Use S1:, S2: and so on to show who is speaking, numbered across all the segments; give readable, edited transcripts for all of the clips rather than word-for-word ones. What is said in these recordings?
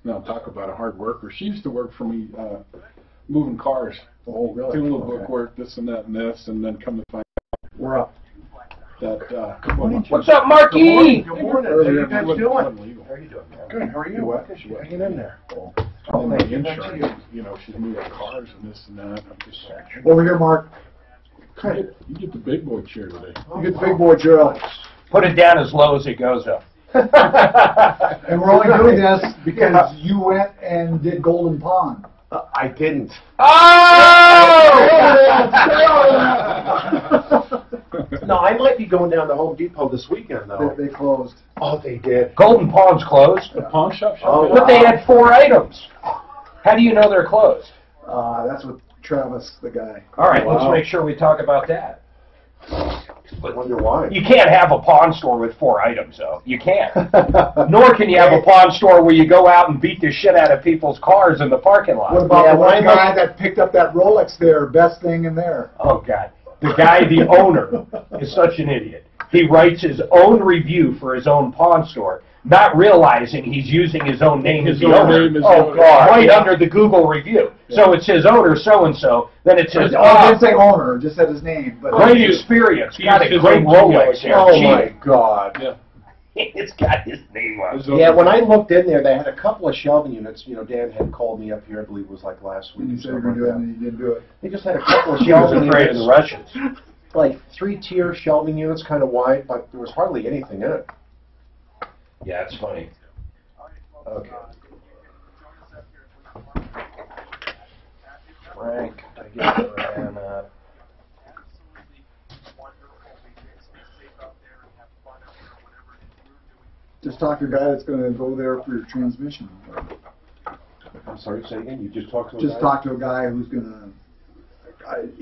S1: Now, talk about a hard worker. She used to work for me moving cars.
S2: Oh, really?
S1: Doing a little bookwork, this and that and this, and then come to find out
S2: We're up.
S1: that.
S3: What's up, Marky?
S2: Good morning. How you guys doing? How are you doing, man? Good. How are you? You're hanging in there.
S1: Oh, my insurance. You know, she's moving cars and this and that. I'm just
S2: Over here, Mark.
S1: you get the big boy chair today.
S2: You get the big boy chair.
S3: Put it down as low as it goes up.
S4: And we're only doing this because you went and did Golden Pond.
S2: I didn't.
S3: Oh!
S2: No, I might be going down to Home Depot this weekend, though.
S4: They closed.
S2: Oh, they did.
S3: Golden Pond's closed.
S1: The pawn shop.
S2: Oh,
S3: But they had 4 items. How do you know they're closed?
S4: That's with Travis, the guy.
S3: All right, let's
S2: Wow.
S3: make sure we talk about that.
S2: I wonder why.
S3: You can't have a pawn store with 4 items, though. You can't. Nor can you have a pawn store where you go out and beat the shit out of people's cars in the parking lot.
S4: What about the one guy that picked up that Rolex there? Best thing in there.
S3: Oh, God. The guy, the owner, is such an idiot. He writes his own review for his own pawn store, not realizing he's using his own name as the owner.
S1: Oh,
S3: God. Right under the Google review. Yeah. So it says owner so-and-so, then it says,
S4: Oh, it didn't say owner, just said his name. But
S3: great experience. Got a
S1: his
S3: great
S1: own
S3: Rolex here.
S2: Oh,
S3: Cheap.
S2: my God.
S1: Yeah.
S3: It's got his name on it.
S2: Yeah, when I looked in there, they had a couple of shelving units. You know, Dan had called me up here, I believe it was like last week.
S4: you said you were going to do it and you didn't do it.
S2: They just had a couple of
S3: He was
S2: shelving
S3: afraid of
S2: units.
S3: the Russians.
S2: Like 3-tier shelving units, kind of wide, but there was hardly anything in it.
S3: Yeah, it's funny.
S2: Okay.
S3: Frank, I get it ran up.
S4: Just talk to a guy that's going to go there for your transmission.
S2: I'm sorry, say again? You just talked to a
S4: Just
S2: guy?
S4: talk to a guy who's going to.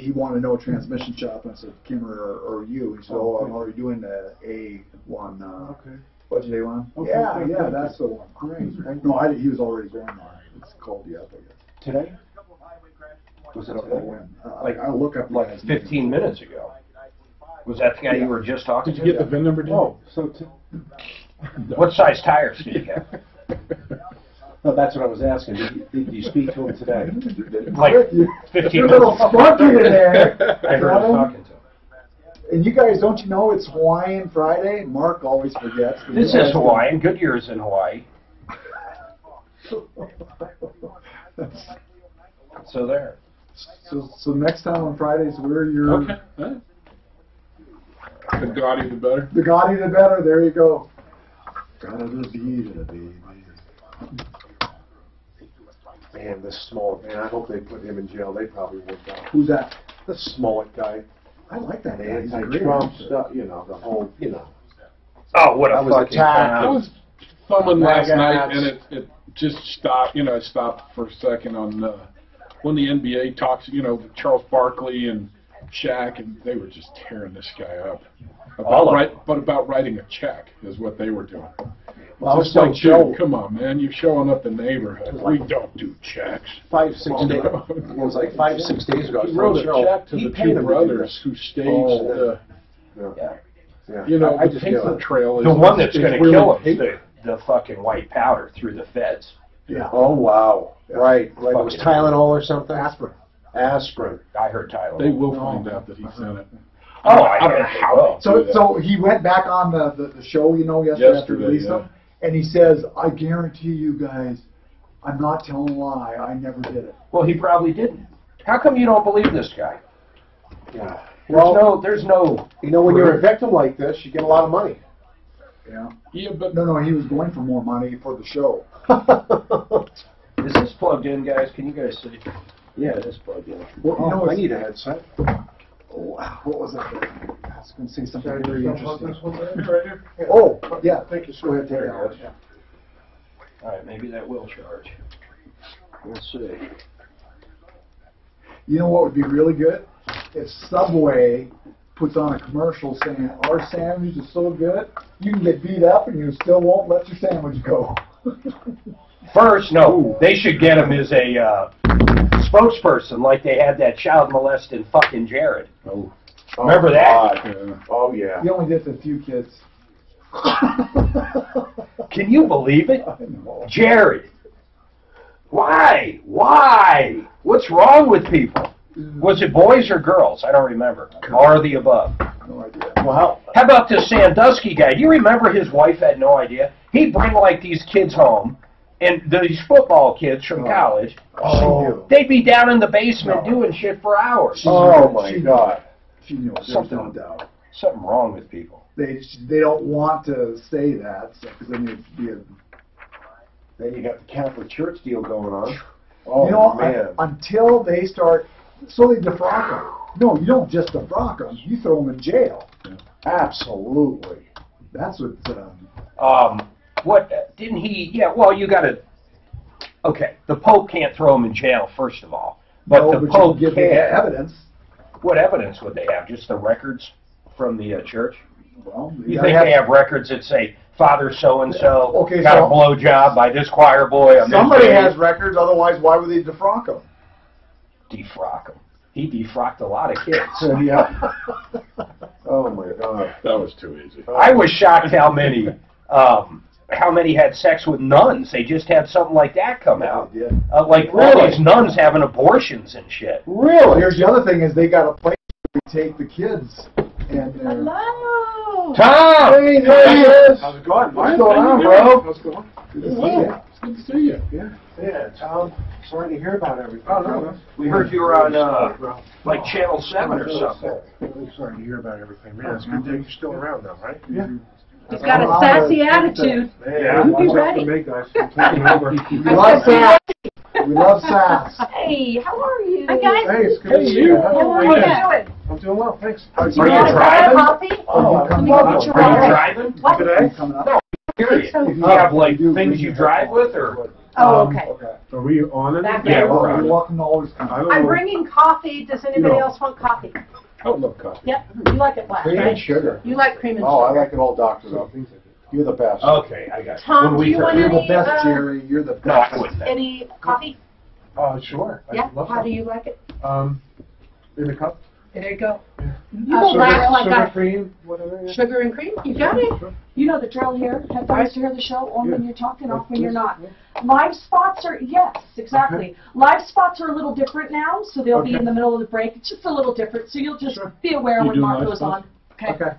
S4: He wanted to know a transmission shop, and I said, Kimmer or you. He said, oh, I'm already doing the A1.
S2: Okay.
S4: What's the A1?
S2: Okay,
S4: Yeah,
S2: good,
S4: yeah,
S2: good.
S4: that's the one.
S2: Great.
S4: No, he was already going there. It's called you up, I guess.
S2: Today? Was
S4: I
S2: it
S4: don't know
S2: today?
S4: when.
S3: Like-
S4: I'll look up
S3: Like 15 minutes ago. Was that the guy you were just talking
S1: Did
S3: to?
S1: you get the VIN number, Dan?
S2: Oh, so
S3: What size tires do you have?
S2: no, that's what I was asking. Did you speak to him today?
S3: Like 15
S4: You're a little
S3: minutes.
S4: spunky in there.
S3: I heard him talking to him.
S4: And you guys, don't you know it's Hawaiian Friday? Mark always forgets.
S3: This is Hawaiian. Goodyear's in Hawaii. So there.
S4: So next time on Fridays, we're your...
S1: Okay. All right. The gaudy, the better.
S4: The gaudy the better. There you go. Gotta be the baby.
S2: Man, this Smollett, man, I hope they put him in jail. They probably would not.
S4: Who's that?
S2: The Smollett guy.
S4: I like that
S2: The
S4: guy. He's a great
S2: anti-Trump
S4: actor.
S2: stuff, you know, the whole, you know.
S3: Oh, what a
S2: That was
S3: fucking
S2: attack.
S1: I
S3: clown.
S1: was thumbing last
S2: MAGA
S1: night,
S2: hats.
S1: and it just stopped. You know, it stopped for a second on when the NBA talks. You know, Charles Barkley and Shaq, and they were just tearing this guy up.
S3: All of them.
S1: But about writing a check is what they were doing.
S2: Well, I was
S1: It's like,
S2: telling Joe,
S1: dude, come on, man, you're showing up the neighborhood. We don't do checks.
S2: 5-6
S1: Oh,
S2: days,
S1: no.
S2: it was like 5-6 days ago. I
S1: He
S2: was
S1: wrote
S2: telling
S1: a
S2: Joe,
S1: check to
S2: he
S1: the
S2: paid
S1: two
S2: him to do
S1: brothers
S2: this.
S1: who staged
S2: Oh.
S1: the,
S3: Yeah.
S2: Yeah.
S1: you know,
S2: I
S1: the
S2: just
S1: paper
S2: feel it.
S1: trail.
S3: The one that's
S1: is
S3: going to
S1: really
S3: kill him is
S1: paper.
S3: the fucking white powder through the feds.
S4: Yeah.
S2: Oh, wow. Right. It was
S3: Fucking-
S2: Tylenol or something?
S4: Aspirin.
S2: Aspirin.
S3: I heard Tyler.
S1: They will find out that he sent it.
S3: Oh,
S1: I don't know how.
S4: So he went back on the show, you know, yesterday after
S1: Yesterday,
S4: released
S1: yeah.
S4: him, and he says, I guarantee you guys, I'm not telling a lie, I never did it.
S3: Well, he probably didn't. How come you don't believe this guy?
S2: Yeah.
S3: There's no.
S2: You know, when you're a victim like this, you get a lot of money.
S4: Yeah.
S1: Yeah, but
S4: No, he was going for more money for the show.
S3: Is this plugged in, guys? Can you guys see? Yeah, it is plugged in.
S4: Well, you know,
S2: I
S4: it's-
S2: need a headset.
S4: Oh, what was that? I was going to say something very interesting.
S1: right here.
S4: Oh, yeah.
S2: Thank you, sir.
S4: There you go.
S3: All right, maybe that will charge. We'll see.
S4: You know what would be really good? If Subway puts on a commercial saying, our sandwich is so good, you can get beat up and you still won't let your sandwich go.
S3: First, no, they should get him as a spokesperson, like they had that child molesting fucking Jared.
S1: Oh.
S3: Remember that?
S1: Yeah.
S2: Oh, yeah.
S4: He only did it to a few kids.
S3: Can you believe it?
S4: I know.
S3: Jared, Why? Why? What's wrong with people? Was it boys or girls? I don't remember. Or the above.
S4: No idea.
S2: Well,
S3: How about this Sandusky guy? Do you remember his wife had no idea? He'd bring like these kids home, and these football kids from college, they'd be down in the basement doing shit for hours.
S2: oh my God.
S4: She knew. There's
S3: Something-
S4: no doubt.
S3: Something wrong with people.
S4: They don't want to say that because then it'd be a.
S2: Then you got the Catholic Church deal going on. Oh,
S4: You know,
S2: man.
S4: until they start, so they defrock them. No, you don't just defrock them. You throw them in jail.
S2: Absolutely.
S4: That's what.
S3: What didn't he? Yeah. Well, you got to. Okay, the Pope can't throw him in jail, first of all. But
S4: no,
S3: the
S4: but
S3: Pope
S4: you can give
S3: can.
S4: evidence.
S3: What evidence would they have? Just the records from the church?
S4: Well,
S3: You think they have records that say Father so and so
S4: Okay,
S3: got
S4: so-
S3: a blowjob by this choir boy on
S4: Somebody
S3: this day?
S4: has records. Otherwise, why would they defrock them?
S3: Defrock him. He defrocked a lot of kids.
S2: Yeah. Oh my God.
S1: That was too easy.
S3: I was shocked how many had sex with nuns. They just had something like that come out.
S4: Yeah.
S3: Like all
S2: Really?
S3: these nuns having abortions and shit.
S2: Really?
S4: Here's the other thing: is they got a place where they take the kids and.
S5: Hello.
S3: Tom!
S2: Hey, there he is.
S6: How's it going?
S4: What's going on, bro?
S6: How's it going?
S4: Good to see you.
S1: It's good to see you.
S2: Yeah, Tom. Sorry to hear about everything.
S6: Oh, no.
S3: We heard you were on like Channel 7 or something.
S6: Really sorry to hear about everything. Man, it's good that you're still around though, right?
S2: Yeah.
S5: He's got a sassy attitude.
S6: Yeah,
S5: You be
S6: watch out
S5: ready.
S6: for me, guys. I'm taking over.
S4: We love sass. We love sass.
S5: Hey, how are you?
S6: Hey, it's good to see you.
S5: How are you doing?
S6: I'm doing well, thanks.
S3: Are you
S5: want to grab
S3: driving?
S5: coffee?
S4: Oh,
S5: Let me go get your
S3: Are you
S5: wallet.
S3: driving?
S5: What?
S6: Today?
S4: Coming up.
S3: No, period.
S5: So-
S3: You have like
S4: We do-
S3: things
S4: we
S3: you
S4: do.
S3: drive with, or?
S5: Oh, okay.
S4: Okay.
S6: Are we on it?
S5: Back
S3: Yeah,
S5: there.
S3: we're
S4: You're
S3: on.
S4: welcome to always come.
S6: I don't
S5: I'm
S6: know.
S5: bringing coffee. Does anybody
S6: No.
S5: else want coffee?
S1: I would love coffee.
S5: Yep. You like it black,
S2: Cream and
S5: right?
S2: sugar.
S5: You like cream and
S2: Oh, I
S5: sugar.
S2: like it all doctored up. You're the best.
S3: Okay, I got
S5: Tom,
S3: When
S5: do
S3: we
S5: you
S3: turn-
S5: want
S4: You're the
S5: any,
S4: best, Jerry. You're the best.
S3: No, I wouldn't.
S5: any coffee?
S6: Sure.
S5: Yeah.
S6: I'd love
S5: How
S6: some.
S5: do you like it?
S6: In the cup?
S5: There you go.
S6: Yeah.
S5: You will laugh like
S6: sugar,
S5: I.
S6: cream, whatever. Yeah.
S5: Sugar and cream? You got it? You know the drill here. Have guys to hear the show on when
S6: Yeah.
S5: you're talking, off when you're not. Live spots are, yes, exactly. Live spots are a little different now, so they'll be
S6: Okay.
S5: in the middle of the break. It's just a little different, so you'll just
S6: Sure.
S5: be aware
S1: You
S5: when
S1: do
S5: Mark
S1: live
S5: goes
S1: spots?
S5: on. Okay?
S6: Okay.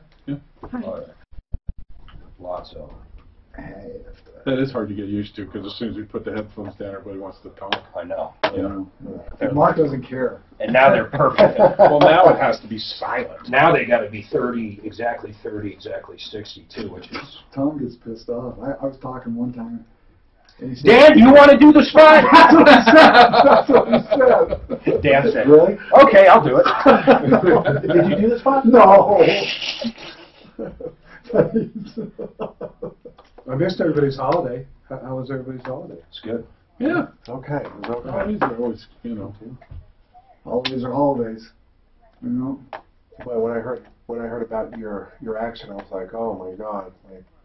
S3: All right. Lots of them.
S4: Hey,
S1: That is hard to get used to because as soon as we put the headphones down, everybody wants to talk.
S3: I know.
S1: You know.
S4: Mark doesn't care.
S3: And now they're perfect.
S1: Well, now it has to be silent.
S3: Now they got to be 30, exactly 62, which is.
S4: Tom gets pissed off. I was talking one time, and he said,
S3: Dan, you want to do the spot?
S4: That's what he said. That's what he said.
S3: Dan said.
S2: Really?
S3: Okay, I'll do it.
S2: Did you do this one?
S4: No.
S6: I missed everybody's holiday. How was everybody's holiday?
S3: It's good.
S1: Yeah.
S2: Okay. It was okay.
S1: Holidays are always, you know.
S4: Holidays are holidays. You know.
S2: Well, when I heard about your accident, I was like, oh my God,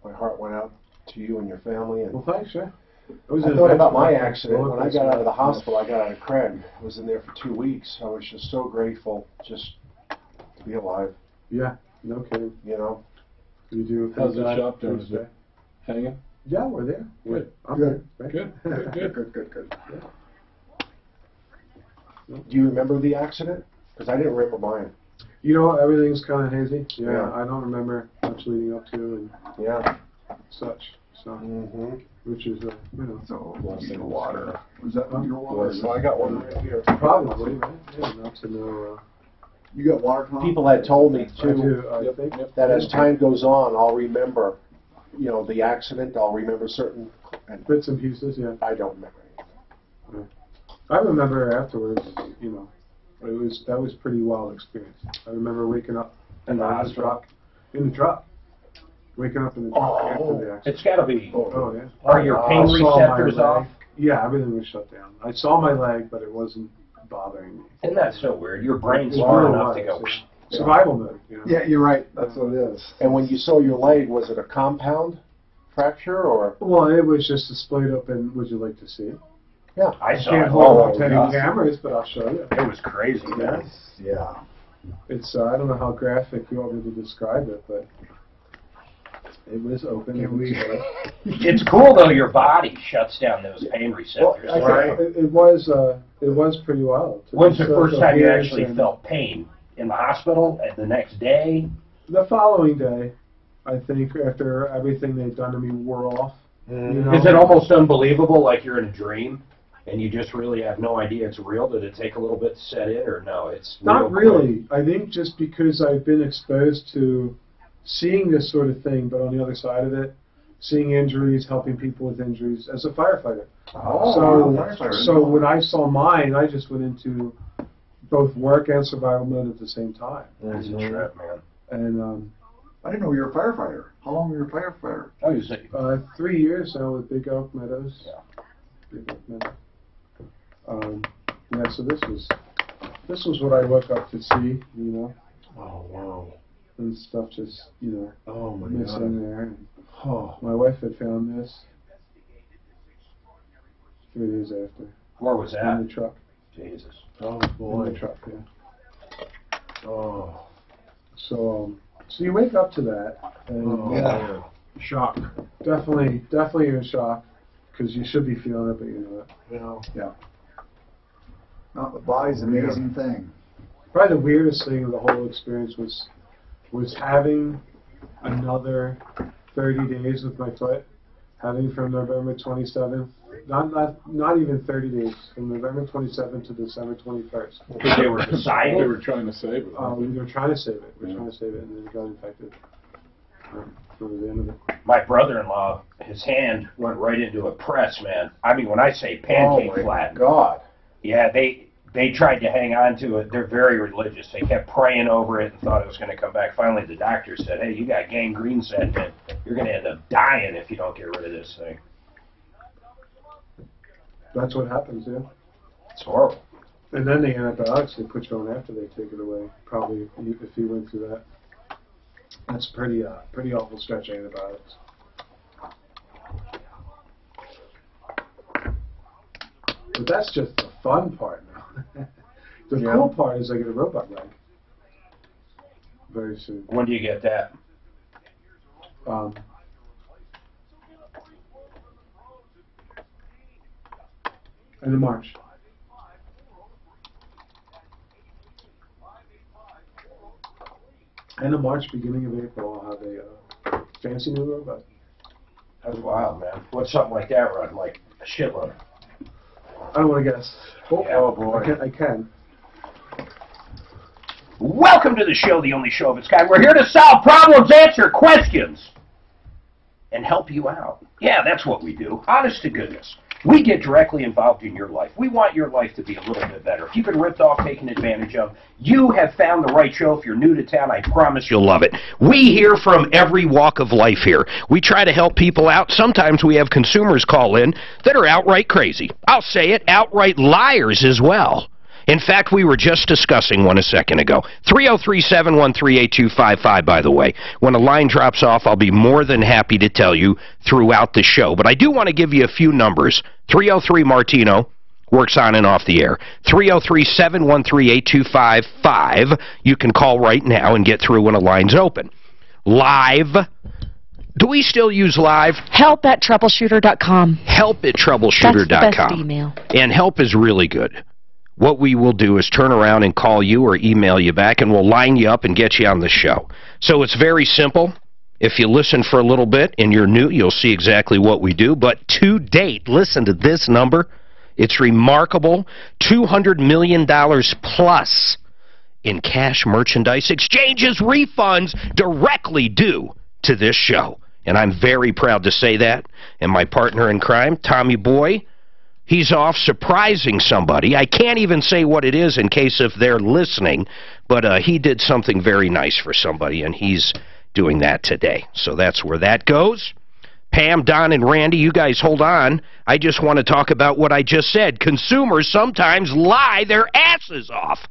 S2: my heart went out to you and your family. And
S6: Well, thanks, yeah. It
S2: I
S6: was
S2: thought about my
S6: adventure.
S2: accident. When I got out of the hospital, I got out of Craig. I was in there for 2 weeks. I was just so grateful just to be alive,
S6: Yeah, no kidding.
S2: you know.
S6: You do.
S1: How's the
S6: things
S1: shop doing?
S6: things
S1: Is it hanging?
S6: Yeah, we're there.
S1: Good.
S6: I'm
S4: Good.
S6: there. Right?
S1: Good. Good. Good.
S4: Good.
S2: Do you remember the accident? Because I didn't remember mine.
S6: You know, everything's kind of hazy. Yeah,
S2: Yeah.
S6: I don't remember much leading up to and
S2: Yeah.
S6: such. So,
S2: Mm-hmm.
S6: which is, you know,
S4: So,
S2: Water.
S4: was that your water?
S2: So I got one right here.
S6: probably, right? Yeah, not to know.
S4: You got water, Tom?
S2: People had told me
S6: I
S2: too
S6: do, I think.
S2: that as time goes on, I'll remember, you know, the accident. I'll remember certain, and
S6: Bits and pieces, yeah.
S2: I don't remember anything.
S6: I remember afterwards, you know, that was pretty wild experience. I remember waking up
S3: In the
S6: in the
S3: hospital?
S6: truck. In the truck. Waking up in the truck after the accident.
S3: It's got to be.
S6: Oh, yeah.
S3: Are your pain
S6: I saw my
S3: receptors
S6: leg.
S3: off?
S6: Yeah, everything was shut down. I saw my leg, but it wasn't bothering me.
S3: Isn't that so weird? Your brain's
S6: It
S3: smart
S6: really
S3: enough to
S6: was,
S3: go.
S6: yeah. Survival mode, you know.
S4: Yeah, you're right. That's what it is.
S2: And when you saw your leg, was it a compound fracture or?
S6: Well, it was just a split open. Would you like to see it?
S2: Yeah.
S3: I saw
S6: Can't
S3: it.
S6: hold
S3: Oh,
S6: up to any
S3: God.
S6: cameras, but I'll show you.
S3: It was crazy, man.
S4: Yeah.
S6: It's I don't know how graphic you want me to describe it, but It was open.
S4: Can we?
S3: It's cool though. Your body shuts down those pain receptors.
S4: Well,
S3: right?
S6: It was pretty wild.
S3: When's the first time you
S6: years
S3: actually
S6: and
S3: felt pain? In the hospital? At the next day?
S6: The following day, I think, after everything they'd done to me wore off. You know?
S3: Is it almost unbelievable, like you're in a dream, and you just really have no idea it's real? Did it take a little bit to set in, or no? It's
S6: Not
S3: real
S6: really. I think just because I've been exposed to seeing this sort of thing, but on the other side of it, seeing injuries, helping people with injuries as a firefighter. So when I saw mine, I just went into both work and survival mode at the same time.
S3: It's a trip, man.
S6: And
S4: I didn't know you were a firefighter. How long were you a firefighter?
S3: Oh, you say
S6: 3 years now with Big Oak Meadows.
S3: Yeah.
S6: Big Oak Meadows. Yeah, so this was what I woke up to see, you know.
S2: Oh, wow.
S6: And stuff just, you know,
S2: Oh, my
S6: missing
S2: God.
S6: there. And
S2: Oh.
S6: my wife had found this 3 days after
S3: where was
S6: in
S3: that?
S6: the truck.
S3: Jesus.
S2: Oh,
S6: In
S2: boy.
S6: the truck, yeah.
S2: Oh.
S6: So you wake up to that, and
S2: Oh,
S6: yeah,
S2: man.
S1: Shock.
S6: definitely in shock, because you should be feeling it, but you know it.
S2: You know.
S4: No, the body's an amazing thing.
S6: Probably the weirdest thing of the whole experience was having another 30 days with my foot, having from November 27th, not even 30 days, from November 27th to December 21st.
S3: They were deciding.
S1: They were trying to save it.
S6: We were trying to save it. We were trying to save it, and then it got infected. That was the end of it.
S3: My brother-in-law, his hand went right into a press, man. I mean, when I say pancake
S2: Oh, my
S3: flat,
S2: God.
S3: yeah, they tried to hang on to it. They're very religious. They kept praying over it and thought it was going to come back. Finally, the doctor said, "Hey, you got gangrene setting in. You're going to end up dying if you don't get rid of this thing."
S6: That's what happens, yeah.
S3: It's horrible.
S6: And then the antibiotics they put you on after they take it away. Probably if you went through that. That's pretty awful stretch of antibiotics. But that's just the fun part now. The cool part is I get a robot leg very soon.
S3: When do you get that?
S6: End of March. End of March, beginning of April, I'll have a fancy new robot.
S3: That's wild, man. What's something like that run? Like a shitload?
S6: I don't want to guess.
S3: Oh, boy.
S6: I can.
S3: Welcome to the show, the only show of its kind. We're here to solve problems, answer questions, and help you out. Yeah, that's what we do. Honest to goodness. We get directly involved in your life. We want your life to be a little bit better. If you've been ripped off, taken advantage of, you have found the right show. If you're new to town, I promise you'll love it. We hear from every walk of life here. We try to help people out. Sometimes we have consumers call in that are outright crazy. I'll say it, outright liars as well. In fact, we were just discussing one a second ago. 303-713-8255, by the way. When a line drops off, I'll be more than happy to tell you throughout the show. But I do want to give you a few numbers. 303-Martino works on and off the air. 303-713-8255. You can call right now and get through when a line's open. Live. Do we still use live?
S7: Help@troubleshooter.com.
S3: Help@troubleshooter.com.
S7: That's the best email.
S3: And help is really good. What we will do is turn around and call you or email you back, and we'll line you up and get you on the show. So it's very simple. If you listen for a little bit and you're new, you'll see exactly what we do. But to date, listen to this number. It's remarkable. $200 million plus in cash merchandise exchanges, refunds directly due to this show. And I'm very proud to say that. And my partner in crime, Tommy Boy, he's off surprising somebody. I can't even say what it is in case if they're listening, but he did something very nice for somebody, and he's doing that today. So that's where that goes. Pam, Don, and Randy, you guys hold on. I just want to talk about what I just said. Consumers sometimes lie their asses off.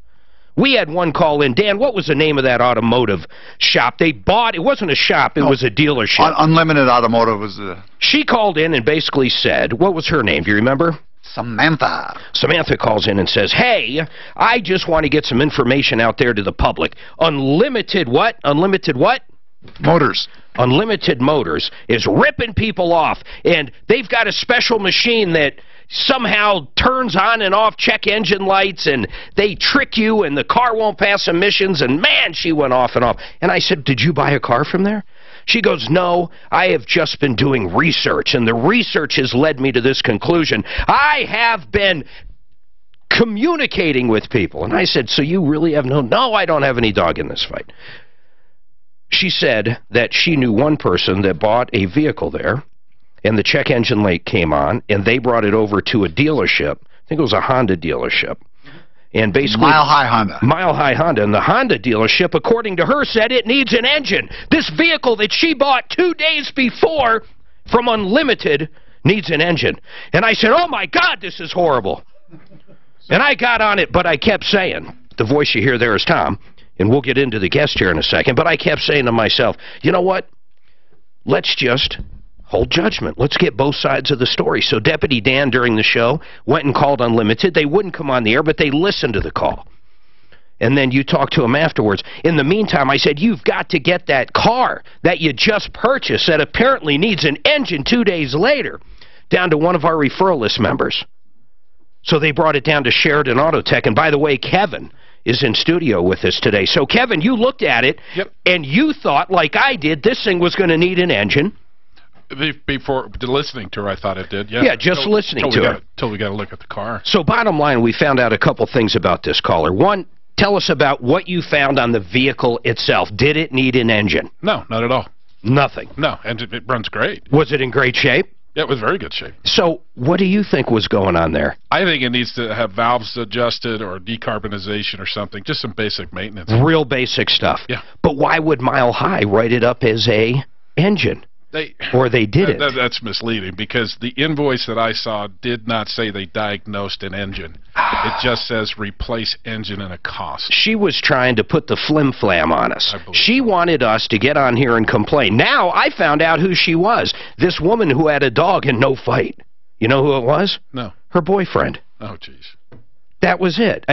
S3: We had one call in. Dan, what was the name of that automotive shop? They bought, it wasn't a shop, it was a dealership.
S8: Unlimited Automotive was the...
S3: She called in and basically said, what was her name? Do you remember?
S8: Samantha.
S3: Samantha calls in and says, hey, I just want to get some information out there to the public. Unlimited what? Unlimited what?
S8: Motors.
S3: Unlimited Motors is ripping people off, and they've got a special machine that somehow turns on and off check engine lights, and they trick you, and the car won't pass emissions, and man, she went off and off. And I said, did you buy a car from there? She goes, no, I have just been doing research, and the research has led me to this conclusion. I have been communicating with people. And I said, so you really have no, I don't have any dog in this fight. She said that she knew one person that bought a vehicle there, and the check engine light came on, and they brought it over to a dealership. I think it was a Honda dealership. And basically,
S8: Mile High Honda.
S3: Mile High Honda. And the Honda dealership, according to her, said it needs an engine. This vehicle that she bought 2 days before from Unlimited needs an engine. And I said, oh my God, this is horrible. And I got on it, but I kept saying, the voice you hear there is Tom, and we'll get into the guest here in a second, but I kept saying to myself, you know what? Let's just hold judgment. Let's get both sides of the story. So Deputy Dan, during the show, went and called Unlimited. They wouldn't come on the air, but they listened to the call. And then you talked to him afterwards. In the meantime, I said, you've got to get that car that you just purchased that apparently needs an engine 2 days later down to one of our referral list members. So they brought it down to Sheridan Auto Tech. And by the way, Kevin is in studio with us today. So, Kevin, you looked at it, and you thought, like I did, this thing was going to need an engine.
S1: Before listening to her, I thought it did.
S3: Yeah, just listening to her.
S1: Until we got to look at the car.
S3: So, bottom line, we found out a couple things about this caller. One, tell us about what you found on the vehicle itself. Did it need an engine?
S1: No, not at all.
S3: Nothing?
S1: No, and it runs great.
S3: Was it in great shape?
S1: Yeah, it was very good shape.
S3: So, what do you think was going on there?
S1: I think it needs to have valves adjusted or decarbonization or something, just some basic maintenance.
S3: Real basic stuff.
S1: Yeah.
S3: But why would Mile High write it up as a engine? Or they did it.
S1: That's misleading, because the invoice that I saw did not say they diagnosed an engine. It just says replace engine and a cost.
S3: She was trying to put the flim-flam on us. She wanted us to get on here and complain. Now I found out who she was. This woman who had a dog and no fight. You know who it was?
S1: No.
S3: Her boyfriend.
S1: Oh, jeez.
S3: That was it.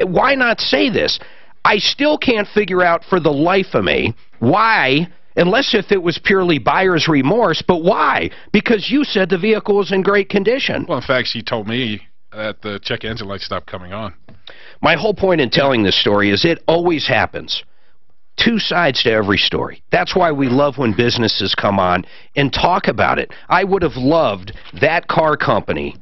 S3: Why not say this? I still can't figure out for the life of me why, unless if it was purely buyer's remorse, but why? Because you said the vehicle was in great condition.
S1: Well, in fact, she told me that the check engine light stopped coming on.
S3: My whole point in telling this story is it always happens. Two sides to every story. That's why we love when businesses come on and talk about it. I would have loved that car company,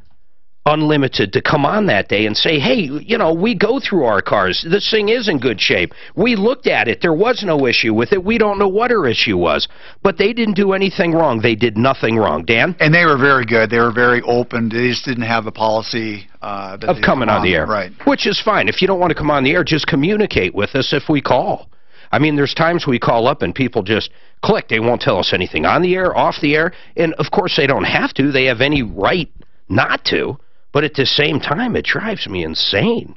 S3: Unlimited, to come on that day and say, hey, you know, we go through our cars. This thing is in good shape. We looked at it. There was no issue with it. We don't know what her issue was. But they didn't do anything wrong. They did nothing wrong. Dan?
S8: And they were very good. They were very open. They just didn't have a policy
S3: of coming on the air.
S8: Right.
S3: Which is fine. If you don't want to come on the air, just communicate with us if we call. I mean, there's times we call up and people just click. They won't tell us anything on the air, off the air. And, of course, they don't have to. They have any right not to. But at the same time, it drives me insane.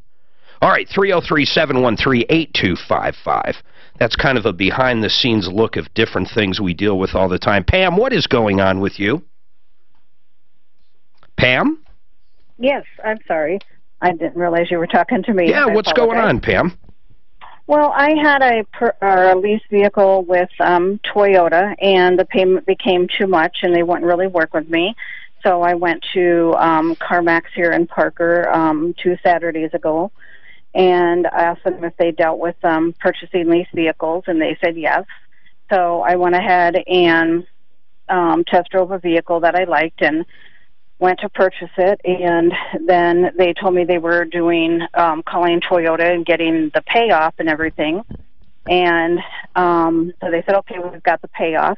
S3: All right, 303-713-8255. That's kind of a behind-the-scenes look of different things we deal with all the time. Pam, what is going on with you? Pam?
S9: Yes, I'm sorry. I didn't realize you were talking to me.
S3: Yeah, what's going on, Pam?
S9: Well, I had a lease vehicle with Toyota, and the payment became too much, and they wouldn't really work with me. So I went to CarMax here in Parker 2 Saturdays ago and asked them if they dealt with purchasing lease vehicles, and they said yes. So I went ahead and test drove a vehicle that I liked and went to purchase it, and then they told me they were doing calling Toyota and getting the payoff and everything. And so they said, okay, we've got the payoff.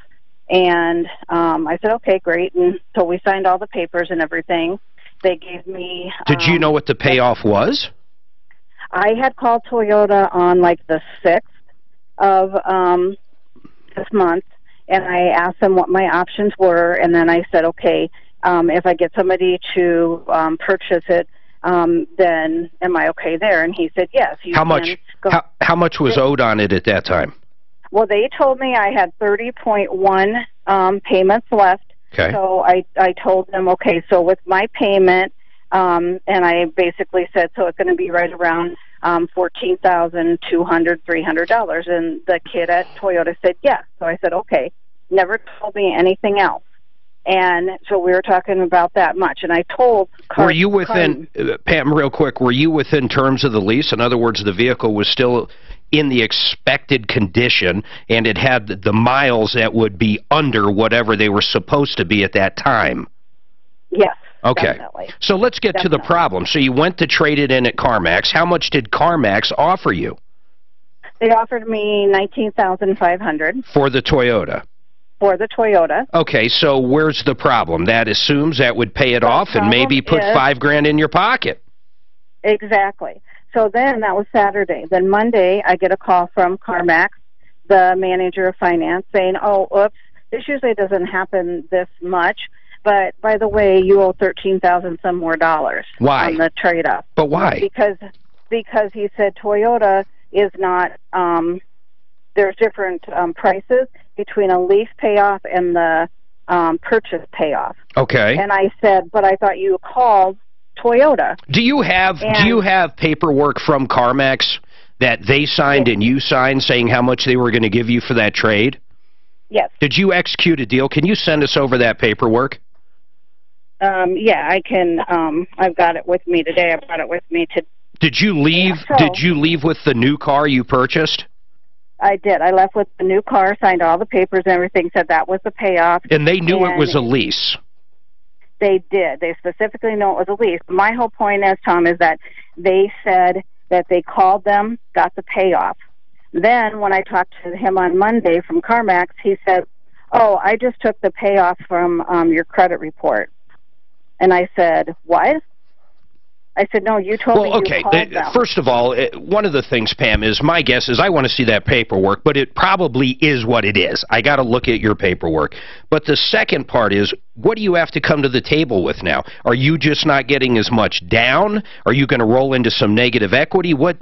S9: And I said, okay, great. And so we signed all the papers and everything. They gave me...
S3: Did you know what the payoff was?
S9: I had called Toyota on like the 6th of this month, and I asked them what my options were, and then I said, okay, if I get somebody to purchase it, then am I okay there? And he said, yes.
S3: How much was owed on it at that time?
S9: Well, they told me I had 30.1 payments left.
S3: Okay.
S9: So I told them, okay, so with my payment, and I basically said, so it's going to be right around $14,200, $300. And the kid at Toyota said yes. So I said, okay. Never told me anything else. And so we were talking about that much. And I told
S3: Were you within, Pam, real quick, were you within terms of the lease? In other words, the vehicle was still in the expected condition, and it had the miles that would be under whatever they were supposed to be at that time?
S9: Yes.
S3: Okay.
S9: Definitely.
S3: So let's get to the problem. So you went to trade it in at CarMax. How much did CarMax offer you?
S9: They offered me $19,500.
S3: For the Toyota?
S9: For the Toyota.
S3: Okay, so where's the problem? That assumes that would pay it off and maybe put $5,000 in your pocket.
S9: Exactly. So then that was Saturday. Then Monday I get a call from CarMax, the manager of finance, saying, oh, oops, this usually doesn't happen this much. But by the way, you owe $13,000 some more dollars.
S3: Why?
S9: On the trade-up.
S3: But why?
S9: Because he said Toyota is not. There's different prices between a lease payoff and the purchase payoff.
S3: Okay.
S9: And I said, but I thought you called Toyota. Do you have
S3: paperwork from CarMax that they signed and you signed saying how much they were going to give you for that trade?
S9: Yes.
S3: Did you execute a deal? Can you send us over that paperwork?
S9: Yeah, I can. I've got it with me today. I've got it with me to.
S3: Did you leave? Did you leave with the new car you purchased?
S9: I did. I left with the new car, signed all the papers and everything, said that was the payoff.
S3: And they knew it was a lease.
S9: They did. They specifically knew it was a lease. My whole point is, Tom, is that they said that they called them, got the payoff. Then when I talked to him on Monday from CarMax, he said, oh, I just took the payoff from your credit report. And I said, what? I said, no, you told me you called them.
S3: First of all, one of the things, Pam, is my guess is I want to see that paperwork, but it probably is what it is. I got to look at your paperwork. But the second part is, what do you have to come to the table with now? Are you just not getting as much down? Are you going to roll into some negative equity? What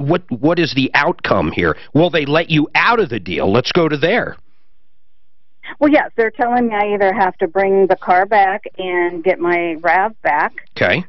S3: is the outcome here? Will they let you out of the deal? Let's go to there.
S9: Well, yes, they're telling me I either have to bring the car back and get my RAV back.
S3: Okay.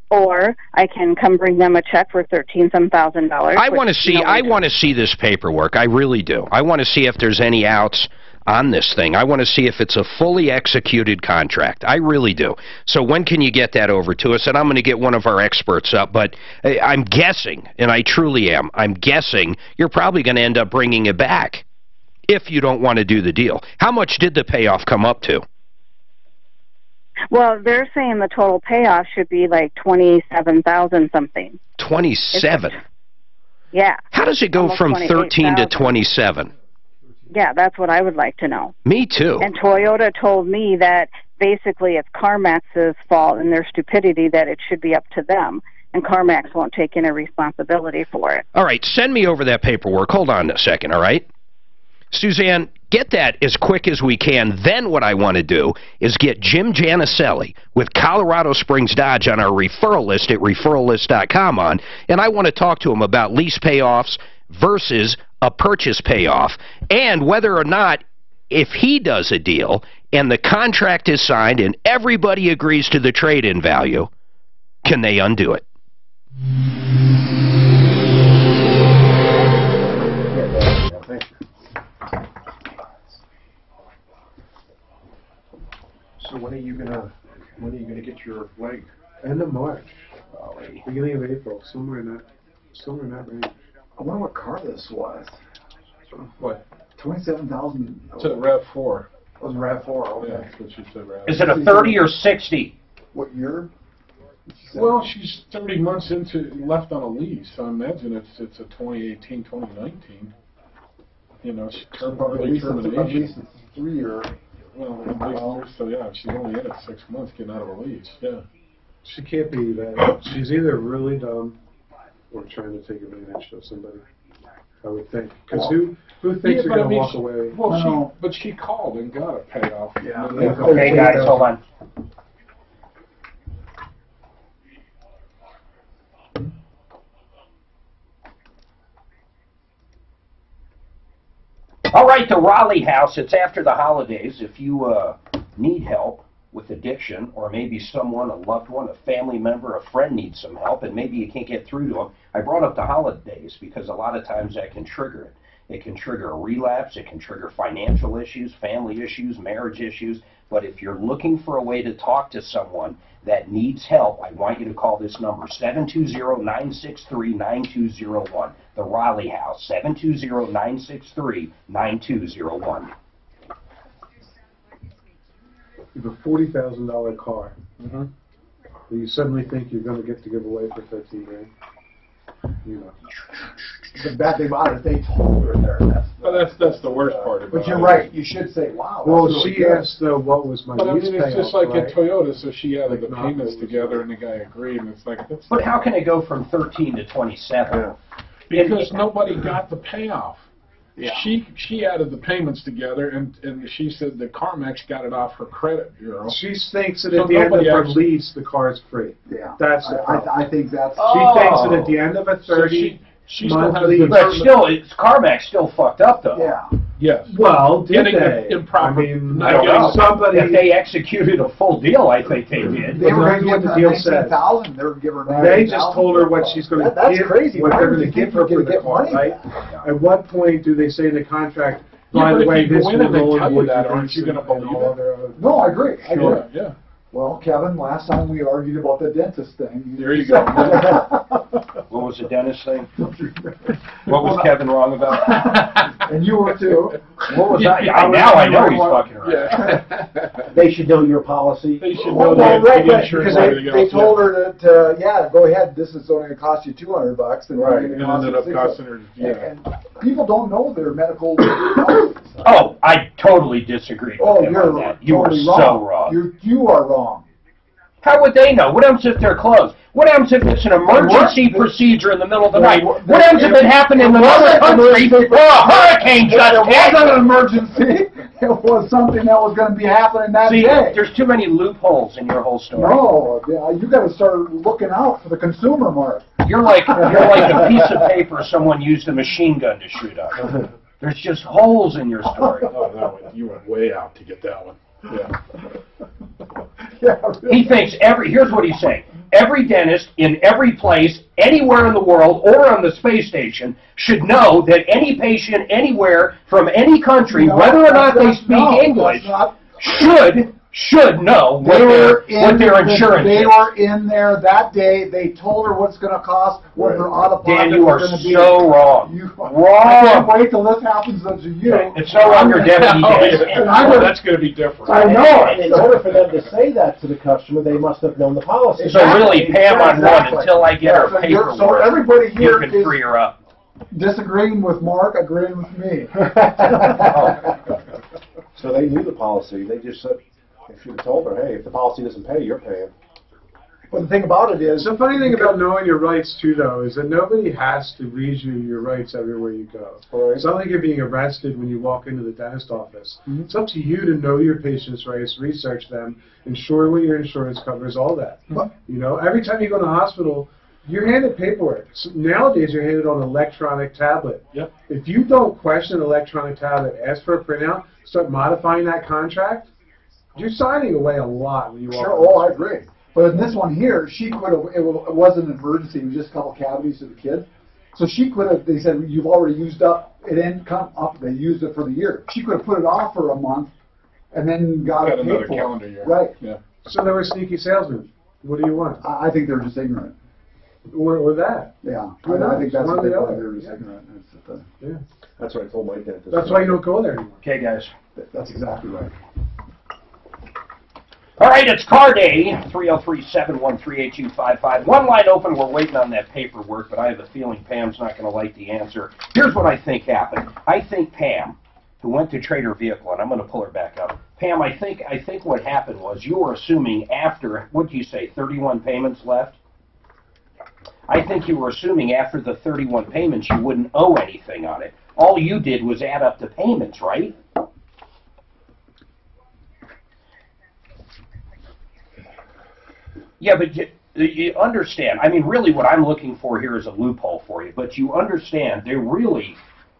S9: Or I can come bring them a check for $13,000.
S3: I want to see. I want to see this paperwork. I really do. I want to see if there's any outs on this thing. I want to see if it's a fully executed contract. I really do. So when can you get that over to us? And I'm going to get one of our experts up. But I'm guessing, and I truly am, I'm guessing you're probably going to end up bringing it back if you don't want to do the deal. How much did the payoff come up to?
S9: Well, they're saying the total payoff should be like $27,000 something.
S3: 27?
S9: Yeah.
S3: How does it go from 13 to 27?
S9: Yeah, that's what I would like to know.
S3: Me too.
S9: And Toyota told me that basically it's CarMax's fault and their stupidity that it should be up to them. And CarMax won't take any responsibility for it.
S3: All right, send me over that paperwork. Hold on a second, all right? Suzanne, get that as quick as we can. Then what I want to do is get Jim Janicelli with Colorado Springs Dodge on our referral list at referrallist.com on, and I want to talk to him about lease payoffs versus a purchase payoff, and whether or not, if he does a deal and the contract is signed and everybody agrees to the trade-in value, can they undo it?
S2: So when are you gonna get your leg?
S6: End of March, beginning of April, somewhere in that range.
S4: I wonder what car this was.
S1: What?
S4: 27,000.
S1: It's a RAV4.
S4: It was a RAV4. Okay.
S1: Yeah, that's what she said. RAV4.
S3: Is it a 30 or 60?
S4: What year?
S1: Well, she's 30 months left on a lease, so I imagine it's a 2018, 2019. You know, she early termination.
S4: At least it's 3 year.
S1: Well, at least so yeah, she's only in it 6 months getting out of a lease. Yeah.
S6: She can't be that. She's either really dumb or trying to take advantage of somebody, I would think. Because who thinks you're going to walk away?
S1: Well, but she called and got a payoff.
S4: Yeah.
S3: Okay, guys, hold on. All right, the Raleigh House. It's after the holidays. If you need help, with addiction, or maybe someone, a loved one, a family member, a friend needs some help, and maybe you can't get through to them. I brought up the holidays because a lot of times that can trigger it. It can trigger a relapse, it can trigger financial issues, family issues, marriage issues. But if you're looking for a way to talk to someone that needs help, I want you to call this number, 720-963-9201. The Raleigh House, 720-963-9201.
S6: You have a $40,000 car. And you suddenly think you're going to get to give away for 13 grand. You know.
S4: The bad thing about it, they told her there.
S1: That's the worst part about it.
S4: But you're right. You should say, wow.
S6: Well,
S4: that's really
S6: she
S4: good.
S6: asked what was my
S1: But I
S6: lease
S1: mean, it's
S6: payoff,
S1: just like
S6: right?
S1: in Toyota, so she added
S6: Like
S1: the
S6: not
S1: payments
S6: lose,
S1: together,
S6: right.
S1: and the guy agreed, and it's like, that's
S3: But how can it go from 13 to 27?
S2: Yeah.
S1: because nobody got the payoff.
S2: Yeah.
S1: She added the payments together, and she said that CarMax got it off her credit bureau.
S6: She thinks that
S1: So
S6: at the end of
S1: nobody
S6: her
S1: actually-
S6: lease, the car's free.
S4: Yeah.
S6: That's the problem.
S4: I think that's.
S3: Oh.
S6: She thinks that at the end of a
S1: So
S6: 30
S1: she still has
S6: monthly...
S1: the
S3: But still, CarMax still fucked up, though.
S4: Yeah.
S1: Yes.
S6: Well, did
S1: Getting
S6: they?
S1: the improper-
S6: I mean,
S3: I don't know.
S6: somebody...
S3: If they executed a full deal, I think they did.
S4: They were
S6: That's
S4: going to
S6: what
S4: give
S6: the
S4: her
S6: deal says.
S4: 19,000. They were giving her.
S6: They just told her what she's going to
S4: That's
S6: give,
S4: crazy.
S6: what
S4: Why
S6: they're
S4: would
S6: going to
S4: you
S6: give
S4: think
S6: her
S4: you're
S6: for
S4: gonna
S6: the
S4: get
S6: car,
S4: money
S6: right?
S4: back?
S6: At what point do they say in the contract,
S1: Yeah,
S6: by
S1: but
S6: the way,
S1: if you
S6: this
S1: go in
S6: will
S1: and they
S6: go
S1: tell
S6: and
S1: you
S6: what
S1: that,
S6: you
S1: aren't you
S6: think
S1: going to
S6: and
S1: believe
S6: all
S1: it?
S6: their other-
S4: No, I agree. I agree.
S1: Sure, yeah.
S4: Well, Kevin, last time we argued about the dentist thing.
S1: There you go.
S3: What was the dentist thing? What was Kevin wrong about?
S4: And you were too.
S3: What was that? Now I know he's fucking right.
S1: Yeah.
S10: They should know your policy.
S1: They should
S4: Well,
S1: know that
S4: right,
S1: the
S4: right,
S1: insurance
S4: because
S1: and everything
S4: they
S1: else,
S4: told her that, yeah, go ahead, this is only going to cost you $200, and
S1: Right,
S4: it's
S1: it
S4: gonna
S1: ended up
S4: cost
S1: costing
S4: you
S1: her,
S4: $600.
S1: yeah.
S4: And people don't know their medical policies.
S3: Oh, I totally disagree with
S4: Oh,
S3: him
S4: you're
S3: on that. You
S4: totally
S3: are so wrong.
S4: You are wrong.
S3: How would they know? What happens if they're closed? What happens if it's an emergency procedure in the middle of the night? What happens if it happened in another country where a hurricane just
S4: It
S3: hit?
S4: wasn't an emergency. It was something that was going to be happening that
S3: See,
S4: day.
S3: there's too many loopholes in your whole story.
S4: No, you got to start looking out for the consumer, Mark.
S3: You're like a piece of paper someone used a machine gun to shoot up. There's just holes in your story.
S1: Oh, you went way out to get that one. Yeah.
S4: Yeah, really.
S3: He thinks here's what he's saying. Every dentist in every place, anywhere in the world, or on the space station, should know that any patient anywhere from any country,
S4: No,
S3: whether or not they
S4: that's
S3: speak
S4: no,
S3: English,
S4: that's not-
S3: should know what their insurance
S4: They
S3: is.
S4: were in there that day. They told her what's going to cost, what her out-of-pocket
S3: Dan, you are
S4: was going to be.
S3: so wrong. I
S4: can't
S3: Wrong.
S4: wait till this happens to you.
S3: It's no longer deputy
S1: Oh,
S3: dentist.
S1: yeah.
S4: And I would-
S1: That's going to be different.
S4: I know.
S10: In order for them to say that to the customer, they must have known the policy.
S3: So really, Pam on one
S4: Exactly.
S3: until I get her
S4: So you're-
S3: paperwork.
S4: So everybody
S3: You
S4: here
S3: can
S4: is
S3: free her up.
S4: disagreeing with Mark, agreeing with me.
S2: So they knew the policy. They just said, if you told her, hey, if the policy doesn't pay, you're paying.
S4: But the thing about it is,
S6: The funny thing about knowing your rights, too, though, is that nobody has to read you your rights everywhere you go.
S2: Right.
S6: It's not like you're being arrested when you walk into the dentist office.
S4: Mhm.
S6: It's up to you to know your patient's rights, research them, ensure what your insurance covers, all that.
S4: But-
S6: You know, every time you go to the hospital, you're handed paperwork. So nowadays, you're handed on an electronic tablet.
S1: Yep.
S6: If you don't question an electronic tablet, ask for a printout, start modifying that contract, you're signing away a lot when you walk
S4: sure,
S6: in.
S4: oh, I agree. But in this one here, she could have, it wasn't an emergency, it was just a couple cavities to the kid. So she could have, they said, you've already used up, it didn't come up, they used it for the year. She could have put it off for a month and then got
S1: Got
S4: it
S1: another
S4: paid for.
S1: calendar year.
S4: Right.
S1: Yeah.
S6: So they were sneaky salesmen. What do you want?
S4: I think they're just ignorant.
S6: Or that.
S4: Yeah.
S6: Who
S4: I
S6: knows?
S4: think that's
S6: One
S4: what
S6: or
S4: they
S6: the
S4: are.
S6: other.
S4: They're just
S6: Yeah.
S4: ignorant.
S6: Yeah.
S2: That's what I told my dentist.
S6: That's why you don't go there anymore.
S3: Okay, guys.
S4: That's exactly right.
S3: All right, it's car day, 303-713-8255. One line open, we're waiting on that paperwork, but I have a feeling Pam's not going to like the answer. Here's what I think happened. I think Pam, who went to trade her vehicle, and I'm going to pull her back up. Pam, I think what happened was you were assuming after, what did you say, 31 payments left? I think you were assuming after the 31 payments you wouldn't owe anything on it. All you did was add up the payments, right? Yeah, but you understand. I mean, really what I'm looking for here is a loophole for you. But you understand,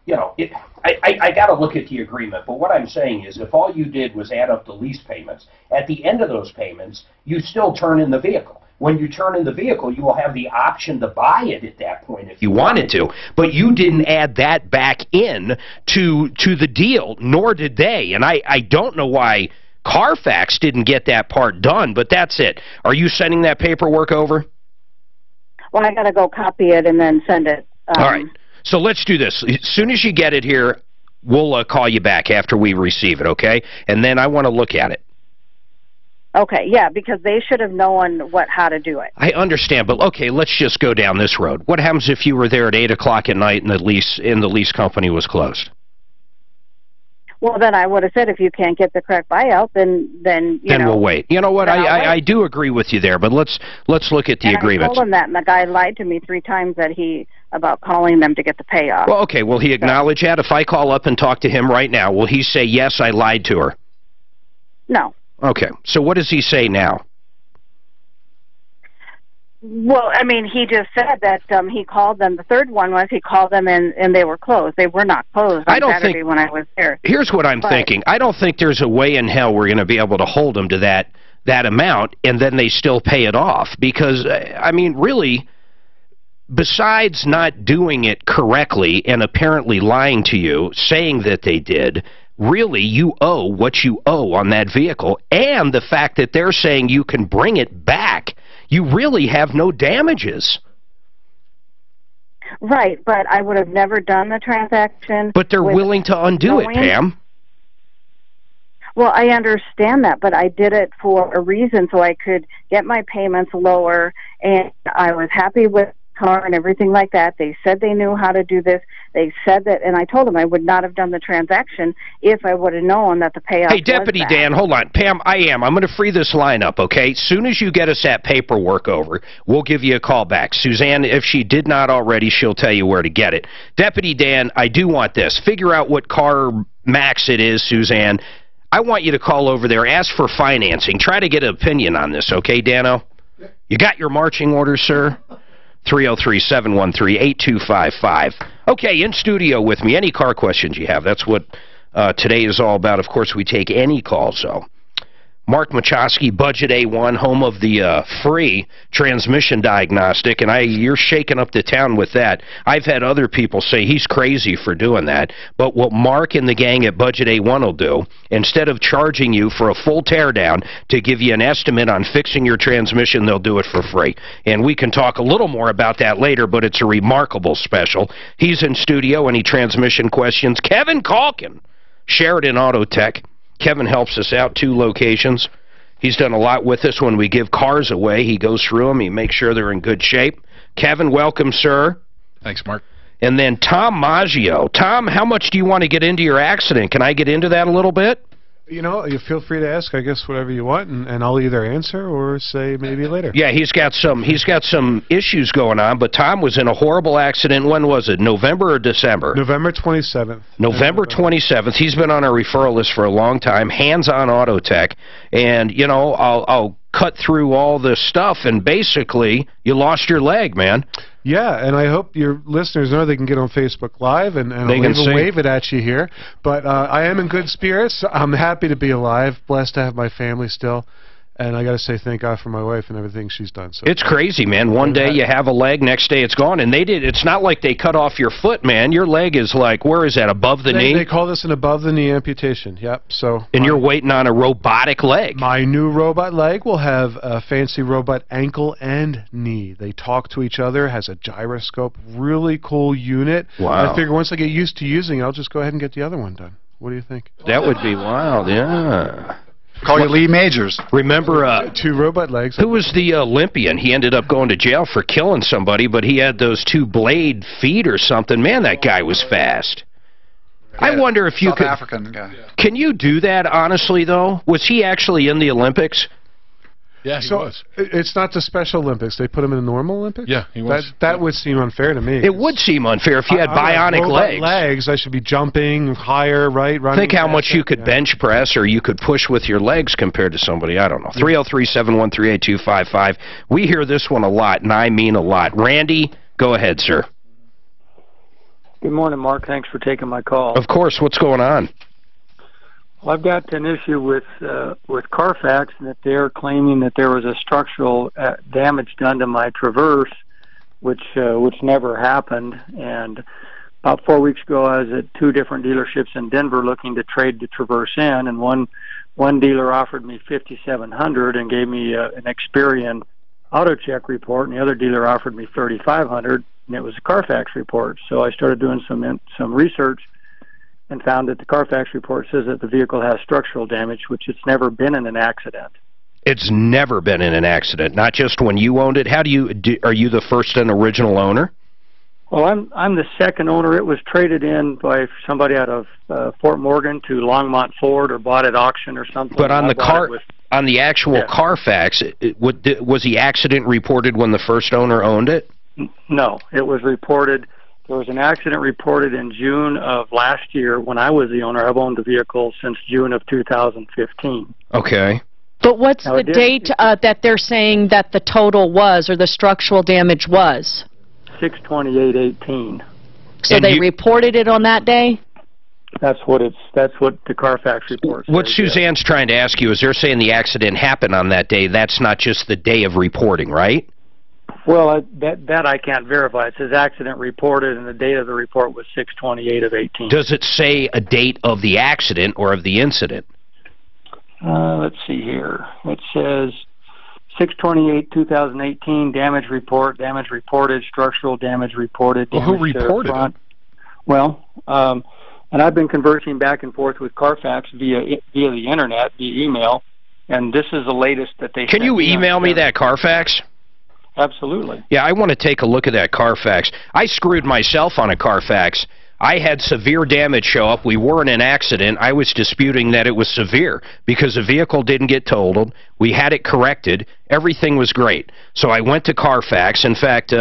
S3: you know, I got to look at the agreement, but what I'm saying is if all you did was add up the lease payments, at the end of those payments, you still turn in the vehicle. When you turn in the vehicle, you will have the option to buy it at that point if you wanted to, but you didn't add that back in to the deal, nor did they. And I don't know why Carfax didn't get that part done, but that's it. Are you sending that paperwork over?
S9: Well, I got to go copy it and then send it.
S3: All right. So let's do this. As soon as you get it here, we'll call you back after we receive it, okay? And then I want to look at it.
S9: Okay, yeah, because they should have known how to do it.
S3: I understand, but okay, let's just go down this road. What happens if you were there at 8 o'clock at night and the lease company was closed?
S9: Well, then I would have said if you can't get the correct buyout, then you know.
S3: We'll wait. You know what? I do agree with you there, but let's look at the agreement.
S9: I told him that, and the guy lied to me 3 times about calling them to get the payoff.
S3: Well, okay, will he acknowledge that? If I call up and talk to him right now, will he say, yes, I lied to her?
S9: No.
S3: Okay, so what does he say now?
S9: Well, I mean, he just said that he called them. The third one was he called them and they were closed. They were not closed on Saturday when I was there.
S3: Here's what I'm thinking. I don't think there's a way in hell we're going to be able to hold them to that amount and then they still pay it off. Because, I mean, really, besides not doing it correctly and apparently lying to you, saying that they did, really, you owe what you owe on that vehicle. And the fact that they're saying you can bring it back, you really have no damages.
S9: Right, but I would have never done the transaction.
S3: But they're willing to undo it, Pam.
S9: Well, I understand that, but I did it for a reason, so I could get my payments lower, and I was happy with the car and everything like that. They said they knew how to do this. They said that, and I told them I would not have done the transaction if I would have known that the payoff was
S3: Hey, Deputy Dan, hold on. Pam, I'm going to free this line up, okay? As soon as you get us that paperwork over, we'll give you a call back. Suzanne, if she did not already, she'll tell you where to get it. Deputy Dan, I do want this. Figure out what car max it is, Suzanne. I want you to call over there, ask for financing. Try to get an opinion on this, okay, Dano? You got your marching orders, sir? 303-713-8255. Okay, in studio with me. Any car questions you have? That's what today is all about. Of course, we take any calls, so. Mark Machowski, Budget A1, home of the free transmission diagnostic, and you're shaking up the town with that. I've had other people say he's crazy for doing that, but what Mark and the gang at Budget A1 will do, instead of charging you for a full teardown to give you an estimate on fixing your transmission, they'll do it for free. And we can talk a little more about that later, but it's a remarkable special. He's in studio. Any transmission questions? Kevin Calkin, Sheridan Auto Tech. Kevin helps us out, 2 locations. He's done a lot with us when we give cars away. He goes through them. He makes sure they're in good shape. Kevin, welcome, sir.
S11: Thanks, Mark.
S3: And then Tom Maggio. Tom, how much do you want to get into your accident? Can I get into that a little bit?
S6: You know, you feel free to ask, I guess, whatever you want, and I'll either answer or say maybe later.
S3: Yeah, he's got some issues going on, but Tom was in a horrible accident. When was it, November or December?
S6: November 27th.
S3: November 27th. He's been on our referral list for a long time, hands-on auto tech, and, you know, I'll cut through all this stuff, and basically, you lost your leg, man.
S6: Yeah, and I hope your listeners know they can get on Facebook Live, and I'll even wave it at you here. But I am in good spirits. I'm happy to be alive, blessed to have my family still. And I got to say thank God for my wife and everything she's done. So
S3: it's crazy, man. One day you have a leg, next day it's gone. And it's not like they cut off your foot, man. Your leg is like, where is that, above the knee?
S6: They call this an above-the-knee amputation, yep. So.
S3: And you're waiting on a robotic leg.
S6: My new robot leg will have a fancy robot ankle and knee. They talk to each other, has a gyroscope, really cool unit.
S3: Wow.
S6: I figure once I get used to using it, I'll just go ahead and get the other one done. What do you think?
S3: That would be wild, yeah.
S8: Call you Lee Majors.
S3: Remember,
S6: 2 robot legs.
S3: Who was the Olympian? He ended up going to jail for killing somebody, but he had those 2 blade feet or something. Man, that guy was fast. Yeah, I wonder if you could...
S8: South African guy.
S3: Can you do that, honestly, though? Was he actually in the Olympics?
S11: Yeah, he was.
S6: It's not the Special Olympics. They put him in the normal Olympics?
S11: Yeah, he was.
S6: That would seem unfair to me.
S3: It would seem unfair if you had bionic legs.
S6: I should be jumping higher, right? Running.
S3: Think how much you could bench press or you could push with your legs compared to somebody. I don't know. 303-713-8255. We hear this one a lot, and I mean a lot. Randy, go ahead, sir.
S12: Good morning, Mark. Thanks for taking my call.
S13: Of course. What's going on?
S12: Well, I've got an issue with Carfax, and that they're claiming that there was a structural damage done to my Traverse, which never happened. And about 4 weeks ago, I was at 2 different dealerships in Denver looking to trade the Traverse in, and one dealer offered me $5,700 and gave me an Experian auto check report, and the other dealer offered me $3,500, and it was a Carfax report. So I started doing some research and found that the Carfax report says that the vehicle has structural damage, which it's never been in an accident.
S13: It's never been in an accident, not just when you owned it. How are you the first and original owner?
S12: Well, I'm the second owner. It was traded in by somebody out of Fort Morgan to Longmont Ford, or bought at auction or something.
S13: But on on the actual Carfax, was the accident reported when the first owner owned it?
S12: No, it was reported. There was an accident reported in June of last year when I was the owner. I've owned the vehicle since June of 2015.
S13: Okay.
S7: But what's the date that they're saying that the total was, or the structural damage was?
S12: 6/28/18.
S7: So they reported it on that day?
S12: That's what the Carfax report says.
S13: What Suzanne's trying to ask you is they're saying the accident happened on that day. That's not just the day of reporting, right?
S12: Well, that I can't verify. It says accident reported, and the date of the report was 6/28/18.
S13: Does it say a date of the accident or of the incident?
S12: Let's see here. It says 6/28/2018, damage report, damage reported, structural damage reported.
S11: Well, who reported it?
S12: Well, and I've been conversing back and forth with Carfax via the internet, via email, and this is the latest that they.
S13: Can you email me that Carfax?
S12: Absolutely.
S13: Yeah, I want to take a look at that Carfax. I screwed myself on a Carfax. I had severe damage show up. We were in an accident. I was disputing that it was severe because the vehicle didn't get totaled. We had it corrected. Everything was great. So I went to Carfax. In fact,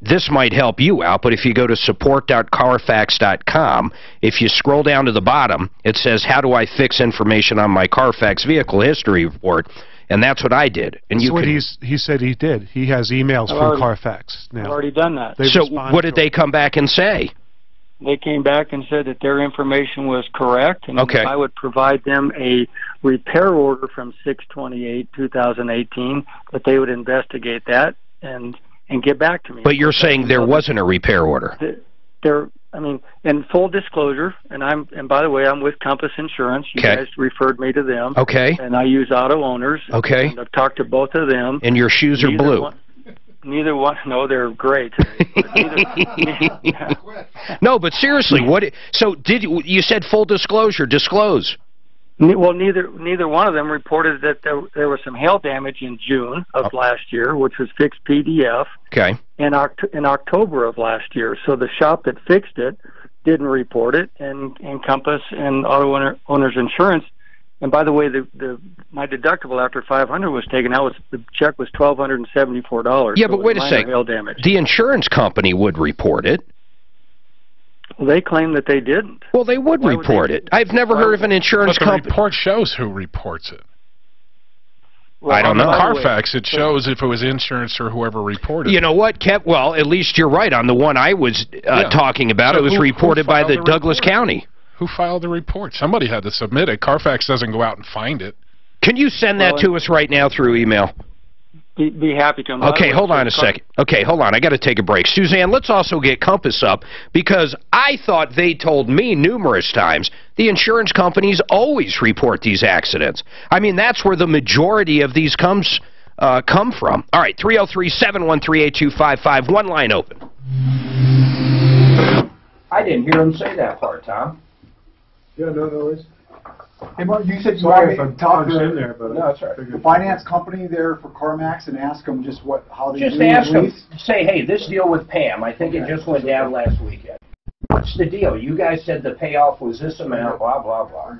S13: this might help you out, but if you go to support.carfax.com, if you scroll down to the bottom, it says, how do I fix information on my Carfax vehicle history report? And that's what I did. And
S2: that's what he said he did. He has emails from Carfax now.
S12: I've already done that.
S13: So what did they come back and say?
S12: They came back and said that their information was correct, and if I would provide them a repair order from 6/28/2018, that they would investigate that and get back to me.
S13: But you're saying there wasn't a repair order?
S12: I mean, in full disclosure, and by the way, I'm with Compass Insurance. You guys referred me to them.
S13: Okay.
S12: And I use Auto Owners.
S13: Okay.
S12: And I've talked to both of them.
S13: And your shoes are blue.
S12: Neither one. No, they're great.
S13: No, but seriously, so you said full disclosure? Disclose.
S12: Well, neither one of them reported that there was some hail damage in June of last year, which was fixed PDF.
S13: Okay.
S12: In October of last year. So the shop that fixed it didn't report it, and Compass and Auto Owners Insurance. And by the way, my deductible after $500 was taken out. The check was $1,274.
S13: Yeah, but wait a second.
S12: Hail damage.
S13: The insurance company would report it.
S12: Well, they claim that they didn't.
S13: Well, they would report it. I've never heard of an insurance company.
S11: But the report shows who reports it.
S13: Well, I don't know.
S11: Carfax, it shows if it was insurance or whoever reported it.
S13: You know what, Kev? Well, at least you're right. On the one I was talking about, it was reported by the Douglas County.
S11: Who filed the report? Somebody had to submit it. Carfax doesn't go out and find it.
S13: Can you send that to us right now through email?
S12: Be happy to.
S13: Okay, hold on a second. Okay, hold on. I got to take a break. Suzanne, let's also get Compass up, because I thought they told me numerous times the insurance companies always report these accidents. I mean, that's where the majority of these come from. All right, 303-713-8255. One line open.
S3: I didn't hear him say that part, Tom.
S6: Yeah, no worries.
S4: Hey, Mark, you said you
S6: Sorry if
S4: wanted
S6: I'm
S4: to talk to
S6: in there, but
S3: no, that's right.
S4: the finance company there for CarMax and ask them just how they
S3: just
S4: do
S3: ask them.
S4: lease?
S3: Say, hey, this deal with Pam, I think it just went down last weekend. What's the deal? You guys said the payoff was this amount, blah, blah, blah.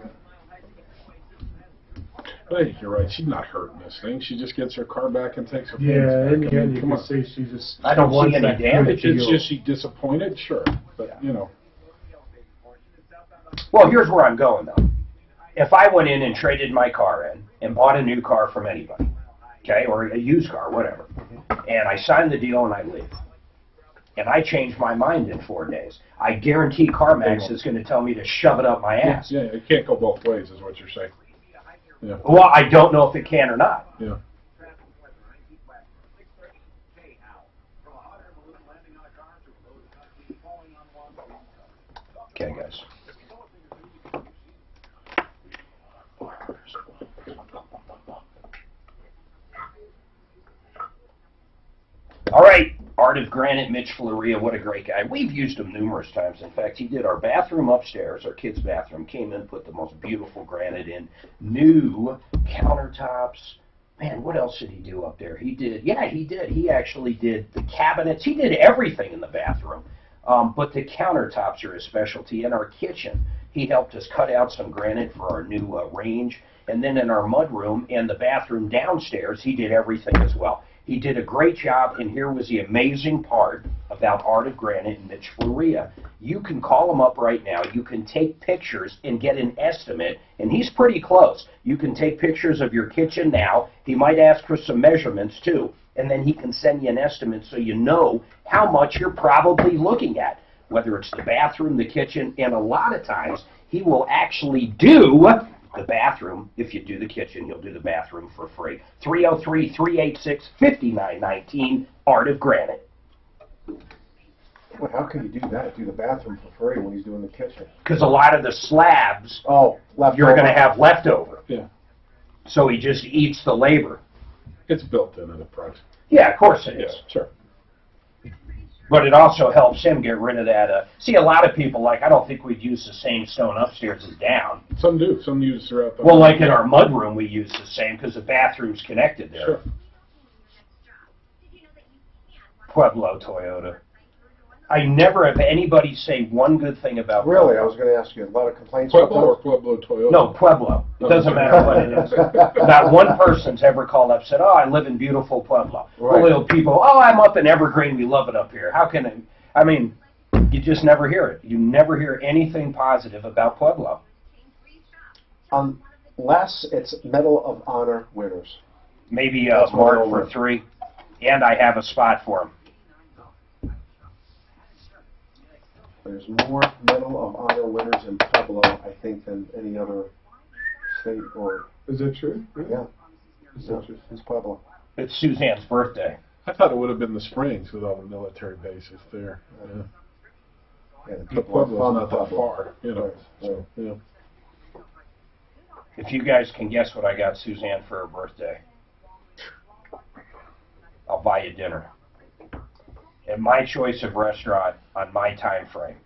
S1: Hey, you're right. She's not hurting this thing. She just gets her car back and takes her
S6: payments back.
S1: In
S6: the end, you can see she just...
S3: I don't see any damage.
S1: It's just she disappointed, sure. But, you know.
S3: Well, here's where I'm going, though. If I went in and traded my car in and bought a new car from anybody, okay, or a used car, whatever, and I sign the deal and I leave, and I changed my mind in 4 days. I guarantee CarMax is going to tell me to shove it up my ass.
S1: Yeah, it can't go both ways, is what you're saying. Yeah.
S3: Well, I don't know if it can or not.
S1: Yeah.
S3: Okay, guys. All right, Art of Granite, Mitch Floria, what a great guy. We've used him numerous times. In fact, he did our bathroom upstairs, our kids' bathroom, came in, put the most beautiful granite in, new countertops. Man, what else did he do up there? He did, yeah, he did. He actually did the cabinets. He did everything in the bathroom. But the countertops are his specialty. In our kitchen, he helped us cut out some granite for our new range. And then in our mudroom and the bathroom downstairs, he did everything as well. He did a great job, and here was the amazing part about Art of Granite and Mitch Floria. You can call him up right now. You can take pictures and get an estimate, and he's pretty close. You can take pictures of your kitchen now. He might ask for some measurements, too, and then he can send you an estimate so you know how much you're probably looking at, whether it's the bathroom, the kitchen, and a lot of times he will actually do the bathroom. If you do the kitchen, he'll do the bathroom for free. 303-386-5919, Art of Granite.
S2: Well, how can you do that? Do the bathroom for free when he's doing the kitchen?
S3: Because a lot of the slabs you're going to have leftover.
S1: Yeah.
S3: So he just eats the labor.
S1: It's built in at the price.
S3: Yeah, of course it is.
S1: Yeah, sure.
S3: But it also helps him get rid of that. See, a lot of people, like, I don't think we'd use the same stone upstairs as down.
S1: Some do. Some use throughout the...
S3: Well, like in our mudroom, we use the same because the bathroom's connected there.
S1: Sure.
S3: Pueblo Toyota. I never have anybody say one good thing about
S2: Really?
S3: Pueblo.
S2: I was going to ask you a lot of complaints
S1: Pueblo
S2: about
S1: or Pueblo Toyota?
S3: No, Pueblo. It doesn't matter what it is. Not one person's ever called up and said, oh, I live in beautiful Pueblo.
S2: Right.
S3: Little people, oh, I'm up in Evergreen, we love it up here. How can it? I mean, you just never hear it. You never hear anything positive about Pueblo.
S2: Unless it's Medal of Honor winners.
S3: Maybe
S2: That's what
S3: Mark
S2: I'll
S3: for
S2: win.
S3: 3, and I have a spot for him.
S2: There's more Medal of Honor winners in Pueblo, I think, than any other state or...
S6: Is that true? Really?
S2: Yeah.
S6: Yeah.
S2: It's Pueblo.
S3: It's Suzanne's birthday.
S1: I thought it would have been the Springs with all the military bases there. Yeah.
S2: Yeah, the
S1: But
S2: people
S1: Pueblo's
S2: from
S1: not that
S2: Pueblo.
S1: far, you know.
S2: Right,
S1: So, yeah.
S3: If you guys can guess what I got Suzanne for her birthday, I'll buy you dinner. And my choice of restaurant on my time frame.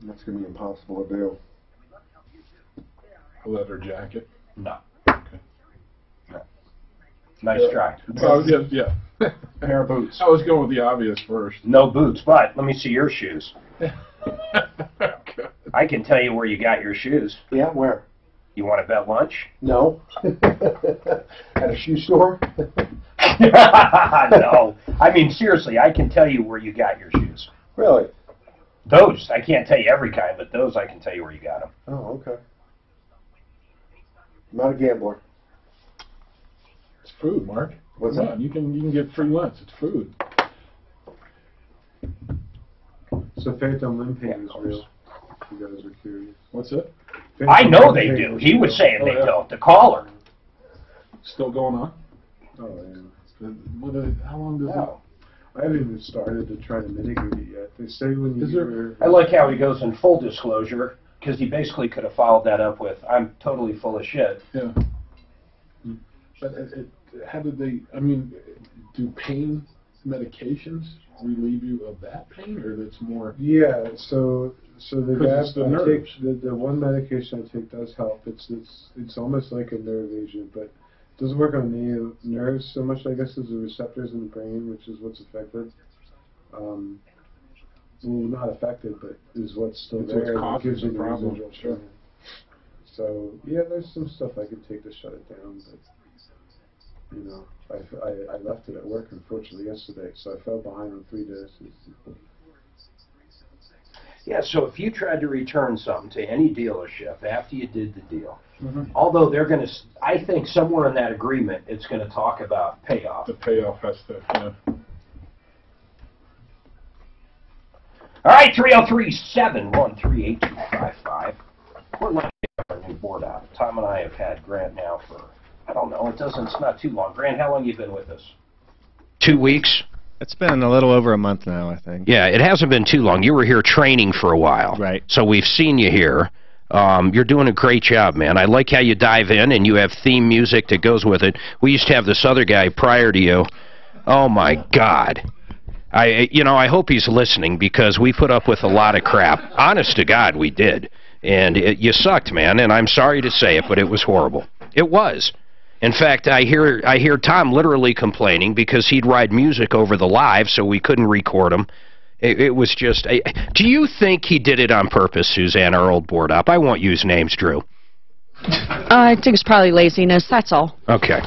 S2: That's going to be impossible to do.
S1: A leather jacket.
S3: No.
S1: Okay.
S3: No. Nice try.
S1: Oh, yeah.
S2: Pair of boots.
S1: I was going with the obvious first.
S3: No boots, but let me see your shoes.
S1: Okay.
S3: I can tell you where you got your shoes.
S2: Yeah, where?
S3: You want to bet lunch?
S2: No. At a shoe store?
S3: No. I mean, seriously, I can tell you where you got your shoes.
S2: Really?
S3: Those, I can't tell you every kind, but those I can tell you where you got them.
S2: Oh, okay. I'm not a gambler.
S1: It's food, Mark.
S2: What's
S1: Come
S2: that?
S1: on, you can get free lunch. It's food.
S6: So faith on limping
S3: Yeah,
S6: is
S3: of
S6: real. You guys are curious.
S1: What's it?
S6: Faith
S3: I
S6: on
S3: know they
S6: limping
S3: do.
S6: is
S3: He
S6: real.
S3: was saying
S1: Oh,
S3: they
S1: yeah.
S3: don't. The caller.
S1: Still going on?
S6: Oh, yeah.
S1: How long does
S3: No.
S6: I haven't even started to try to mitigate it yet. They say when you
S1: Is there-
S6: hear-
S3: I like how he goes in full disclosure, because he basically could have followed that up with, I'm totally full of shit.
S1: Yeah. But how did they, I mean, do pain medications relieve you of that pain, or that's more?
S6: Yeah, so the
S1: 'Cause it's the
S6: I
S1: nerves.
S6: take the one medication I take does help. It's almost like a nerve agent, but it doesn't work on the nerves so much, I guess, as the receptors in the brain, which is what's affected. Well, not affected, but is what's still
S1: It's what's
S6: there that
S1: causing
S6: gives you
S1: the
S6: the
S1: problem,
S6: residual
S1: sure.
S6: pain. So yeah, there's some stuff I could take to shut it down, but you know, I left it at work unfortunately yesterday, so I fell behind on 3 doses.
S3: Yeah, so if you tried to return something to any dealership after you did the deal,
S1: Mhm.
S3: although they're going to, I think somewhere in that agreement, it's going to talk about payoff.
S1: The payoff has to, yeah.
S3: All right, 303-713-8255. We're looking at our new board out. Tom and I have had Grant now for, I don't know, it's not too long. Grant, how long have you been with us?
S13: 2 weeks?
S14: It's been a little over a month now, I think.
S13: Yeah, it hasn't been too long. You were here training for a while.
S14: Right.
S13: So we've seen you here. You're doing a great job, man. I like how you dive in, and you have theme music that goes with it. We used to have this other guy prior to you. Oh, my God. I hope he's listening, because we put up with a lot of crap. Honest to God, we did. And you sucked, man, and I'm sorry to say it, but it was horrible. It was. In fact, I hear Tom literally complaining because he'd ride music over the live so we couldn't record him. It was just... do you think he did it on purpose, Suzanne, our old board op? I won't use names, Drew.
S7: I think it's probably laziness, that's all.
S13: Okay.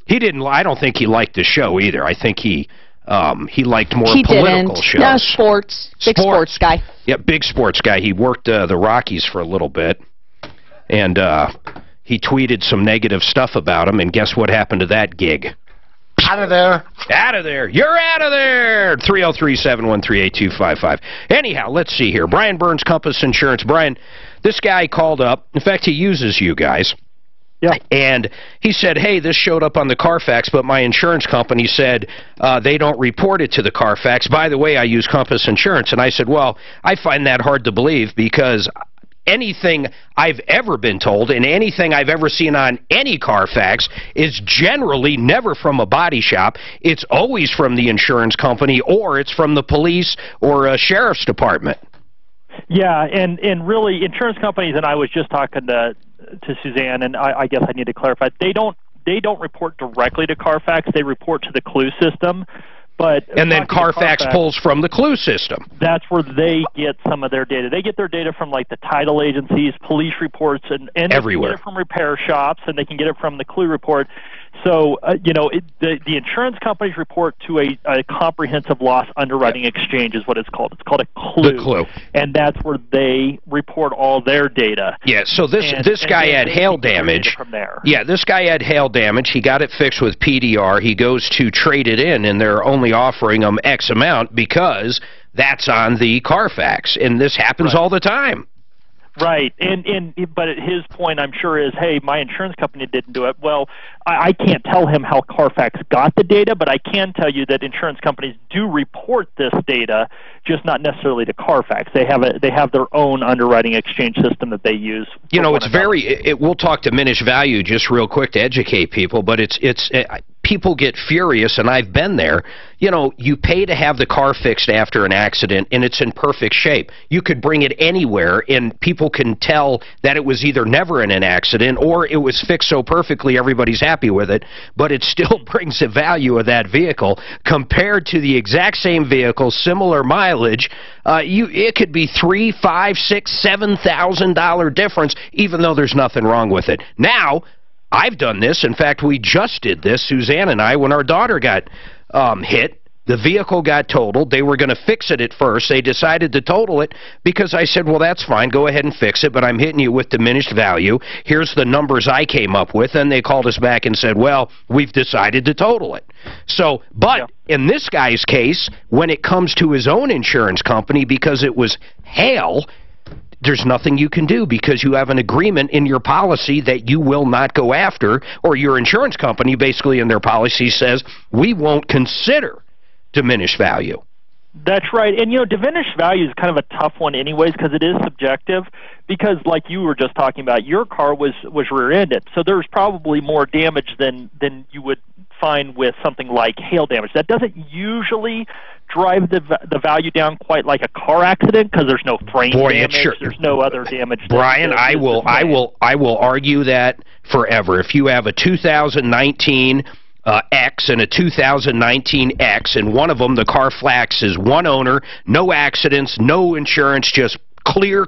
S13: He didn't... I don't think he liked the show either. I think he liked more
S7: he
S13: political
S7: didn't.
S13: shows.
S7: No, sports. Big sports guy.
S13: Yeah, big sports guy. He worked the Rockies for a little bit. And he tweeted some negative stuff about him, and guess what happened to that gig?
S14: Out of there.
S13: Out of there. You're out of there. 303-713-8255. Anyhow, let's see here. Brian Burns, Compass Insurance. Brian, this guy called up. In fact, he uses you guys.
S15: Yeah.
S13: And he said, hey, this showed up on the Carfax, but my insurance company said they don't report it to the Carfax. By the way, I use Compass Insurance. And I said, well, I find that hard to believe, because anything I've ever been told and anything I've ever seen on any Carfax is generally never from a body shop. It's always from the insurance company, or it's from the police or a sheriff's department.
S15: Yeah, and really, insurance companies, and I was just talking to Suzanne, and I guess I need to clarify, they don't report directly to Carfax. They report to the Clue system. And
S13: then Carfax pulls from the Clue system.
S15: That's where they get some of their data. They get their data from, like, the title agencies, police reports, and
S13: everywhere.
S15: They can get it from repair shops, and they can get it from the Clue report. So, the insurance companies report to a comprehensive loss underwriting exchange is what it's called. It's called a Clue.
S13: The Clue.
S15: And that's where they report all their data.
S13: Yeah, so this guy had hail damage.
S15: From there.
S13: Yeah, this guy had hail damage. He got it fixed with PDR. He goes to trade it in, and they're only offering him X amount because that's on the Carfax. And this happens all the time.
S15: Right, but his point, I'm sure, is, hey, my insurance company didn't do it. Well, I can't tell him how Carfax got the data, but I can tell you that insurance companies do report this data, just not necessarily to Carfax. They have their own underwriting exchange system that they use.
S13: You know, it's we'll talk diminished value just real quick to educate people, but people get furious, and I've been there. You know, you pay to have the car fixed after an accident, and it's in perfect shape. You could bring it anywhere, and people can tell that it was either never in an accident or it was fixed so perfectly everybody's happy with it, but it still brings the value of that vehicle compared to the exact same vehicle, similar mileage. It could be $3,000, $5,000, $6,000, $7,000 difference, even though there's nothing wrong with it. Now, I've done this. In fact, we just did this, Suzanne and I, when our daughter got hit. The vehicle got totaled. They were going to fix it at first. They decided to total it because I said, well, that's fine. Go ahead and fix it, but I'm hitting you with diminished value. Here's the numbers I came up with. And they called us back and said, well, we've decided to total it. So, but in this guy's case, when it comes to his own insurance company, because it was hail, there's nothing you can do because you have an agreement in your policy that you will not go after, or your insurance company basically in their policy says, we won't consider diminished value.
S15: That's right. And, diminished value is kind of a tough one anyways because it is subjective because, like you were just talking about, your car was rear-ended. So there's probably more damage than you would find with something like hail damage. That doesn't usually drive the value down quite like a car accident because there's no frame damage. There's no other damage.
S13: Brian, I will argue that forever. If you have a 2019 X and a 2019 X, and one of them, the Carfax, is one owner, no accidents, no insurance, just clear,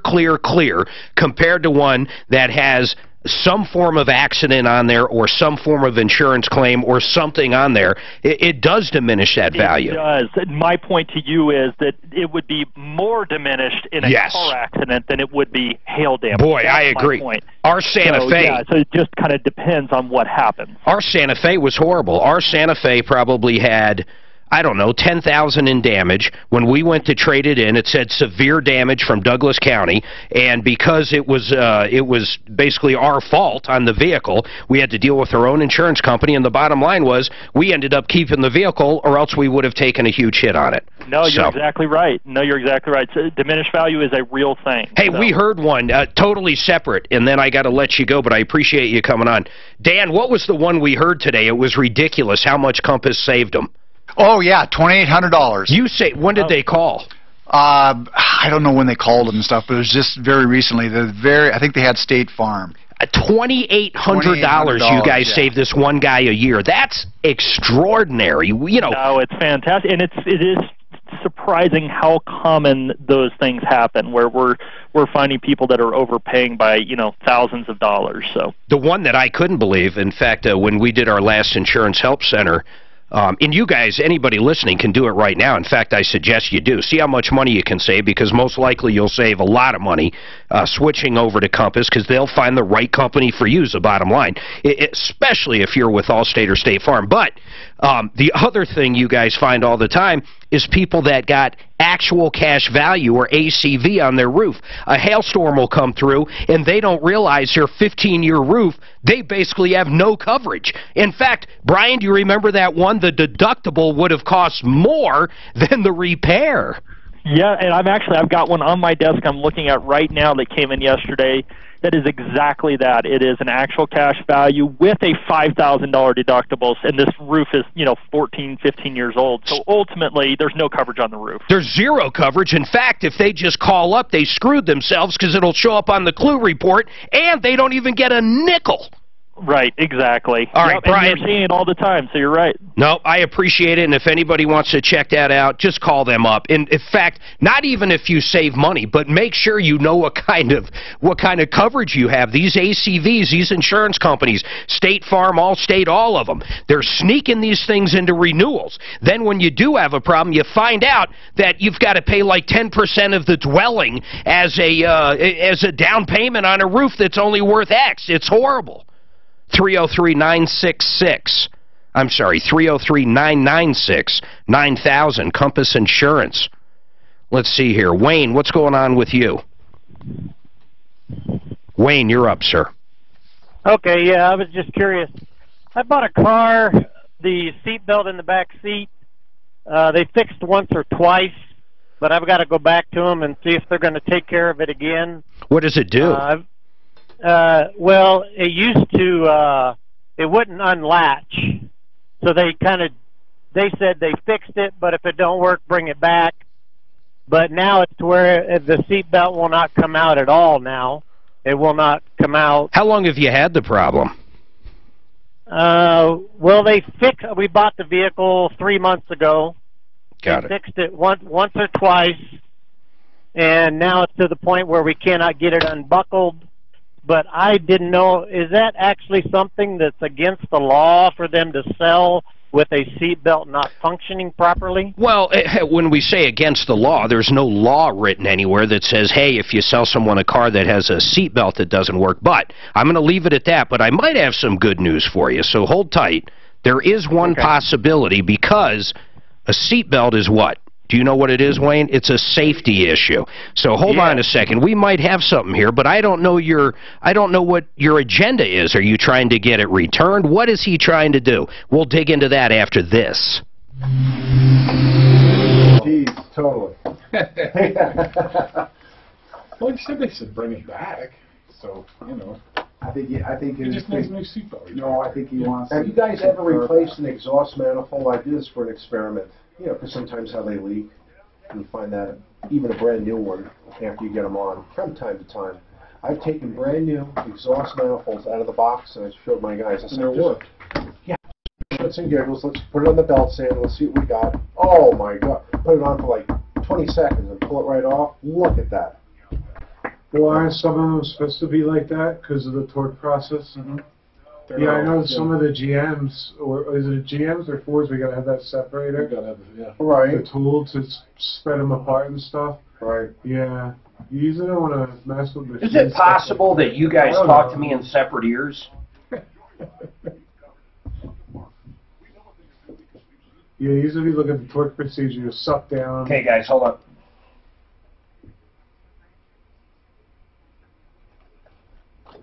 S13: compared to one that has some form of accident on there or some form of insurance claim or something on there, it does diminish that value.
S15: It does. My point to you is that it would be more diminished in a car accident than it would be hail damage.
S13: Boy, I agree.
S15: Point.
S13: Our Santa Fe...
S15: Yeah, so it just kind of depends on what happens.
S13: Our Santa Fe was horrible. Our Santa Fe probably had... I don't know, $10,000 in damage. When we went to trade it in, it said severe damage from Douglas County, and because it was basically our fault on the vehicle, we had to deal with our own insurance company, and the bottom line was we ended up keeping the vehicle, or else we would have taken a huge hit on it.
S15: No, you're exactly right. No, you're exactly right. So diminished value is a real thing.
S13: Hey, we heard one totally separate, and then I got to let you go, but I appreciate you coming on. Dan, what was the one we heard today? It was ridiculous how much Compass saved them.
S8: Oh, yeah, $2,800.
S13: You say, when did they call?
S8: I don't know when they called them and stuff, but it was just very recently. I think they had State Farm.
S13: $2,800 you guys save this one guy a year. That's extraordinary. You know.
S15: No, it's fantastic, and it is surprising how common those things happen, where we're finding people that are overpaying by thousands of dollars. So
S13: the one that I couldn't believe, in fact, when we did our last insurance help center. And you guys, anybody listening, can do it right now. In fact, I suggest you do. See how much money you can save, because most likely you'll save a lot of money switching over to Compass, because they'll find the right company for you is the bottom line, especially if you're with Allstate or State Farm. But the other thing you guys find all the time is people that got actual cash value, or ACV, on their roof. A hailstorm will come through, and they don't realize their 15-year roof, they basically have no coverage. In fact, Brian, do you remember that one? The deductible would have cost more than the repair.
S15: Yeah, and I've got one on my desk I'm looking at right now that came in yesterday. That is exactly that. It is an actual cash value with a $5,000 deductible, and this roof is, 14, 15 years old. So ultimately, there's no coverage on the roof.
S13: There's zero coverage. In fact, if they just call up, they screwed themselves, because it'll show up on the clue report, and they don't even get a nickel.
S15: Right, exactly.
S13: All right, Brian.
S15: And you're seeing it all the time, so you're right.
S13: No, I appreciate it, and if anybody wants to check that out, just call them up. And in fact, not even if you save money, but make sure you know what kind of coverage you have. These ACVs, these insurance companies, State Farm, Allstate, all of them, they're sneaking these things into renewals. Then when you do have a problem, you find out that you've got to pay like 10% of the dwelling as a down payment on a roof that's only worth X. It's horrible. 303-966. I'm sorry, 303-996-9000, Compass Insurance. Let's see here. Wayne, what's going on with you? Wayne, you're up, sir.
S16: Okay, yeah, I was just curious. I bought a car, the seatbelt in the back seat. They fixed once or twice, but I've got to go back to them and see if they're going to take care of it again.
S13: What does it do?
S16: Well, it used to, it wouldn't unlatch. So they said they fixed it, but if it don't work, bring it back. But now it's to where the seatbelt will not come out at all now. It will not come out.
S13: How long have you had the problem?
S16: Well, we bought the vehicle 3 months ago.
S13: Got it.
S16: They fixed it once or twice, and now it's to the point where we cannot get it unbuckled. But I didn't know, is that actually something that's against the law for them to sell with a seatbelt not functioning properly?
S13: Well, when we say against the law, there's no law written anywhere that says, hey, if you sell someone a car that has a seatbelt that doesn't work. But I'm going to leave it at that, but I might have some good news for you, so hold tight. There is one possibility, because a seatbelt is what? Do you know what it is, Wayne? It's a safety issue. So hold on a second. We might have something here, but I don't know what your agenda is. Are you trying to get it returned? What is he trying to do? We'll dig into that after this.
S2: Geez, totally.
S1: Well, he said they should bring it back, so,
S4: I think
S1: he just needs a new seatbelt.
S4: No, I think he wants.
S2: Have you guys ever replaced an exhaust manifold? I did this for an experiment. Because sometimes how they leak, you find that even a brand new one after you get them on from time to time. I've taken brand new exhaust manifolds out of the box, and I showed my guys. I said,
S1: it worked.
S2: Yeah, shits and giggles. Let's put it on the belt stand. Let's see what we got. Oh my God! Put it on for like 20 seconds and pull it right off. Look at that.
S6: Well, aren't some of them supposed to be like that because of the torque process? Yeah, I know some of the GMs, or is it GMs or Fords, we gotta have that separator.
S2: Right.
S6: The tool to spread them apart and stuff.
S2: Right.
S6: Yeah. You usually don't want to mess with the.
S3: Is it possible that you guys talk to me in separate ears?
S6: Yeah, usually if you look at the torque procedure, you suck down.
S3: Okay, guys, hold on.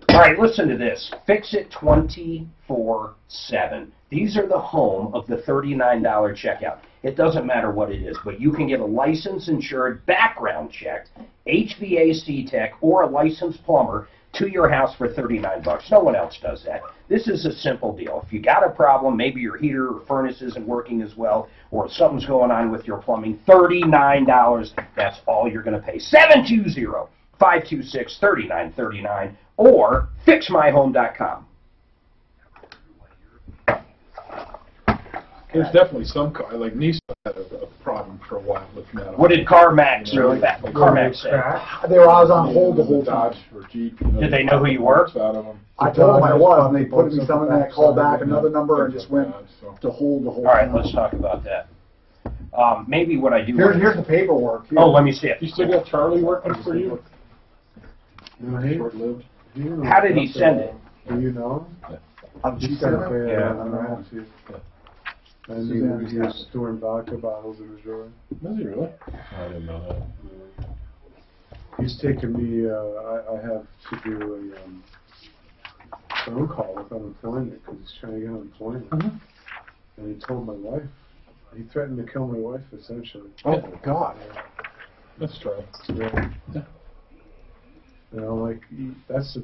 S3: All right, listen to this. Fix It 24/7. These are the home of the $39 checkout. It doesn't matter what it is, but you can get a licensed, insured, background checked HVAC tech or a licensed plumber to your house for $39. No one else does that. This is a simple deal. If you got a problem, maybe your heater or furnace isn't working as well, or something's going on with your plumbing, $39. That's all you're going to pay. 720-526-3939 or fixmyhome.com.
S1: There's definitely some car, like Nissan had a problem for a while with metal.
S3: What did CarMax really? CarMax say?
S4: I was on hold the whole time.
S1: Dodge or Jeep.
S3: Did they know who you were?
S4: I told them I was, and they put me something, and I called back another number and just went to hold the whole
S3: All right,
S4: time.
S3: let's talk about that. Maybe what I do...
S4: Here's the paperwork. Here.
S3: Oh, let me see it.
S1: You still got Charlie working for you?
S6: Short-lived.
S3: How did he send it?
S6: Do you know?
S4: He's
S6: got
S4: got
S6: a
S3: Yeah.
S6: And he was storing vodka bottles in his drawer.
S1: Does he really? I didn't know that.
S6: He's taken me, I have to do a phone call with unemployment because he's trying to get unemployment. And he told my wife. He threatened to kill my wife, essentially.
S2: Oh, my God.
S1: That's true.
S6: Yeah. You know, like, that's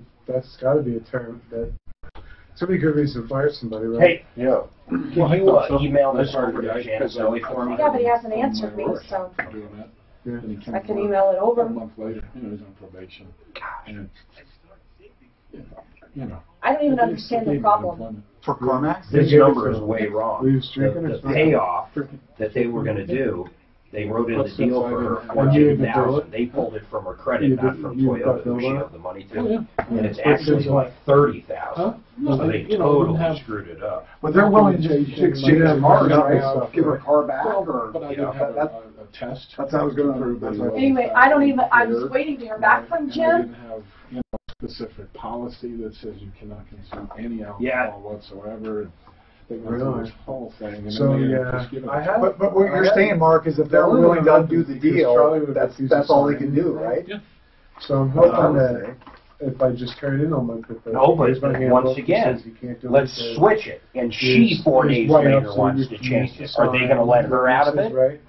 S6: got to be a term that... Somebody could reason to fire somebody, right?
S3: Hey,
S2: Yeah.
S3: can you email this over to Janet Zoe for me?
S5: Yeah, but he hasn't answered me, so
S6: Yeah.
S5: I can email it over.
S1: A month later, he's on probation. And, you know.
S5: I don't even understand the problem.
S4: For CarMax?
S3: This number is way wrong.
S6: He was drinking
S3: The
S6: or something?
S3: payoff that they were going to do, they wrote in the
S1: What's
S3: deal
S1: that
S3: for her
S1: side?
S3: $14,000. They pulled it from her credit, not from Toyota, who she owed the money to. And it's actually like $30,000. So they totally screwed it up.
S4: But they're willing to exchange their cars, right? Give her a car back, or
S1: But I did have a test.
S4: that's how I was going to.
S5: Anyway, I was waiting to hear back from
S1: And they
S5: Jim.
S1: didn't have, specific policy that says you cannot consume any alcohol
S3: Yeah.
S1: whatsoever. They went through
S6: Really?
S1: this whole thing. And
S6: So,
S1: then they
S6: yeah,
S1: just give it
S6: I
S1: a
S6: have...
S4: But what you're saying, Mark, is if they're willing to undo the deal, that's all they can do, right?
S1: Yeah.
S6: So I'm hoping that if I just turn in on my paper...
S3: No, but
S6: here's my handbook,
S3: once
S6: it
S3: again,
S6: says you can't do
S3: let's
S6: anything.
S3: switch it. And she, 4 days
S6: Right up,
S3: later,
S6: so
S3: wants
S6: you
S3: to
S6: can
S3: change
S6: use
S3: it.
S6: the
S3: Are they going to
S6: sign,
S3: let her out of
S6: this is
S3: it?
S6: Right.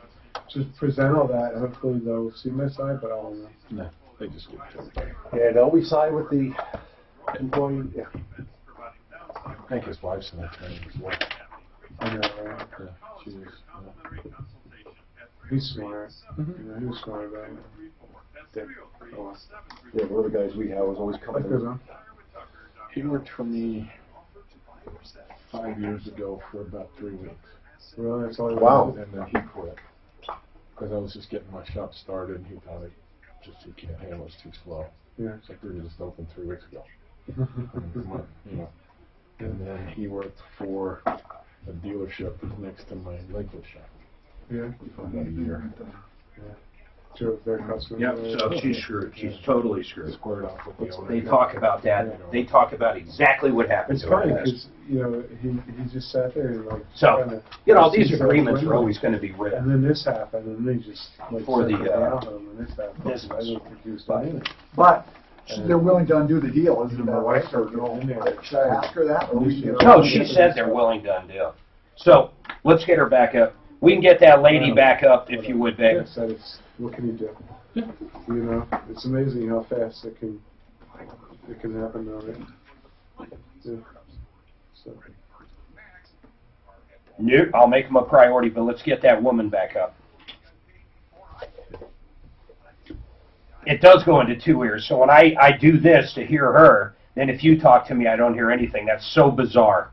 S6: Just present all that, and hopefully they'll see my side, but I don't know.
S1: No, they just give it to him.
S2: Yeah, no, we side with the employee. Yeah.
S1: I think his wife's an attorney as well.
S6: I know, right?
S1: Yeah, she is.
S6: He's smart. You know, he was smart about it.
S2: Yeah, one of the guys we had was always coming
S6: Like this,
S2: in.
S6: huh?
S1: He worked for me 5 years ago for about 3 weeks.
S6: Really, that's all he
S2: Wow.
S6: wanted.
S1: And then he quit. Because I was just getting my shop started and he thought he can't handle it, it's too slow.
S6: Yeah.
S1: It's like we were just open 3 weeks ago. And then he worked for a dealership next to my Lakewood shop
S6: Yeah.
S1: for about a year.
S6: Drove their customers.
S3: Yep, so she's screwed. She's totally screwed.
S1: Squared off with the owner.
S3: They talk about that. They talk about exactly what happened
S6: It's
S3: to her.
S6: funny because, you know, he just sat there and like...
S3: So,
S6: kinda-
S3: these agreements are always going to be written.
S6: And then this happened, and they just like
S3: For
S6: set
S3: the,
S6: out on and this happened.
S3: business.
S6: I don't think he was doing anything.
S4: But they're willing to undo the deal, isn't it? My wife or should I ask her that? Or we can-
S3: No, she said they're willing to undo. So, let's get her back up. We can get that lady back up, if you would, babe.
S6: Yes, what can you do? You know, it's amazing how fast it can happen now, right? Yeah. So.
S3: Nope, I'll make them a priority, but let's get that woman back up. It does go into 2 ears, so when I do this to hear her, then if you talk to me, I don't hear anything. That's so bizarre.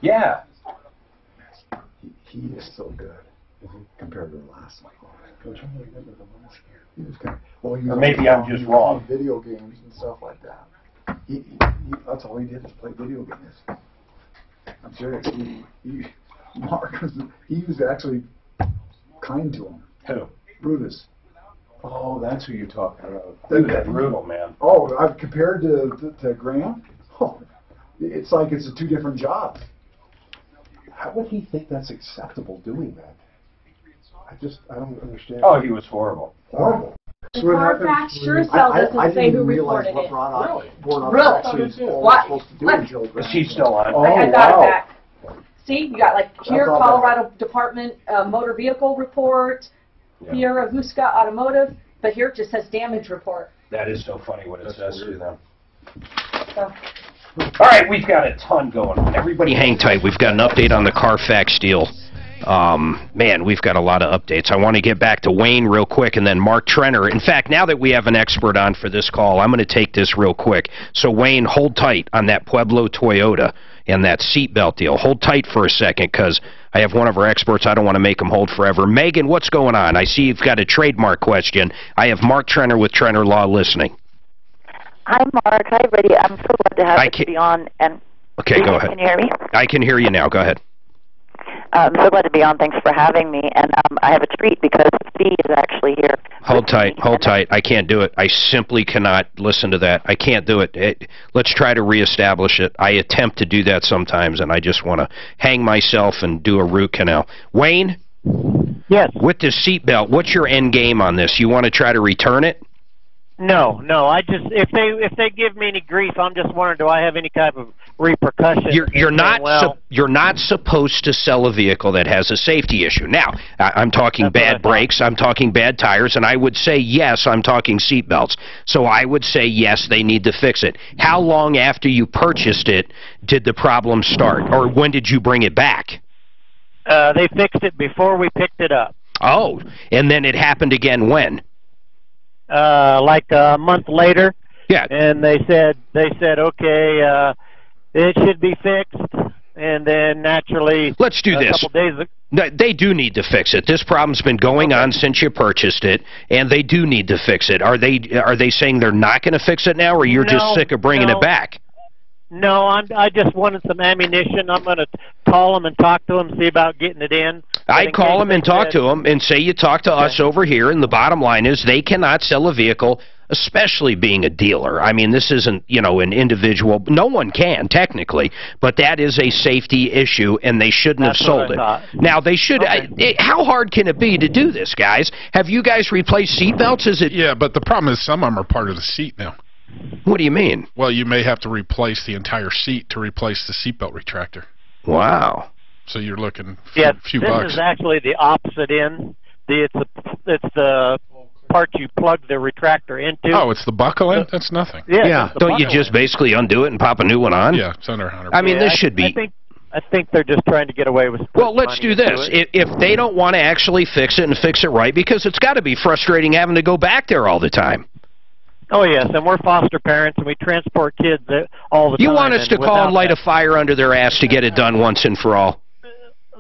S3: Yeah.
S2: He is so good compared to the last one. He was kind of, well,
S3: Or maybe I'm just wrong.
S4: Video games and stuff like that.
S2: that's all he did is play video games.
S4: I'm serious. Mark he was actually kind to him.
S3: Who?
S4: Brutus.
S2: Oh, that's who you're talking about.
S3: That's brutal, man.
S4: Oh, I've compared to Graham. Oh, it's like it's 2 different jobs.
S2: How would he think that's acceptable doing that? I don't understand.
S3: Oh, he was horrible.
S2: Horrible.
S5: The Carfax sure as hell doesn't say who reported it.
S2: Really?
S5: What?
S3: Is he still on?
S5: I got it back. See, you got like here, Colorado Department Motor Vehicle Report, here, Aguska Automotive, but here it just says damage report.
S3: That is so funny what it says to them. So. All right, we've got a ton going on.
S13: Everybody hang tight. We've got an update on the Carfax deal. Man, we've got a lot of updates. I want to get back to Wayne real quick and then Mark Trenner. In fact, now that we have an expert on for this call, I'm going to take this real quick. So, Wayne, hold tight on that Pueblo Toyota and that seatbelt deal. Hold tight for a second because I have one of our experts. I don't want to make him hold forever. Megan, what's going on? I see you've got a trademark question. I have Mark Trenner with Trenner Law listening.
S17: Hi, Mark. Hi, everybody. I'm so glad to have you on. And
S13: okay, go ahead.
S17: Can you hear me?
S13: I can hear you now. Go ahead.
S17: I'm so glad to be on. Thanks for having me. And I have a treat because Steve is actually here.
S13: Hold tight. Hold tight. I can't do it. I simply cannot listen to that. I can't do it. Let's try to reestablish it. I attempt to do that sometimes, and I just want to hang myself and do a root canal. Wayne?
S16: Yes.
S13: With the seatbelt, what's your end game on this? You want to try to return it?
S16: No. I just if they give me any grief, I'm just wondering, do I have any type of repercussion?
S13: You're not supposed to sell a vehicle that has a safety issue. Now, I'm talking bad brakes, I'm talking bad tires, and I would say yes, I'm talking seat belts. So I would say yes, they need to fix it. How long after you purchased it did the problem start, or when did you bring it back?
S16: They fixed it before we picked it up.
S13: Oh, and then it happened again when?
S16: Like a month later.
S13: Yeah.
S16: And they said okay, it should be fixed. And then naturally,
S13: let's do this.
S16: Couple days ago,
S13: no, they do need to fix it. This problem's been going on since you purchased it, and they do need to fix it. Are they saying they're not going to fix it now, or you're just sick of bringing it back?
S16: No, I just wanted some ammunition. I'm going to call them and talk to them, see about getting it in.
S13: I call them and talk to them and say you talk to us over here, and the bottom line is they cannot sell a vehicle, especially being a dealer. I mean, this isn't, an individual. No one can, technically, but that is a safety issue, and they shouldn't have sold it. Now, they should. How hard can it be to do this, guys? Have you guys replaced seatbelts? Is it?
S11: Yeah, but the problem is some of them are part of the seat now.
S13: What do you mean?
S11: Well, you may have to replace the entire seat to replace the seatbelt retractor.
S13: Wow.
S11: So you're looking a few bucks.
S16: This is actually the opposite end. It's the part you plug the retractor into.
S11: Oh, it's the buckle end? That's nothing.
S16: Yeah.
S13: Don't you just basically undo it and pop a new one on?
S11: Yeah, it's under 100.
S13: I mean, this should be...
S16: I think they're just trying to get away with.
S13: Well, let's do this. If they don't want to actually fix it and fix it right, because it's got to be frustrating having to go back there all the time.
S16: Oh, yes, and we're foster parents, and we transport kids all the time.
S13: You want us to call and light a fire under their ass to get it done once and for all?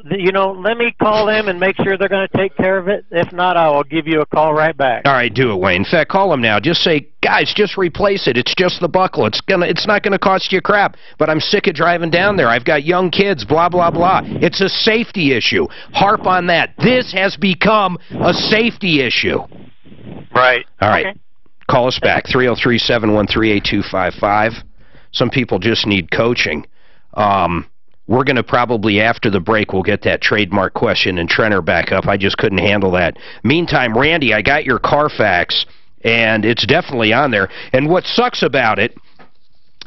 S16: Let me call them and make sure they're going to take care of it. If not, I will give you a call right back.
S13: All right, do it, Wayne. In fact, call them now. Just say, guys, just replace it. It's just the buckle. It's not going to cost you crap, but I'm sick of driving down there. I've got young kids, blah, blah, blah. It's a safety issue. Harp on that. This has become a safety issue.
S16: Right.
S13: All right.
S16: Okay.
S13: Call us back, 303-713-8255. Some people just need coaching. We're going to probably, after the break, we'll get that trademark question and Trenner back up. I just couldn't handle that. Meantime, Randy, I got your Carfax, and it's definitely on there. And what sucks about it,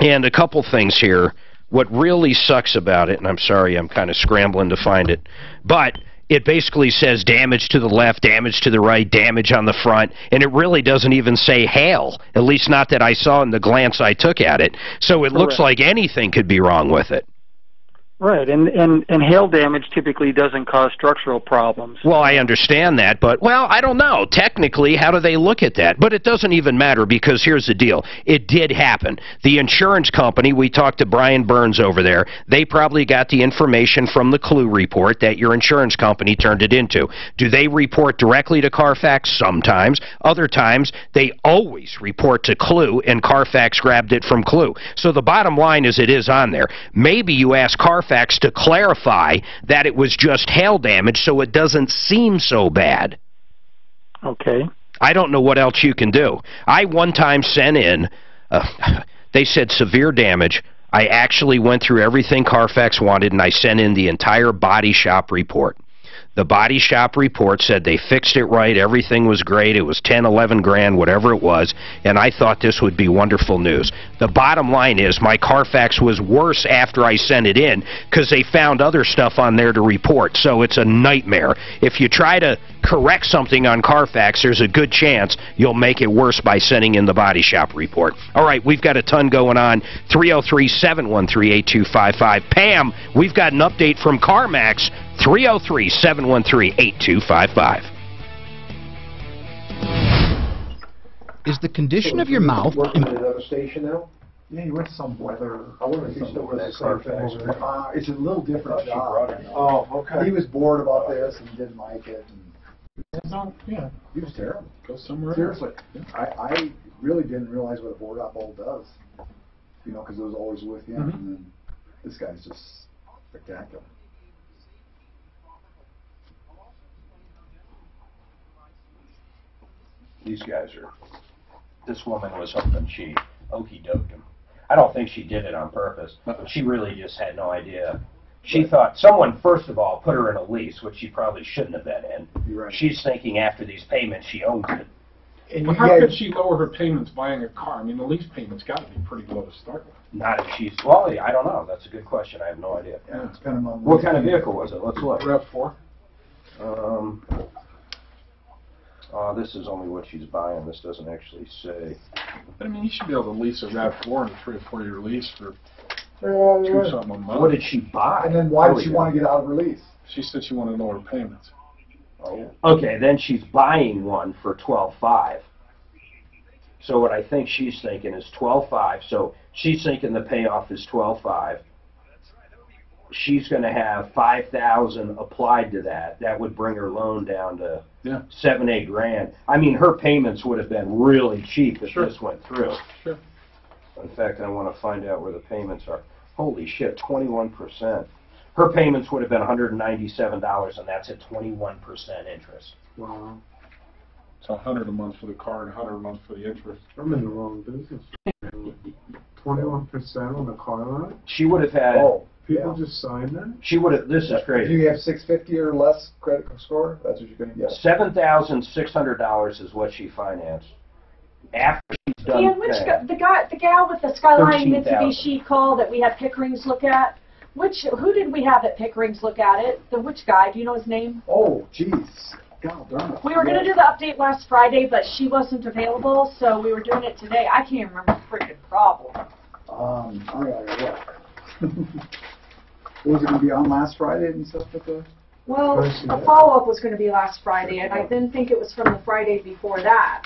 S13: and a couple things here, what really sucks about it, and I'm sorry, I'm kind of scrambling to find it, but it basically says damage to the left, damage to the right, damage on the front, and it really doesn't even say hail, at least not that I saw in the glance I took at it. So it looks like anything could be wrong with it.
S12: Right, and hail damage typically doesn't cause structural problems.
S13: Well, I understand that, but, well, I don't know. Technically, how do they look at that? But it doesn't even matter because here's the deal. It did happen. The insurance company, we talked to Brian Burns over there, they probably got the information from the Clue report that your insurance company turned it into. Do they report directly to Carfax? Sometimes. Other times, they always report to Clue, and Carfax grabbed it from Clue. So the bottom line is it is on there. Maybe you ask Carfax to clarify that it was just hail damage so it doesn't seem so bad.
S12: Okay.
S13: I don't know what else you can do. I one time sent in, they said severe damage, I actually went through everything Carfax wanted, and I sent in the entire body shop report. The body shop report said they fixed it right, everything was great, it was 10, 11 grand, whatever it was, and I thought this would be wonderful news. The bottom line is my Carfax was worse after I sent it in because they found other stuff on there to report, so it's a nightmare. If you try to correct something on Carfax, there's a good chance you'll make it worse by sending in the body shop report. All right, we've got a ton going on. 303-713-8255. Pam, we've got an update from CarMax. 303-713-8255.
S18: Is the condition of your mouth...
S2: Working at another station now?
S4: Yeah, he went to some weather.
S2: I wonder if he's still with that Carfax.
S4: It's a little different job.
S2: Oh, okay.
S4: He was bored about this and didn't like it.
S1: Yeah,
S4: He was terrible.
S1: go somewhere
S4: Seriously.
S1: else.
S4: I really didn't realize what a board op bolt does. You know, because it was always with him.
S1: Mhm.
S4: And then this guy's just spectacular.
S3: These guys are, this woman was hoping she okey-doked him. I don't think she did it on purpose. She really just had no idea. She thought someone, first of all, put her in a lease, which she probably shouldn't have been in.
S4: Right.
S3: She's thinking after these payments she owns it.
S4: And
S1: Well,
S4: you
S1: how
S4: guys-
S1: could she lower her payments buying a car? I mean, the lease payment's got to be pretty low to start with.
S3: Not if she's, well, I don't know. That's a good question. I have no idea.
S4: Yeah, it's kind of on.
S3: What kind of vehicle was it? Let's look.
S1: RAV4?
S3: This is only what she's buying. This doesn't actually say.
S1: But I mean, you should be able to lease a RAV4 in a 3 or 4 year lease for $2 something a month.
S3: What did she buy?
S4: And then why did she want to get out of her lease?
S1: She said she wanted to lower payments.
S3: Oh. Okay, then she's buying one for $12,500. So what I think she's thinking is $12,500. So she's thinking the payoff is $12,500. She's going to have $5,000 applied to that. That would bring her loan down to $7-8 grand. I mean, her payments would have been really cheap if this went through.
S1: Sure.
S3: In fact, I want to find out where the payments are. Holy shit, 21%. Her payments would have been $197, and that's at 21% interest.
S4: Wow.
S1: So $100 a month for the car and $100 a month for the interest.
S6: I'm in the wrong business. 21% on the car lot?
S3: She would have had.
S6: People just sign that?
S3: She would have. This is
S4: If
S3: crazy.
S4: you have 650 or less credit score, that's what you're going to get.
S3: $7,600 is what she financed. After she's done
S5: Ian, which
S3: paying.
S5: the gal with the Skyline
S3: 13,000.
S5: Mitsubishi call that we had Pickering's look at? Who did we have at Pickering's look at it? Which guy? Do you know his name?
S4: Oh, jeez. God darn it.
S5: We were going to do the update last Friday, but she wasn't available, so we were doing it today. I can't even remember the freaking problem.
S4: All right, look. Was it going to be on last Friday and stuff like that?
S5: Well, a follow-up was going to be last Friday, and I didn't think it was from the Friday before that.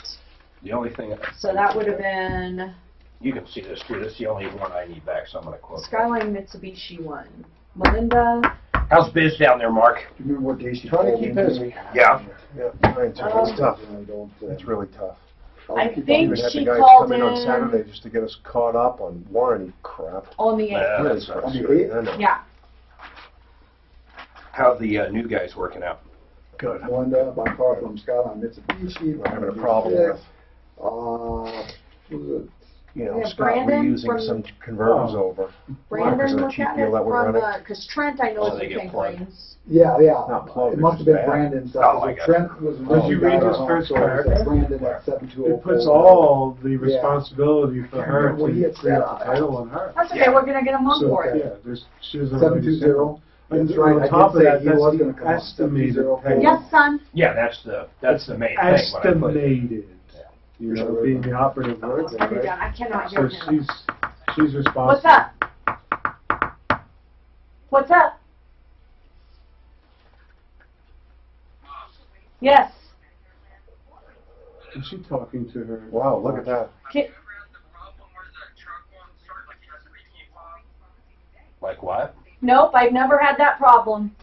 S3: The only thing.
S5: So that would have been
S3: You can see this too. This is the only one I need back, so I'm going to quote.
S5: Skyline Mitsubishi one. Melinda.
S3: How's biz down there, Mark?
S4: Do you remember what day she
S2: Trying
S4: called
S2: to keep
S4: in?
S2: busy.
S3: Yeah.
S2: Yeah, trying to. It's tough. It's really tough.
S5: I
S2: We
S5: think
S2: even had
S5: she
S2: the guys
S5: called
S2: come in on
S5: in
S2: Saturday just to get us caught up on warranty crap.
S5: on the 8th.
S3: Yeah,
S2: Really
S3: that's right.
S2: frustrating, I know.
S5: Yeah.
S3: How the new guys working out?
S2: Good.
S4: Melinda, by car from Skyline Mitsubishi.
S2: We're having a problem with,
S4: was it?
S2: you know,
S5: Yeah,
S2: Scott
S5: Brandon
S2: reusing
S5: from-
S2: some converters over.
S5: Brandon
S2: Because of the
S5: looked
S2: cheap
S5: at
S2: deal
S5: it
S2: that we're
S5: from,
S2: running.
S5: because Trent I know
S3: So
S5: is
S3: they
S5: with
S3: get plugged.
S5: Pickering's.
S4: Yeah.
S2: Not plugged,
S4: It must have been
S2: it's bad.
S4: Brandon's.
S3: Oh, my God.
S4: Trent was
S6: Did you
S4: originally
S6: read
S4: got
S6: his
S4: it
S6: first
S4: on, so it was
S6: paragraph?
S4: Brandon at 7204.
S6: It puts all the responsibility for her
S4: remember what he
S6: to
S4: had
S6: create
S4: said
S6: the
S4: on that.
S6: title on her.
S5: That's okay, we're going to get a month
S6: So,
S5: for it.
S6: yeah, she doesn't really
S4: 720.
S6: And
S4: That's right, I
S6: on top
S4: did
S6: of
S4: say
S6: that,
S4: he was
S6: that's
S4: gonna
S6: the
S4: come up,
S6: estimated
S4: 720.
S6: pay.
S5: Yes, son.
S3: Yeah, that's the main thing. When I put it.
S6: Estimated. You know, being the operative word there,
S5: Turn it down.
S6: right?
S5: I cannot
S6: So
S5: hear him.
S6: she's responsible.
S5: What's up? What's up? Yes.
S6: Is she talking to her?
S2: Wow, look at that.
S3: Like what?
S5: Nope, I've never had that problem.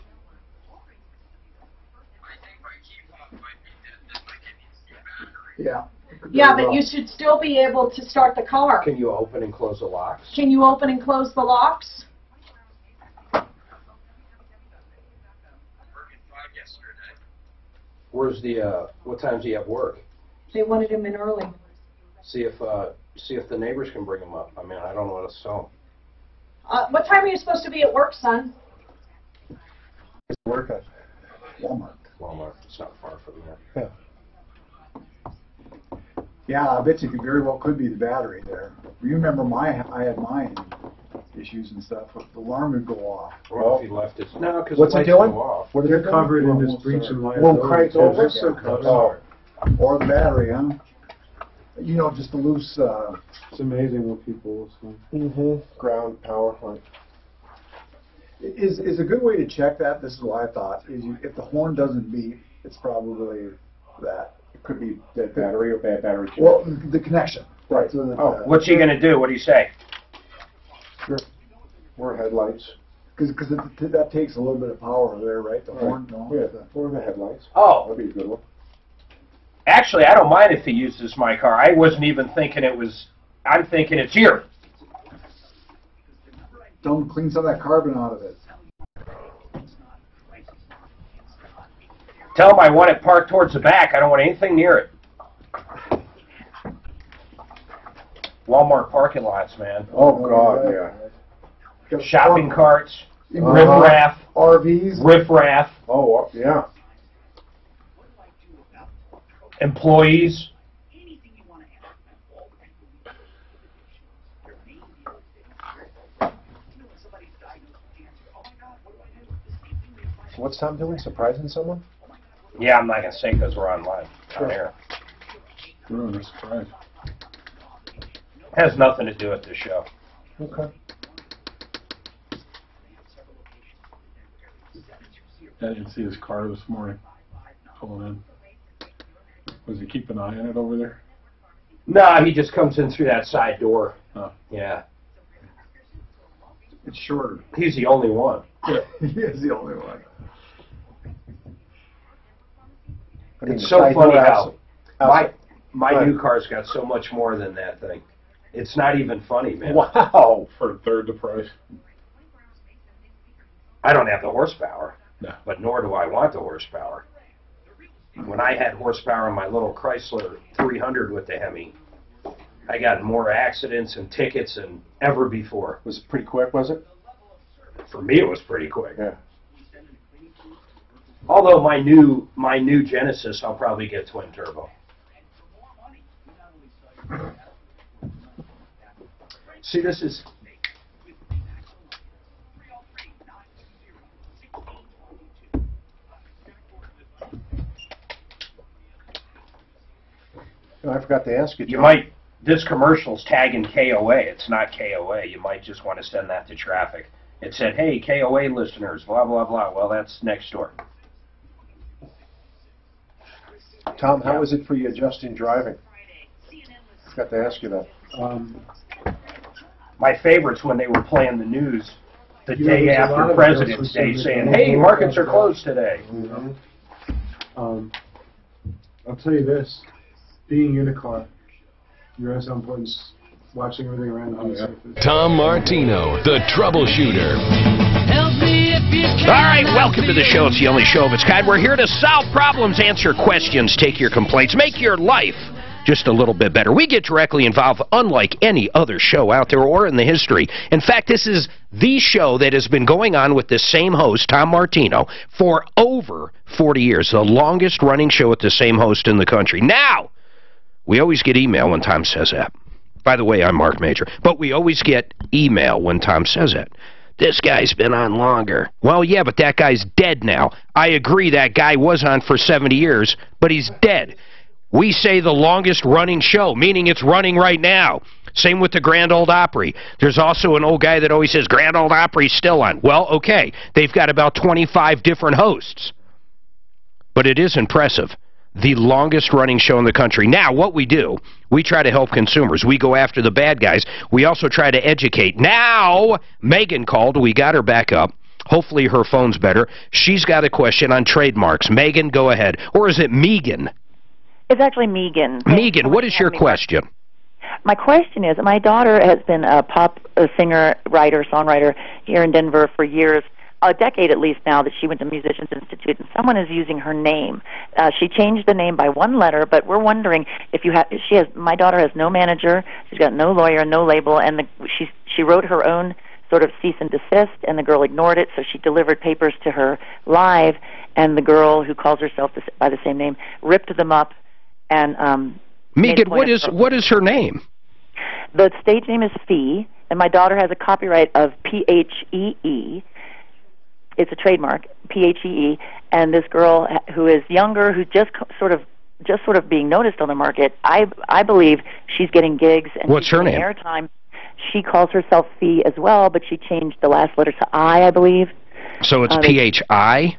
S4: Yeah.
S5: Yeah, but you should still be able to start the car.
S3: Can you open and close the locks?
S5: Can you open and close the locks?
S3: Where's the what times do you have work?
S5: They wanted him in early.
S3: See if the neighbors can bring them up. I mean, I don't know what to tell
S5: What time are you supposed to be at work, son?
S2: Work at
S4: Walmart.
S3: Walmart. It's not far from here.
S2: Yeah.
S4: Yeah, I bet you very well could be the battery there. You remember I had mine issues and stuff. The alarm would go off.
S3: Well, if he left it. No, because
S2: what's
S3: the
S2: it
S3: lights
S2: doing?
S3: go off.
S2: What is
S6: They're
S2: it doing?
S6: covered in this breach and liability.
S2: Won't crank over?
S6: They're so covered.
S2: Oh.
S4: Or the battery, huh? You know, just a loose.
S6: It's amazing what people will
S2: say. Ground power. Like.
S4: Is a good way to check that. This is what I thought. Is if the horn doesn't beep, it's probably that.
S2: It could be dead battery or bad battery.
S4: Well, the connection.
S2: Right.
S4: So that,
S3: What's he going to do? What do you say?
S2: Sure. Or headlights.
S4: Because that takes a little bit of power there, right? The horn. No.
S2: Yeah. Or the headlights.
S3: Oh.
S2: That'd be a good one.
S3: Actually, I don't mind if he uses my car. I wasn't even thinking it was. I'm thinking it's here.
S4: Don't clean some of that carbon out of it.
S3: Tell him I want it parked towards the back. I don't want anything near it. Walmart parking lots, man.
S2: Oh, God, yeah.
S3: Shopping carts, riffraff,
S4: RVs,
S3: riffraff.
S2: Oh, yeah.
S3: Employees.
S2: So what's Tom doing? Surprising someone?
S3: Yeah, I'm not going to say because we're online. On air.
S1: Ruin a surprise.
S3: Has nothing to do with this show.
S2: Okay.
S1: I didn't see his car this morning. Pulling in. Was he keeping an eye on it over there?
S3: No, he just comes in through that side door.
S1: Oh.
S3: Yeah.
S4: It's shorter.
S3: He's the only one.
S4: Yeah, he is the only one.
S3: It's so funny how my new car's got so much more than that thing. It's not even funny, man.
S1: Wow. For a third the price.
S3: I don't have the horsepower.
S1: No.
S3: But nor do I want the horsepower. When I had horsepower in my little Chrysler 300 with the Hemi, I got in more accidents and tickets than ever before.
S2: Was it pretty quick, was it?
S3: For me, it was pretty quick.
S2: Yeah.
S3: Although my new Genesis, I'll probably get twin turbo. See, this is.
S2: Oh, I forgot to ask you.
S3: You might. This commercial's tagging KOA. It's not KOA. You might just want to send that to traffic. It said, "Hey, KOA listeners, blah blah blah." Well, that's next door.
S2: Tom, how was it for you adjusting driving? I forgot to ask you that.
S3: My favorite's when they were playing the news the day after President's Day saying, "Hey, markets are closed today."
S2: Mm-hmm.
S6: I'll tell you this, being in a car, you realize how important is watching everything around you.
S19: Tom Martino, the Troubleshooter.
S13: All right, welcome to the show. It's the only show of its kind. We're here to solve problems, answer questions, take your complaints, make your life just a little bit better. We get directly involved unlike any other show out there or in the history. In fact, this is the show that has been going on with the same host, Tom Martino, for over 40 years, the longest running show with the same host in the country. Now, we always get email when Tom says that. By the way, I'm Mark Major, but we always get email when Tom says that. This guy's been on longer. Well, yeah, but that guy's dead now. I agree that guy was on for 70 years, but he's dead. We say the longest running show, meaning it's running right now. Same with the Grand Ole Opry. There's also an old guy that always says Grand Ole Opry's still on. Well, okay, they've got about 25 different hosts. But it is impressive. The longest running show in the country. Now, what we do, we try to help consumers. We go after the bad guys. We also try to educate. Now, Megan called. We got her back up. Hopefully her phone's better. She's got a question on trademarks. Megan, go ahead. Or is it Megan?
S17: It's actually Megan.
S13: Megan, what is your question?
S17: My question is, my daughter has been a pop singer, writer, songwriter here in Denver for years. A decade at least now that she went to Musicians Institute, and someone is using her name. She changed the name by one letter, but we're wondering if you have. My daughter has no manager. She's got no lawyer, no label, and she wrote her own sort of cease and desist, and the girl ignored it, so she delivered papers to her live, and the girl who calls herself by the same name ripped them up and
S13: Megan, what is her name?
S17: The stage name is Fee, and my daughter has a copyright of P-H-E-E. It's a trademark, P-H-E-E, and this girl who is younger, who just sort of being noticed on the market, I believe she's getting gigs and
S13: what's her name?
S17: Airtime. She calls herself Fee as well, but she changed the last letter to I believe.
S13: So it's P-H-I?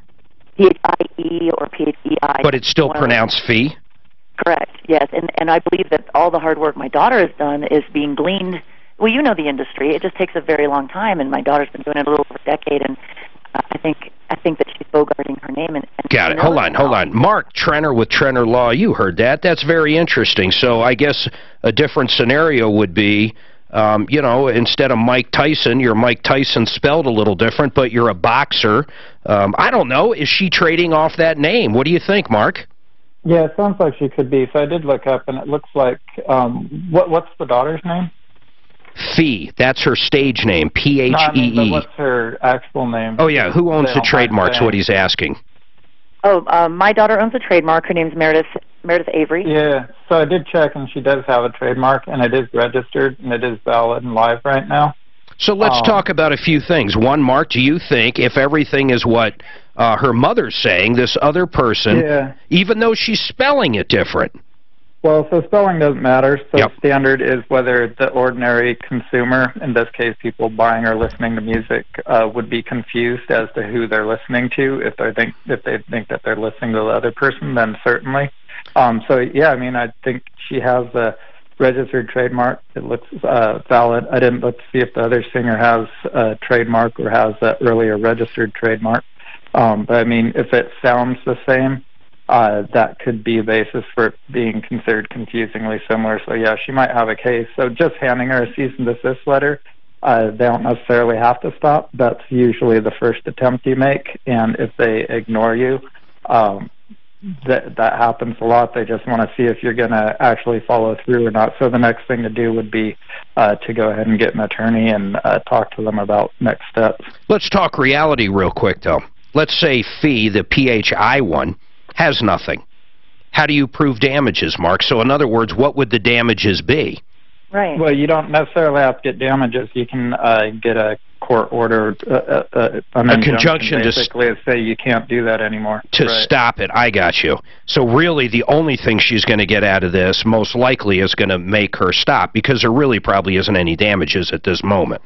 S17: P-H-I-E or P-H-E-I.
S13: But it's still pronounced Fee?
S17: Correct, yes. And I believe that all the hard work my daughter has done is being gleaned. Well, you know the industry. It just takes a very long time, and my daughter's been doing it a little over a decade, and I think that she's bogarting her name. And
S13: got it. Hold on. Mark Trenner with Trenner Law, you heard that. That's very interesting. So I guess a different scenario would be, you know, instead of Mike Tyson, you're Mike Tyson spelled a little different, but you're a boxer. I don't know. Is she trading off that name? What do you think, Mark?
S20: Yeah, it sounds like she could be. So I did look up, and it looks like, what's the daughter's name?
S13: Fee. That's her stage name, P-H-E-E.
S20: No, but what's her actual name?
S13: Oh, yeah. Who owns the trademarks? What he's asking.
S17: Oh, my daughter owns a trademark. Her name's Meredith Avery.
S20: Yeah, so I did check, and she does have a trademark, and it is registered, and it is valid and live right now.
S13: So let's talk about a few things. One, Mark, do you think if everything is what her mother's saying, this other person, even though she's spelling it different?
S20: Well, so spelling doesn't matter. So standard is whether the ordinary consumer, in this case people buying or listening to music, would be confused as to who they're listening to. If they think that they're listening to the other person, then certainly. So yeah, I mean, I think she has a registered trademark. It looks valid. I didn't look to see if the other singer has a trademark or has that earlier registered trademark. But I mean, if it sounds the same, that could be a basis for it being considered confusingly similar. So yeah, she might have a case. So just handing her a cease and desist letter, they don't necessarily have to stop. That's usually the first attempt you make, and if they ignore you, that happens a lot. They just want to see if you're going to actually follow through or not. So the next thing to do would be to go ahead and get an attorney and talk to them about next steps.
S13: Let's talk reality real quick, though. Let's say Fee, the PHI one, has nothing. How do you prove damages, Mark? So in other words, what would the damages be?
S17: Right.
S20: Well, you don't necessarily have to get damages. You can get a court order, an injunction basically to say you can't do that anymore.
S13: To stop it. I got you. So really the only thing she's going to get out of this most likely is going to make her stop, because there really probably isn't any damages at this moment.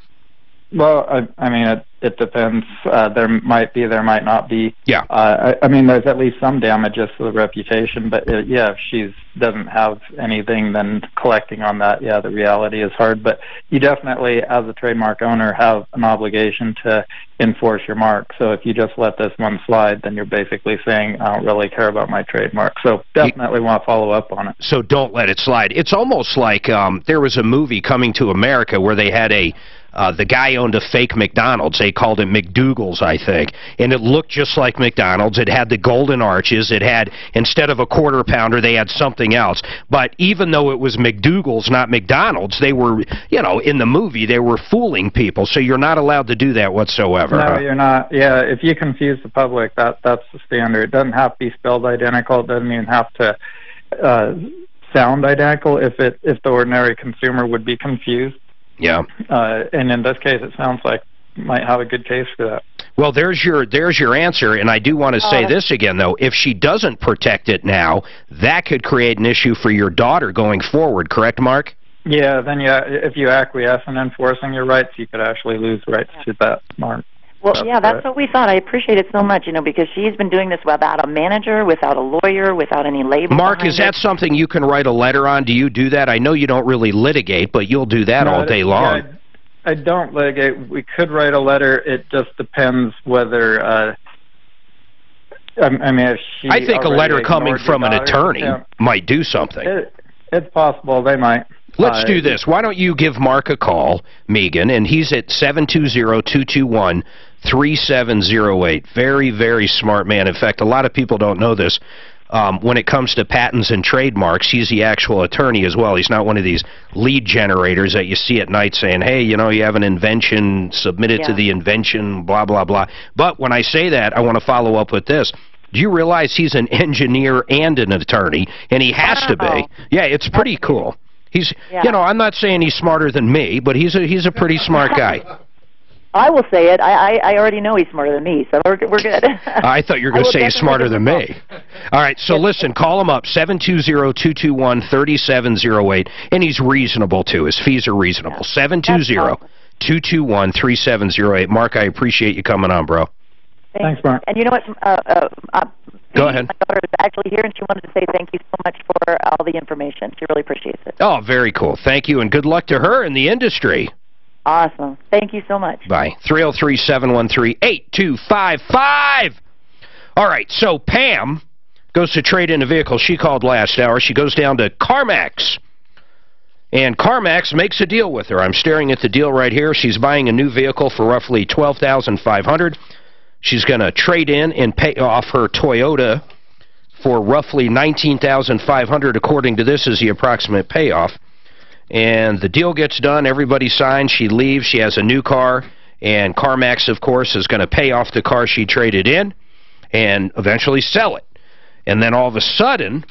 S20: Well, I mean, it depends. There might be, there might not be.
S13: Yeah.
S20: I mean, there's at least some damages to the reputation, but yeah, if she doesn't have anything, then collecting on that, yeah, the reality is hard. But you definitely, as a trademark owner, have an obligation to enforce your mark. So if you just let this one slide, then you're basically saying, I don't really care about my trademark. So definitely want to follow up on it.
S13: So don't let it slide. It's almost like there was a movie Coming to America where they had the guy owned a fake McDonald's. They called it McDougal's, I think. And it looked just like McDonald's. It had the golden arches. It had, instead of a quarter pounder, they had something else. But even though it was McDougal's, not McDonald's, they were, you know, in the movie, they were fooling people. So you're not allowed to do that whatsoever.
S20: No, you're not. Yeah, if you confuse the public, that's the standard. It doesn't have to be spelled identical. It doesn't even have to sound identical if the ordinary consumer would be confused.
S13: Yeah.
S20: And in this case, it sounds like you might have a good case for that.
S13: Well, there's your answer, and I do want to say this again, though. If she doesn't protect it now, that could create an issue for your daughter going forward, correct, Mark?
S20: Yeah, then if you acquiesce in enforcing your rights, you could actually lose rights to that mark.
S17: Well, yeah, that's what we thought. I appreciate it so much, you know, because she's been doing this without a manager, without a lawyer, without any label.
S13: Mark, is that something you can write a letter on? Do you do that? I know you don't really litigate, but you'll do that all day long.
S20: Yeah, I don't litigate. We could write a letter. It just depends whether, I mean, if she
S13: I think a letter coming from an attorney might do something.
S20: It's possible. They might.
S13: Let's do this. Why don't you give Mark a call, Megan, and he's at 720-221-3708. Very, very smart man. In fact, a lot of people don't know this. when it comes to patents and trademarks, he's the actual attorney as well. He's not one of these lead generators that you see at night saying, hey, you know, you have an invention, submit it to the invention, blah, blah, blah. But when I say that, I want to follow up with this. Do you realize he's an engineer and an attorney, and he has to be? Yeah, it's pretty cool. He's, you know, I'm not saying he's smarter than me, but he's a pretty smart guy.
S17: I will say it. I already know he's smarter than me, so we're good.
S13: I thought you were going to say he's smarter than me. All right, so listen, call him up, 720-221-3708, and he's reasonable, too. His fees are reasonable. 720-221-3708. Mark, I appreciate you coming on, bro.
S20: Thanks, Mark.
S17: And you know what?
S13: Go ahead.
S17: My daughter is actually here, and she wanted to say thank you so much for all the information. She really appreciates it.
S13: Oh, very cool. Thank you, and good luck to her in the industry.
S17: Awesome. Thank you so much.
S13: Bye. 303-713-8255. All right, so Pam goes to trade in a vehicle. She called last hour. She goes down to CarMax. And CarMax makes a deal with her. I'm staring at the deal right here. She's buying a new vehicle for roughly $12,500. She's going to trade in and pay off her Toyota for roughly $19,500, according to this, is the approximate payoff. And the deal gets done, everybody signs, she leaves, she has a new car, and CarMax, of course, is going to pay off the car she traded in and eventually sell it. And then all of a sudden,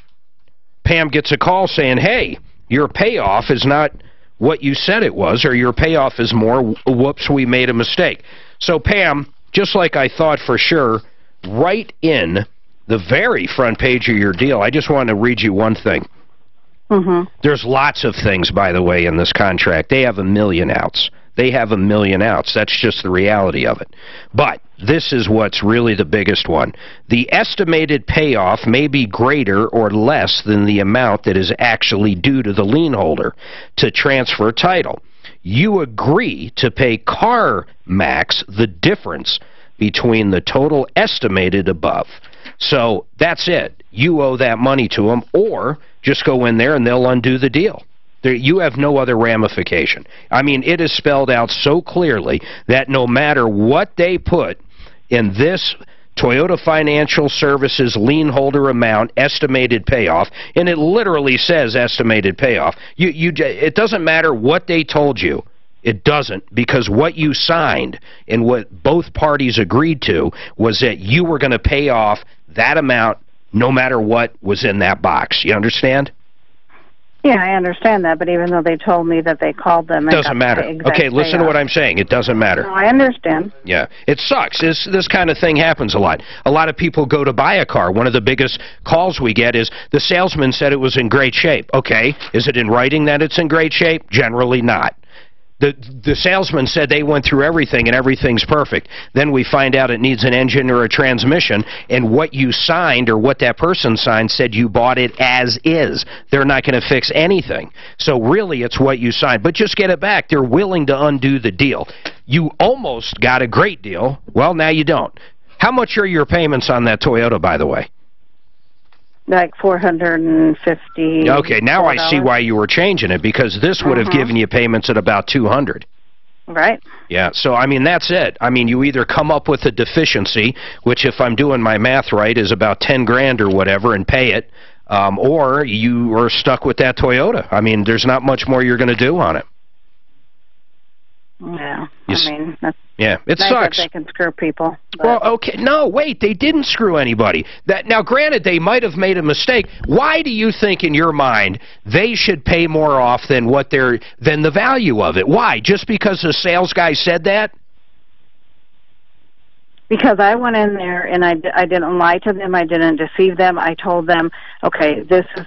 S13: Pam gets a call saying, hey, your payoff is not what you said it was, or your payoff is more, whoops, we made a mistake. So, Pam, just like I thought for sure, right in the very front page of your deal, I just want to read you one thing. There's lots of things, by the way, in this contract. They have 1 million outs. They have 1 million outs. That's just the reality of it. But this is what's really the biggest one. The estimated payoff may be greater or less than the amount that is actually due to the lien holder to transfer title. You agree to pay CarMax the difference between the total estimated above. So that's it. You owe that money to them, or just go in there and they'll undo the deal. You have no other ramification. I mean, it is spelled out so clearly that no matter what they put in this Toyota Financial Services lien holder amount, estimated payoff, and it literally says estimated payoff, it doesn't matter what they told you. It doesn't, because what you signed and what both parties agreed to was that you were going to pay off that amount no matter what was in that box. You understand?
S9: Yeah, I understand that, but even though they told me that they called them...
S13: Doesn't matter. Okay, listen to what I'm saying. It doesn't matter.
S9: No, I understand.
S13: Yeah, it sucks. This kind of thing happens a lot. A lot of people go to buy a car. One of the biggest calls we get is, the salesman said it was in great shape. Okay, is it in writing that it's in great shape? Generally not. The salesman said they went through everything and everything's perfect. Then we find out it needs an engine or a transmission, and what you signed or what that person signed said you bought it as is. They're not going to fix anything. So really it's what you signed. But just get it back. They're willing to undo the deal. You almost got a great deal. Well, now you don't. How much are your payments on that Toyota, by the way?
S9: Like $450.
S13: Okay, now I see why you were changing it, because this would have given you payments at about $200.
S9: Right.
S13: Yeah, so, I mean, that's it. I mean, you either come up with a deficiency, which, if I'm doing my math right, is about 10 grand or whatever, and pay it, or you are stuck with that Toyota. I mean, there's not much more you're going to do on it.
S9: Yeah, I mean, that's
S13: yeah, it
S9: nice
S13: sucks.
S9: That they can screw people. But.
S13: Well, okay, no, wait, they didn't screw anybody. Now, granted, they might have made a mistake. Why do you think, in your mind, they should pay more off than than the value of it? Why? Just because the sales guy said that?
S9: Because I went in there and I didn't lie to them. I didn't deceive them. I told them, okay, this is.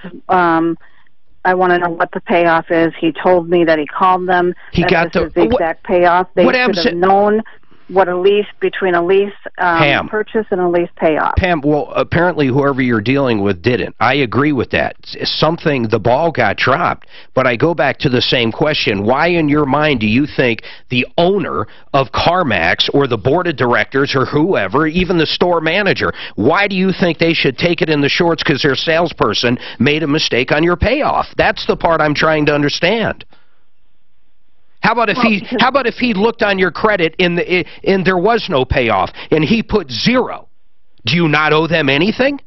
S9: I want to know what the payoff is. He told me that he called them.
S13: He got
S9: this is the exact payoff. They should have known what a lease, between a lease purchase and a lease payoff.
S13: Pam, well, apparently whoever you're dealing with didn't. I agree with that. The ball got dropped. But I go back to the same question. Why in your mind do you think the owner of CarMax or the board of directors or whoever, even the store manager, why do you think they should take it in the shorts because their salesperson made a mistake on your payoff? That's the part I'm trying to understand. How about if he looked on your credit and there was no payoff and he put 0? Do you not owe them anything?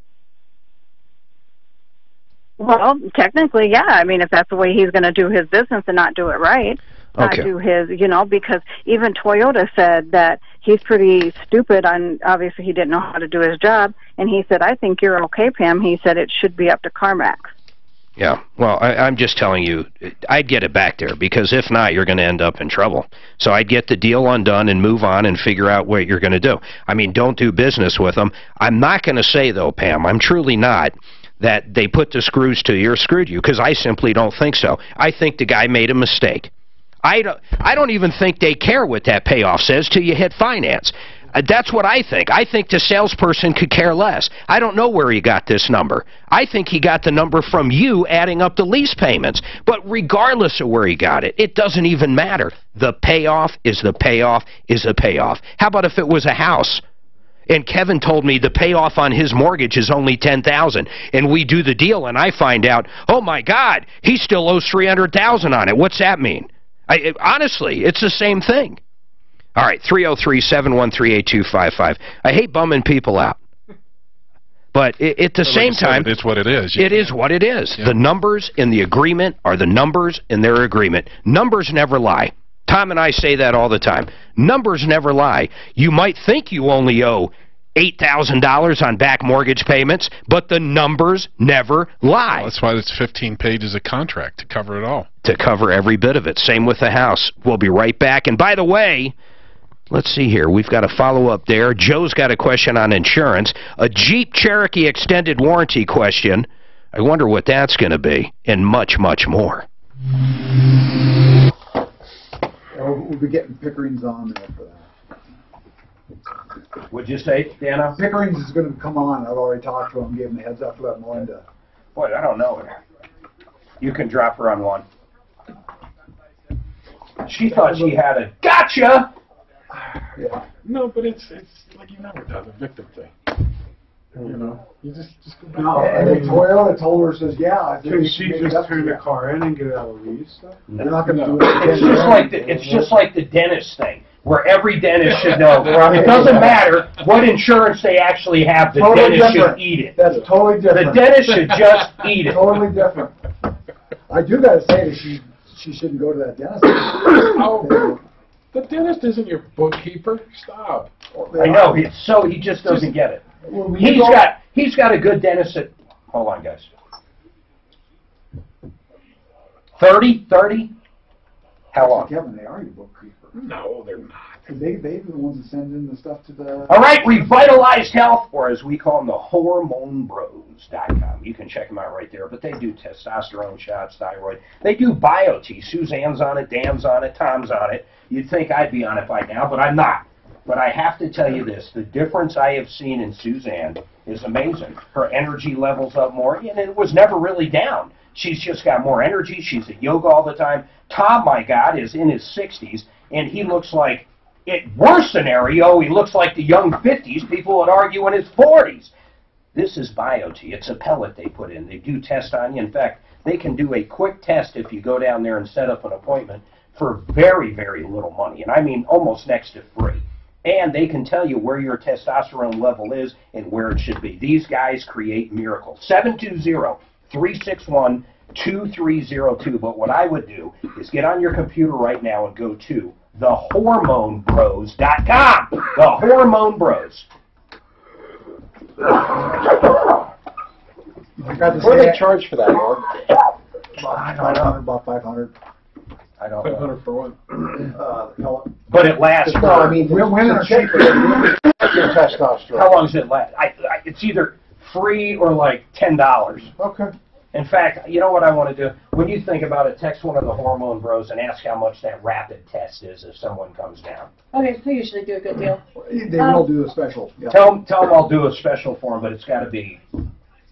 S9: Well, technically, yeah. I mean, if that's the way he's going to do his business and not do it right, not do his, because even Toyota said that he's pretty stupid on, obviously he didn't know how to do his job, and he said, I think you're okay, Pam. He said it should be up to CarMax.
S13: Yeah, well, I'm just telling you, I'd get it back there, because if not, you're going to end up in trouble. So I'd get the deal undone and move on and figure out what you're going to do. I mean, don't do business with them. I'm not going to say, though, Pam, I'm truly not, that they put the screws to you or screwed you, because I simply don't think so. I think the guy made a mistake. I don't even think they care what that payoff says till you hit finance. That's what I think. I think the salesperson could care less. I don't know where he got this number. I think he got the number from you adding up the lease payments. But regardless of where he got it, it doesn't even matter. The payoff is the payoff is the payoff. How about if it was a house? And Kevin told me the payoff on his mortgage is only $10,000, and we do the deal, and I find out, oh my God, he still owes $300,000 on it. What's that mean? Honestly, it's the same thing. All right, 303-713-8255. I hate bumming people out. But at the same time,
S11: it's what it is.
S13: It is what it is. Yeah. The numbers in the agreement are the numbers in their agreement. Numbers never lie. Tom and I say that all the time. Numbers never lie. You might think you only owe $8,000 on back mortgage payments, but the numbers never lie.
S11: Well, that's why it's 15 pages of contract to cover it all.
S13: To cover every bit of it. Same with the house. We'll be right back. And by the way, let's see here. We've got a follow-up there. Joe's got a question on insurance. A Jeep Cherokee extended warranty question. I wonder what that's going to be. And much, much more.
S4: We'll be getting Pickering's on there for that.
S3: What'd you say, Dana?
S4: Pickering's is going to come on. I've already talked to him, gave him the heads up to let Melinda.
S3: Boy, I don't know. You can drop her on one. She thought she had a gotcha!
S1: Yeah. No, but it's like you never done the victim thing. You know, you just go back.
S4: No, and then Toyota told her, says, yeah, I think
S6: Can she just turn the car in and get out of leave stuff?
S4: They're not going to do it.
S3: It's just like the dentist thing, where every dentist should know. It doesn't matter what insurance they actually have, the dentist should eat it.
S4: That's totally different.
S3: The dentist should just eat it.
S4: Totally different. I do got to say that she shouldn't go to that dentist.
S1: Oh, the dentist isn't your bookkeeper. Stop.
S3: I know. He just doesn't get it. He's got a good dentist at, hold on guys, 30? How long?
S4: Kevin, they are your bookkeeper.
S1: No, they're not.
S4: They're the ones that send in the stuff to the...
S3: All right, Revitalized Health, or as we call them, the HormoneBros.com. You can check them out right there, but they do testosterone shots, thyroid. They do BioT. Suzanne's on it, Dan's on it, Tom's on it. You'd think I'd be on it by now, but I'm not. But I have to tell you this, the difference I have seen in Suzanne is amazing. Her energy level's up more, and it was never really down. She's just got more energy. She's at yoga all the time. Tom, my God, is in his 60s, and he looks like, worst scenario, he looks like the young 50s. People would argue in his 40s. This is BioT. It's a pellet they put in. They do test on you. In fact, they can do a quick test if you go down there and set up an appointment for very, very little money, and I mean almost next to free. And they can tell you where your testosterone level is and where it should be. These guys create miracles. 720-361-2302. But what I would do is get on your computer right now and go to thehormonebros.com. The Hormone Bros.
S2: What do they charge for that, Mark?
S4: About 500.
S3: I don't know.
S1: 500 for what?
S3: But it lasts.
S2: No, I mean, women are cheaper than testosterone.
S3: How long does it last? It's either free or like $10.
S2: Okay.
S3: In fact, you know what I want to do? When you think about it, text one of the Hormone Bros and ask how much that rapid test is if someone comes down.
S5: Okay, we usually do a good deal.
S4: They will do a special. Yeah.
S3: Tell them I'll do a special for them, but it's got to be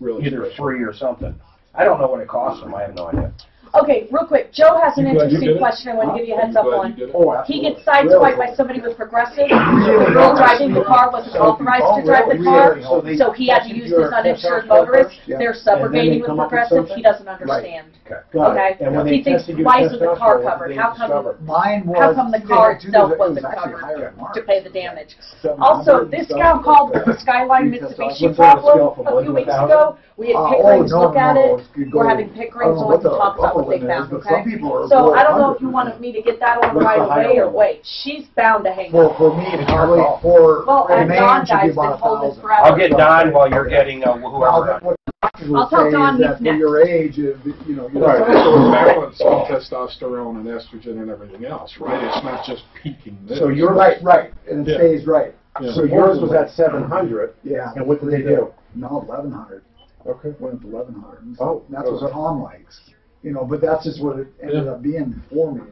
S3: really either free or something. I don't know what it costs them. I have no idea.
S5: Okay, real quick. Joe has an
S1: You glad you
S5: interesting
S1: did it?
S5: question I want to give you a heads
S1: You
S5: up
S1: glad
S5: on.
S1: you did it?
S4: Oh,
S5: He gets
S4: absolutely.
S5: sideswiped by somebody with Progressive. The girl driving the car wasn't authorized to drive the car, so he had to use his uninsured motorist. They're subrogating with Progressive. He doesn't understand. Okay? He thinks, why isn't the car covered? How come the car itself wasn't covered to pay the damage? Also, this gal called with the Skyline Mitsubishi problem a few weeks ago. We had pick rings look at it. We're having pick rings on to talk about what they found, okay? So I don't know if you wanted me to get that on right away or wait. She's bound to hang up.
S4: For me, it's probably for
S5: and Don guy's been holding this forever.
S3: I'll get Don while you're getting whoever.
S5: I'll tell Don he's
S4: that for
S5: next.
S4: your age, you know, you're
S1: Right. So balance on testosterone and estrogen and everything else, right? It's not just peaking this.
S2: So you're
S4: right, and it stays right.
S1: Yeah.
S2: So yours was at 700.
S4: Yeah.
S2: And what did they do?
S4: No, 1100.
S2: Okay.
S4: Went up to 1100.
S2: Oh,
S4: that's what Tom likes. You know, but that's just what it ended up being for me.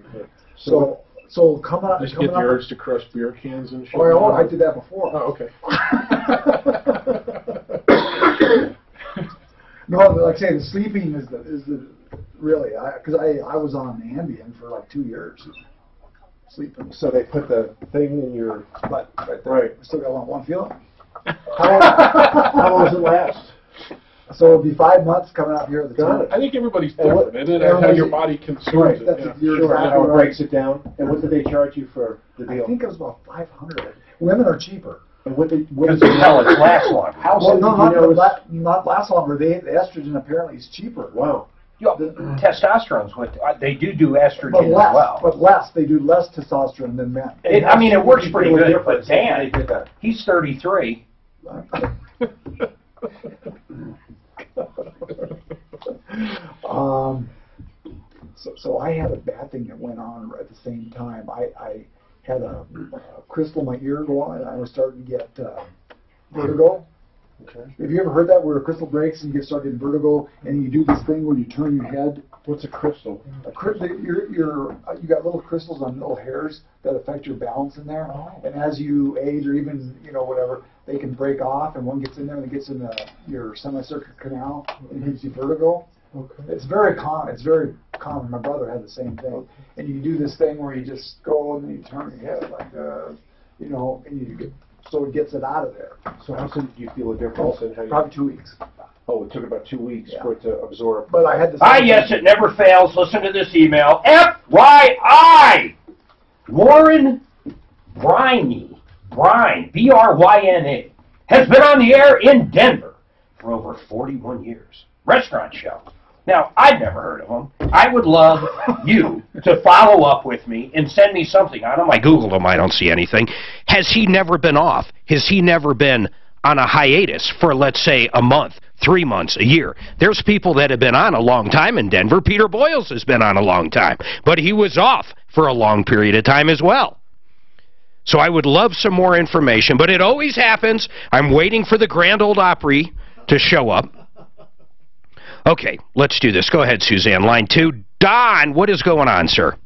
S4: So coming up.
S1: Just get the urge to crush beer cans and shit.
S4: Oh, I did that before.
S1: Oh, okay.
S4: No, like I say, the sleeping is the really, because I was on Ambien for like 2 years. Sleeping.
S2: So they put the thing in your
S4: butt right there.
S2: Right.
S4: I still got one feeling.
S2: How long does it last?
S4: So it'll be 5 months coming out here at the time.
S1: I think everybody's different, isn't it? How your body consumes it.
S4: That's
S1: Yeah.
S2: Sure, how it breaks it down. And what did they charge you for the deal?
S4: I think it was about 500. Women are cheaper.
S2: And what did
S3: Because the pellets last long.
S2: How
S4: Well,
S2: soon
S4: no,
S2: did you know
S4: not last longer. The estrogen apparently is cheaper.
S2: Wow.
S3: Testosterone's what they do estrogen
S4: But less,
S3: as well.
S4: but less. They do less testosterone than men.
S3: I mean, it works pretty
S2: feel the
S3: good.
S2: difference
S3: But Dan,
S2: if they did that?
S3: he's 33.
S4: So I had a bad thing that went on at the same time. I had a crystal in my ear go on, and I was starting to get vertigo.
S2: Okay.
S4: Have you ever heard that, where a crystal breaks and you start getting vertigo, and you do this thing where you turn your head?
S2: What's a crystal?
S4: You got little crystals on little hairs that affect your balance in there, and as you age, or even whatever, they can break off, and one gets in there and it gets in your semicircular canal and gives you vertigo.
S2: Okay.
S4: It's very common. It's very common. My brother had the same thing, and you do this thing where you just go and then you turn your head like and you get. So it gets it out of there.
S2: So how soon did you feel a difference in how you...
S4: Probably 2 weeks.
S2: Oh, it took about 2 weeks for it to absorb.
S4: But I had the
S3: Yes, it never fails. Listen to this email. FYI! Warren Bryny, B-R-Y-N-E, has been on the air in Denver for over 41 years. Restaurant show. Now, I'd never heard of him. I would love you to follow up with me and send me something on him. I Googled him. I don't see anything. Has he never been off? Has he never been on a hiatus for, let's say, a month, 3 months, a year? There's people that have been on a long time in Denver. Peter Boyles has been on a long time. But he was off for a long period of time as well. So I would love some more information. But it always happens. I'm waiting for the Grand Ole Opry to show up. Okay, let's do this. Go ahead, Suzanne. Line 2. Don, what is going on, sir?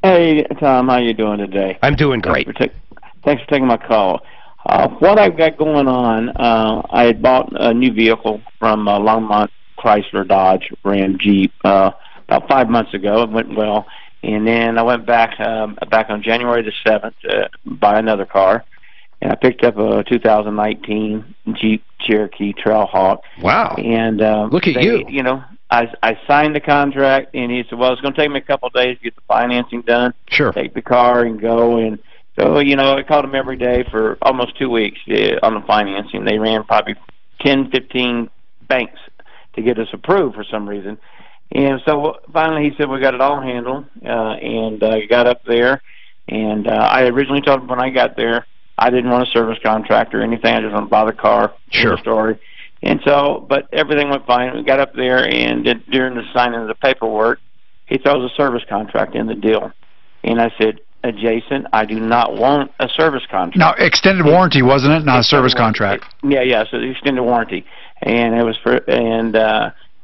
S21: Hey, Tom, how you doing today?
S3: I'm doing great.
S21: Thanks for taking my call. What I've got going on, I had bought a new vehicle from Longmont Chrysler Dodge Ram Jeep about 5 months ago. It went well. And then I went back on January the 7th to buy another car. And I picked up a 2019 Jeep Cherokee Trailhawk.
S3: Wow.
S21: And
S3: look at you.
S21: You know, I signed the contract, and he said, well, it's going to take me a couple of days to get the financing done.
S3: Sure.
S21: Take the car and go. And so, you know, I called him every day for almost 2 weeks on the financing. They ran probably 10, 15 banks to get us approved for some reason. And so finally he said, we got it all handled. And I got up there, and I originally told him when I got there, I didn't want a service contract or anything. I just want to buy the car.
S3: Sure.
S21: Story. And so, but everything went fine. We got up there, and during the signing of the paperwork, he throws a service contract in the deal. And I said, Jason, I do not want a service contract.
S8: Now, extended warranty, wasn't it? Not a service contract.
S21: Yeah, so the extended warranty. And it was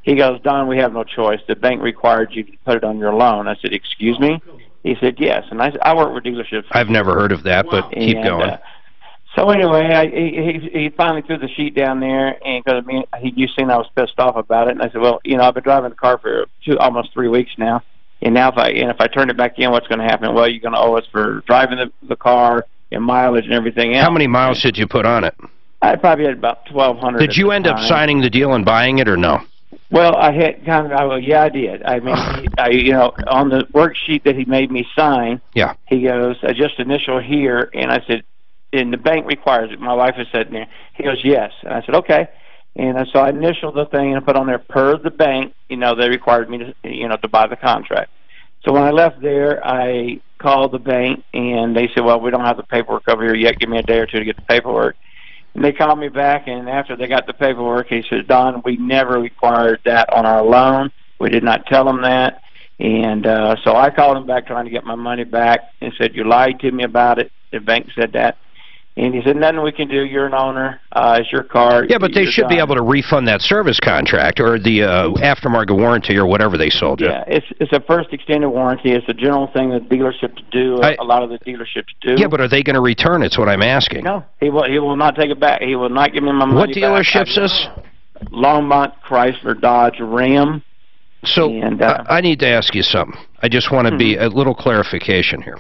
S21: he goes, Don, we have no choice. The bank required you to put it on your loan. I said, excuse me? He said, yes. And I work with dealerships.
S3: I've never heard of that, but keep going.
S21: So anyway, he finally threw the sheet down there, and because you seen I was pissed off about it, and I said, well, you know, I've been driving the car for almost 3 weeks now, and now if I turn it back in, what's going to happen? Well, you're going to owe us for driving the car and mileage and everything else.
S13: How many miles did you put on it?
S21: I probably had about 1,200.
S13: Did you end up signing the deal and buying it, or no?
S21: Well, I had yeah, I did. I mean, you know, on the worksheet that he made me sign,
S13: yeah,
S21: he goes, just initial here, and I said, and the bank requires it. My wife is sitting there. He goes, yes. And I said, okay. And so I initialed the thing and I put on there, per the bank, you know, they required me to, you know, to buy the contract. So when I left there, I called the bank, and they said, well, we don't have the paperwork over here yet. Give me a day or two to get the paperwork. And they called me back, and after they got the paperwork, he said, Don, we never required that on our loan. We did not tell them that. And so I called him back trying to get my money back and said, you lied to me about it. The bank said that. And he said, nothing we can do. You're an owner. It's your car.
S13: Yeah, but they should be able to refund that service contract or the aftermarket warranty or whatever they sold you.
S21: Yeah, it's a first extended warranty. It's a general thing that dealerships do. A lot of the dealerships do.
S13: Yeah, but are they going to return it? That's what I'm asking.
S21: No, he will not take it back. He will not give me my money
S13: back. What dealership is this?
S21: Longmont, Chrysler, Dodge, Ram.
S13: So I need to ask you something. I just want to be a little clarification here.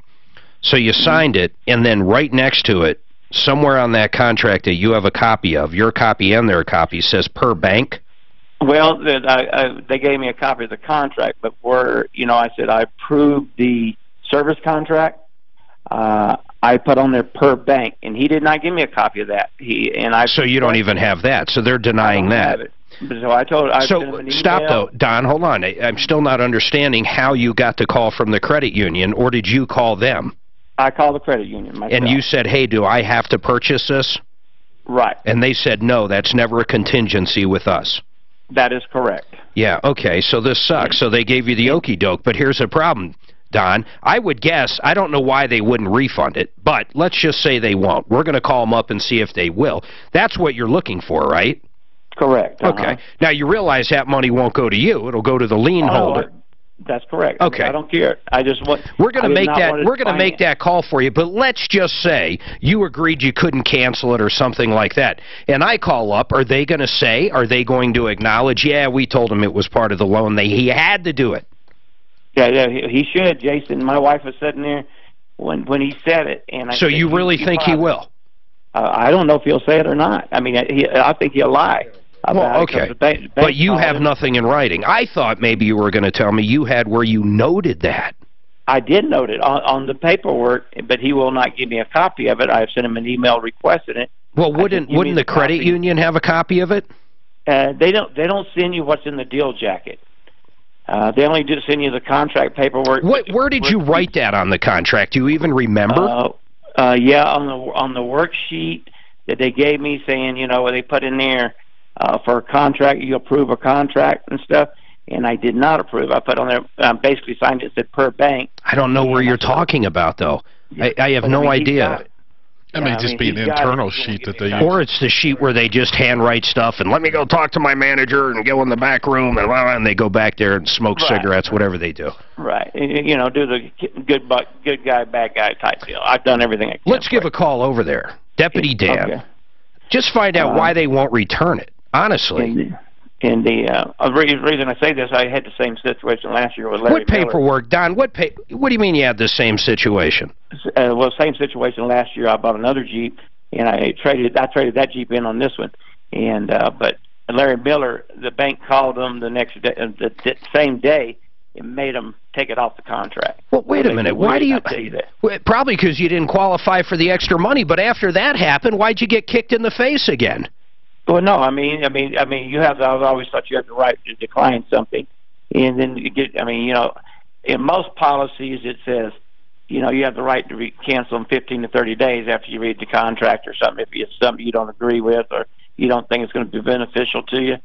S13: So you signed it, and then right next to it, somewhere on that contract that you have a copy of, your copy and their copy, says per bank?
S21: Well, they gave me a copy of the contract, but where, you know, I said I approved the service contract, I put on there per bank, and he did not give me a copy of that.
S13: So you don't even have that, so they're denying that.
S21: So I told him an
S13: stop though, Don, hold on. I'm still not understanding how you got the call from the credit union, or did you call them?
S21: I called the credit union myself.
S13: And you said, hey, do I have to purchase this?
S21: Right.
S13: And they said, no, that's never a contingency with us.
S21: That is correct.
S13: Yeah, okay, so this sucks. So they gave you the okie doke, but here's the problem, Don. I would guess, I don't know why they wouldn't refund it, but let's just say they won't. We're going to call them up and see if they will. That's what you're looking for, right?
S21: Correct.
S13: Okay. Now, you realize that money won't go to you. It'll go to the lien holder.
S21: That's correct.
S13: Okay.
S21: I don't care. I just want.
S13: We're going to make that. We're going to make that call for you. But let's just say you agreed you couldn't cancel it or something like that, and I call up. Are they going to say? Are they going to acknowledge? Yeah, we told him it was part of the loan. He had to do it.
S21: Yeah, he should, Jason. My wife was sitting there when he said it, and I
S13: so you really think he will?
S21: I don't know if he'll say it or not. I mean, I think he'll lie.
S13: Well, okay, but you have nothing in writing. I thought maybe you were going to tell me you had where you noted that.
S21: I did note it on the paperwork, but he will not give me a copy of it. I have sent him an email requesting it.
S13: Well, wouldn't the credit union have a copy of it?
S21: They don't send you what's in the deal jacket. They only do send you the contract paperwork.
S13: Where did you write that on the contract? Do you even remember?
S21: Yeah, on the worksheet that they gave me, saying, you know, where they put in there. For a contract, you approve a contract and stuff, and I did not approve. I put on there, basically signed it, said per bank.
S13: I don't know where you're talking about, though. I have no idea.
S11: That may just be an internal sheet that they use.
S13: Or it's the sheet where they just handwrite stuff, and let me go talk to my manager and go in the back room, and they go back there and smoke cigarettes, whatever they do.
S21: Right. You know, do the good guy, bad guy type deal. I've done everything I can.
S13: Let's give a call over there. Deputy Dan. Okay. Just find out why they won't return it. Honestly.
S21: And the reason I say this, I had the same situation last year with Larry
S13: What paperwork,
S21: Miller.
S13: Don? What do you mean you had the same situation?
S21: Well, same situation last year. I bought another Jeep, and I traded that Jeep in on this one. And but Larry Miller, the bank called them the next day, the same day, and made them take it off the contract.
S13: Well, wait a minute. Why do you? Probably because you didn't qualify for the extra money. But after that happened, why'd you get kicked in the face again?
S21: Well, no, I mean, you have. I've always thought you have the right to decline something, and then you get. I mean, you know, in most policies it says, you know, you have the right to cancel in 15 to 30 days after you read the contract or something. If it's something you don't agree with or you don't think it's going to be beneficial to you,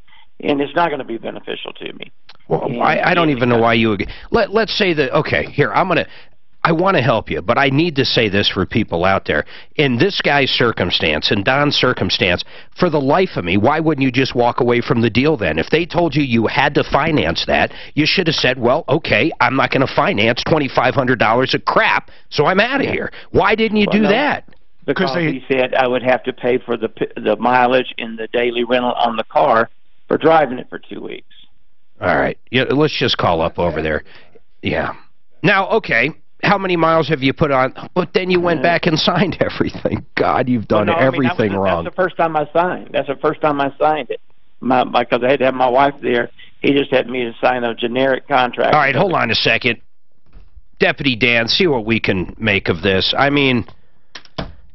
S21: and it's not going to be beneficial to me.
S13: Well, I don't even know why you. Let's say that. Okay, here I want to help you, but I need to say this for people out there. In this guy's circumstance, in Don's circumstance, for the life of me, why wouldn't you just walk away from the deal then? If they told you you had to finance that, you should have said, well, okay, I'm not going to finance $2,500 of crap, so I'm out of here. Why didn't you do that?
S21: because he said I would have to pay for the mileage and the daily rental on the car for driving it for 2 weeks.
S13: All right. Yeah, let's just call up over there. Yeah. Now, okay, how many miles have you put on? But then you went back and signed everything. God, you've done everything wrong.
S21: That's the first time I signed. That's the first time I signed it. Because I had to have my wife there. He just had me to sign a generic contract.
S13: All right, hold on a second. Deputy Dan, see what we can make of this. I mean,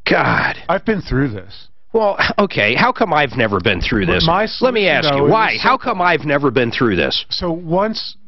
S13: God.
S6: I've been through this.
S13: Well, okay, how come I've never been through this? Let me ask you, why? How come I've never been through this?
S6: So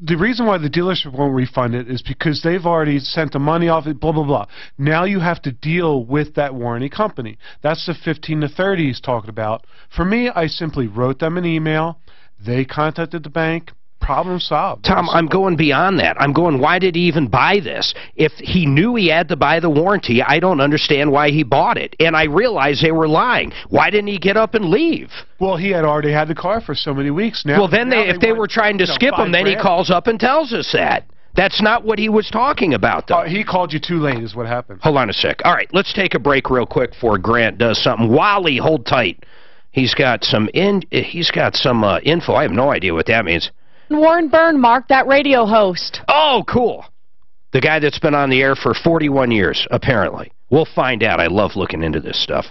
S6: the reason why the dealership won't refund it is because they've already sent the money off, blah, blah, blah. Now you have to deal with that warranty company. That's the 15 to 30 he's talking about. For me, I simply wrote them an email. They contacted the bank. Problem solved.
S13: Tom, I'm going beyond that. I'm going, why did he even buy this? If he knew he had to buy the warranty, I don't understand why he bought it. And I realize they were lying. Why didn't he get up and leave?
S6: Well, he had already had the car for so many weeks now.
S13: Well, then if they were trying to skip him, then he calls up and tells us that. That's not what he was talking about, though.
S6: He called you too late is what happened.
S13: Hold on a sec. All right, let's take a break real quick before Grant does something. Wally, hold tight. He's got some info. I have no idea what that means.
S7: Warren Bernmark, that radio host.
S13: Oh, cool. The guy that's been on the air for 41 years, apparently. We'll find out. I love looking into this stuff.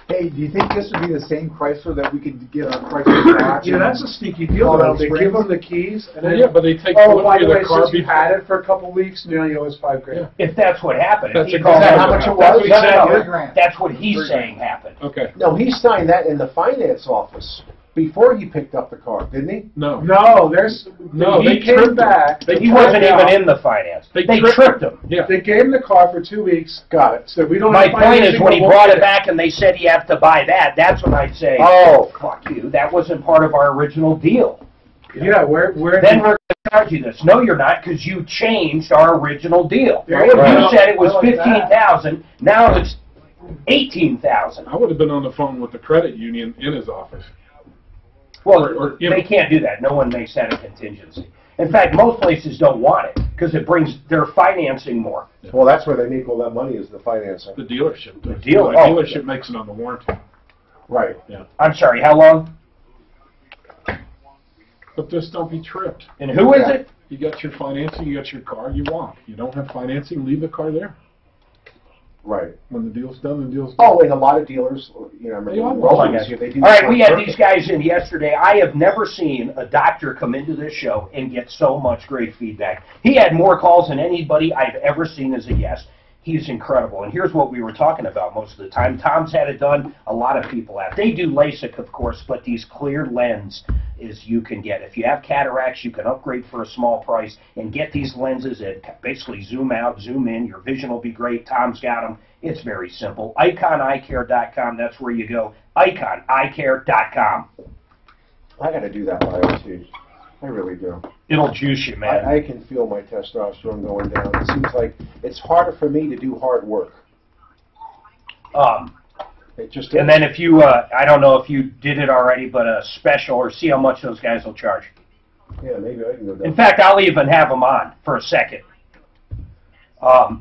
S4: Hey, do you think this would be the same Chrysler that we could get on Chrysler Dodge?
S6: Yeah, that's a sneaky deal, though. They give them the keys, and then...
S1: Yeah, but they take
S6: by the way, since you had it for a couple of weeks, now you owe us $5 grand.
S3: If that's what happened.
S1: That's
S2: how much it was?
S3: That's what he's saying happened.
S1: Okay.
S2: No, he signed that in the finance office before he picked up the car, didn't he?
S1: No.
S6: No,
S1: he
S6: came back.
S3: He wasn't even in the finance. They tripped him.
S1: Yeah.
S6: They gave him the car for 2 weeks.
S2: Got it.
S6: So we don't.
S3: My point is, when he brought it back and they said you have to buy that, that's when I'd say, oh, fuck you. That wasn't part of our original deal.
S6: Yeah, where
S3: then we're going to charge you this. No, you're not, because you changed our original deal.
S6: Right.
S3: You said it was $15,000. Now it's $18,000.
S1: I would have been on the phone with the credit union in his office.
S3: Well, they can't do that. No one makes that a contingency. In fact, most places don't want it because it brings their financing more.
S2: Well, that's where they make all that money is the financing.
S1: The dealership. The
S3: dealership
S1: makes it on the warranty.
S2: Right.
S1: Yeah.
S3: I'm sorry, how long?
S1: But just don't be tripped.
S3: And who is it?
S1: You got your financing, you got your car, you walk. You don't have financing, leave the car there.
S2: Right.
S1: When the deal's done, the deal's done.
S2: Oh, and a lot of dealers, you know,
S3: All right, we had these guys in yesterday. I have never seen a doctor come into this show and get so much great feedback. He had more calls than anybody I've ever seen as a guest. He's incredible. And here's what we were talking about most of the time. Tom's had it done. A lot of people have. They do LASIK, of course, but these clear lens is you can get. If you have cataracts, you can upgrade for a small price and get these lenses that basically zoom out, zoom in. Your vision will be great. Tom's got them. It's very simple. IconEyeCare.com, that's where you go. IconEyeCare.com.
S2: I got to do that bio too. I really do.
S3: It'll juice you, man.
S2: I can feel my testosterone going down. It seems like it's harder for me to do hard work. It just
S3: and then if you, I don't know if you did it already, but a special, or see how much those guys will charge.
S2: Yeah, maybe I can go down.
S3: In fact, I'll even have them on for a second.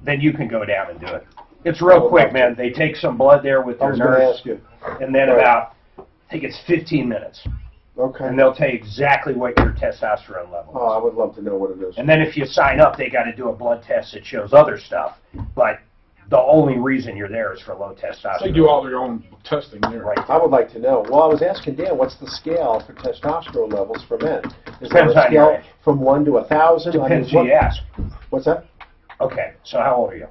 S3: Then you can go down and do it. It's real quick, man. They take some blood there with their nurse, and then about, I think it's 15 minutes.
S2: Okay.
S3: And they'll tell you exactly what your testosterone level is.
S2: Oh, I would love to know what it is.
S3: And then if you sign up, they got to do a blood test that shows other stuff. But the only reason you're there is for low testosterone.
S1: They do all their own testing there.
S3: Right.
S2: I would like to know. Well, I was asking Dan, what's the scale for testosterone levels for men? Is
S3: Depends
S2: there a
S3: on your
S2: scale from 1 to 1,000?
S3: Depends who you ask.
S2: What's that?
S3: Okay, so how old are you?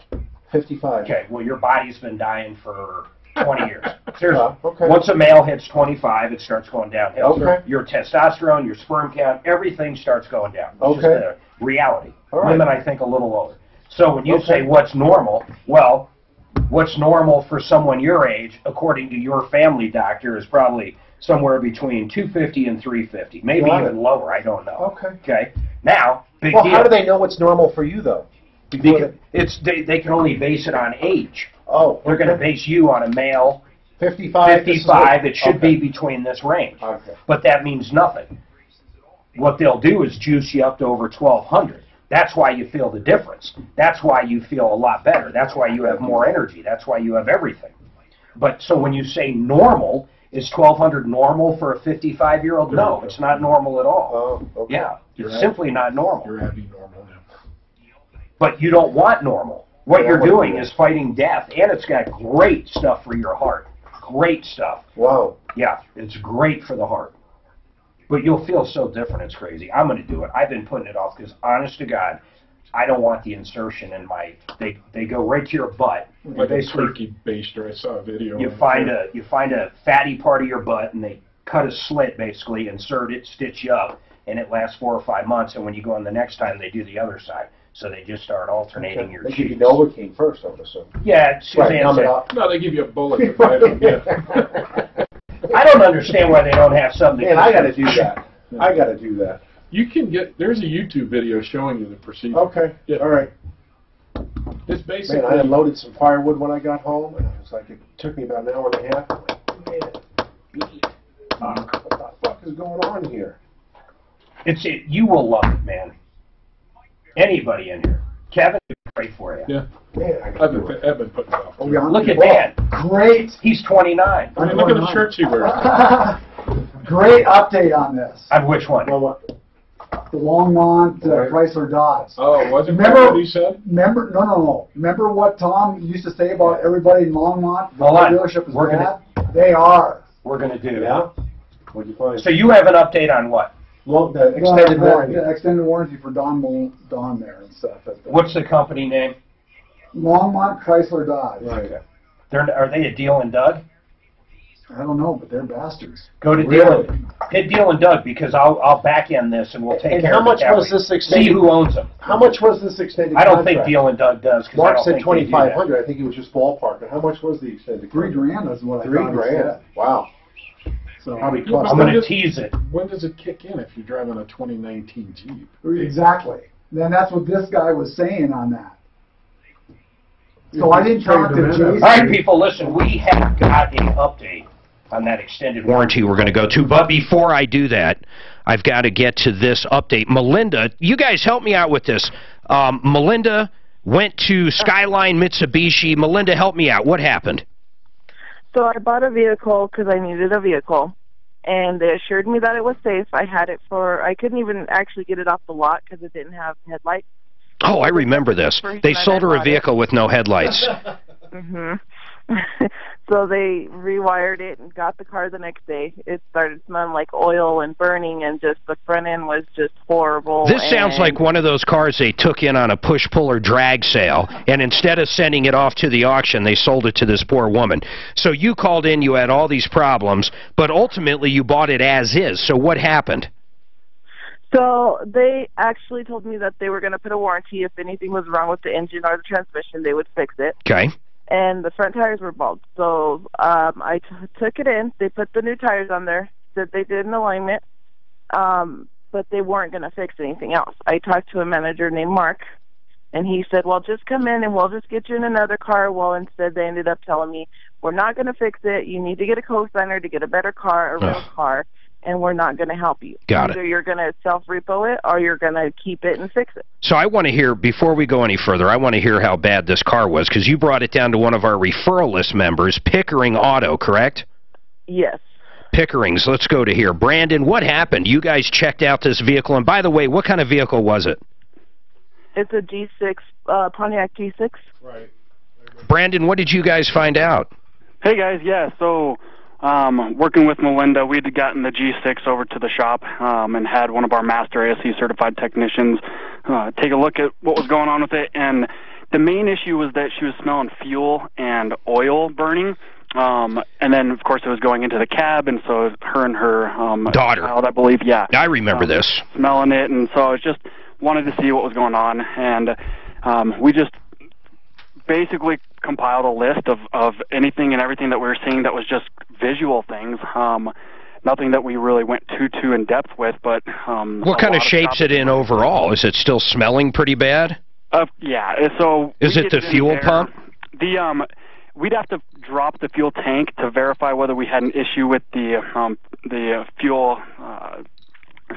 S2: 55.
S3: Okay, well, your body's been dying for 20 years. Seriously.
S2: Okay.
S3: Once a male hits 25, it starts going downhill.
S2: Okay.
S3: Your testosterone, your sperm count, everything starts going down. It's
S2: Okay.
S3: just the reality.
S2: All right.
S3: Women, I think, a little lower. So when you say what's normal, well, what's normal for someone your age, according to your family doctor, is probably somewhere between 250 and 350. Maybe even lower. I don't know.
S2: Okay.
S3: Okay. Now, big
S2: well,
S3: deal.
S2: how do they know what's normal for you, though?
S3: They can only base it on age.
S2: Oh.
S3: They're going to base you on a male
S2: 55.
S3: 55. It should be between this range.
S2: Okay.
S3: But that means nothing. What they'll do is juice you up to over 1,200. That's why you feel the difference. That's why you feel a lot better. That's why you have more energy. That's why you have everything. But so when you say normal, is 1,200 normal for a 55-year-old? No, it's not normal at all.
S2: Okay.
S3: Yeah, it's simply not normal.
S1: You're having normal now.
S3: But you don't want normal. What you're doing is fighting death, and it's got great stuff for your heart. Great stuff.
S2: Wow.
S3: Yeah, it's great for the heart. But you'll feel so different, it's crazy. I'm going to do it. I've been putting it off because, honest to God, I don't want the insertion in my. They go right to your butt.
S1: Like a turkey baster. I saw a video.
S3: You find a fatty part of your butt, and they cut a slit, basically, insert it, stitch you up, and it lasts 4 or 5 months. And when you go in the next time, they do the other side. So they just start alternating your cheeks.
S2: They give you Novocaine first, I would assume.
S3: Yeah, Suzanne said.
S1: No, they give you a bullet to fight them.
S3: I don't understand why they don't have something.
S2: Man, I got to do that. I got to do that.
S1: You can get. There's a YouTube video showing you the procedure.
S2: Okay. Yeah. All right.
S1: It's basically.
S2: Man, I unloaded some firewood when I got home, and it was like it took me about an hour and a half. I'm like, man, what the fuck is going on here?
S3: You will love it, man. Anybody in here. Kevin, great for you.
S1: Yeah.
S2: Man,
S1: I've been putting it off.
S4: Oh, yeah,
S3: look at Dan.
S4: Great.
S3: He's 29.
S1: I mean, look at the shirts he wears.
S4: Great update on this.
S3: On which one?
S4: The Longmont Chrysler Dodge.
S1: Oh, wasn't
S4: remember
S1: that what he said?
S4: No. Remember what Tom used to say about everybody in Longmont? The dealership is bad? They are.
S3: We're going to do.
S2: Yeah? What'd you find?
S3: So you have an update on what?
S2: Well, the extended warranty.
S4: The extended warranty for Don there and stuff.
S3: What's the company name?
S4: Longmont Chrysler Dodge.
S2: Right.
S3: Are they a Deal and Doug?
S4: I don't know, but they're bastards.
S3: Go to hit Deal and Doug because I'll back end this and we'll take care of it.
S2: And how much was this extended?
S3: See who owns them.
S2: How much was this extended?
S3: I don't think Deal and Doug does.
S2: Mark said 2,500. I think it was just ballpark. But how much was the extended?
S4: $3,000 is what I thought.
S2: $3,000. Wow.
S4: So
S3: I'm going to tease it.
S1: When does it kick in if you're driving a 2019 Jeep?
S4: Exactly. Then that's what this guy was saying on that. So I didn't talk to Jason.
S3: All right, people, listen. We have got an update on that extended warranty we're going to go to. But before I do that, I've got to get to this update. Melinda, you guys help me out with this. Melinda went to Skyline Mitsubishi. Melinda, help me out. What happened?
S10: So I bought a vehicle because I needed a vehicle, and they assured me that it was safe. I had it I couldn't even actually get it off the lot because it didn't have headlights.
S13: Oh, I remember this. They sold her a vehicle with no headlights.
S10: So they rewired it and got the car the next day. It started smelling like oil and burning, and just the front end was just horrible.
S13: This sounds like one of those cars they took in on a push-pull or drag sale, and instead of sending it off to the auction, they sold it to this poor woman. So you called in, you had all these problems, but ultimately you bought it as is. So what happened?
S10: So they actually told me that they were going to put a warranty. If anything was wrong with the engine or the transmission, they would fix it.
S13: Okay.
S10: And the front tires were bald. So I took it in. They put the new tires on there, said they did an alignment, but they weren't going to fix anything else. I talked to a manager named Mark, and he said, well, just come in and we'll just get you in another car. Well, instead they ended up telling me, we're not going to fix it. You need to get a co-signer to get a better car, a real car, and we're not going to help you.
S13: Got
S10: Either
S13: it.
S10: you're going to self-repo it or you're going to keep it and fix it.
S13: So I want to hear, before we go any further, I want to hear how bad this car was, because you brought it down to one of our referral list members, Pickering Auto, correct?
S10: Yes.
S13: Pickering's. Let's go to here. Brandon, what happened? You guys checked out this vehicle, and by the way, what kind of vehicle was it?
S10: It's a G6, Pontiac G6.
S1: Right.
S13: Brandon, what did you guys find out?
S22: Hey, guys, yeah, so working with Melinda, we'd gotten the G6 over to the shop and had one of our master ASC certified technicians take a look at what was going on with it, and the main issue was that she was smelling fuel and oil burning. And then, of course, it was going into the cab, and so her and her
S13: daughter,
S22: child, I believe, yeah.
S13: I remember this.
S22: Smelling it, and so I was just wanted to see what was going on, and we just basically compiled a list of anything and everything that we were seeing that was just visual things. Nothing that we really went too in depth with, but
S13: what kind of shape's it in overall? Is it still smelling pretty bad?
S22: Yeah. So
S13: is it the fuel pump?
S22: We'd have to drop the fuel tank to verify whether we had an issue with the fuel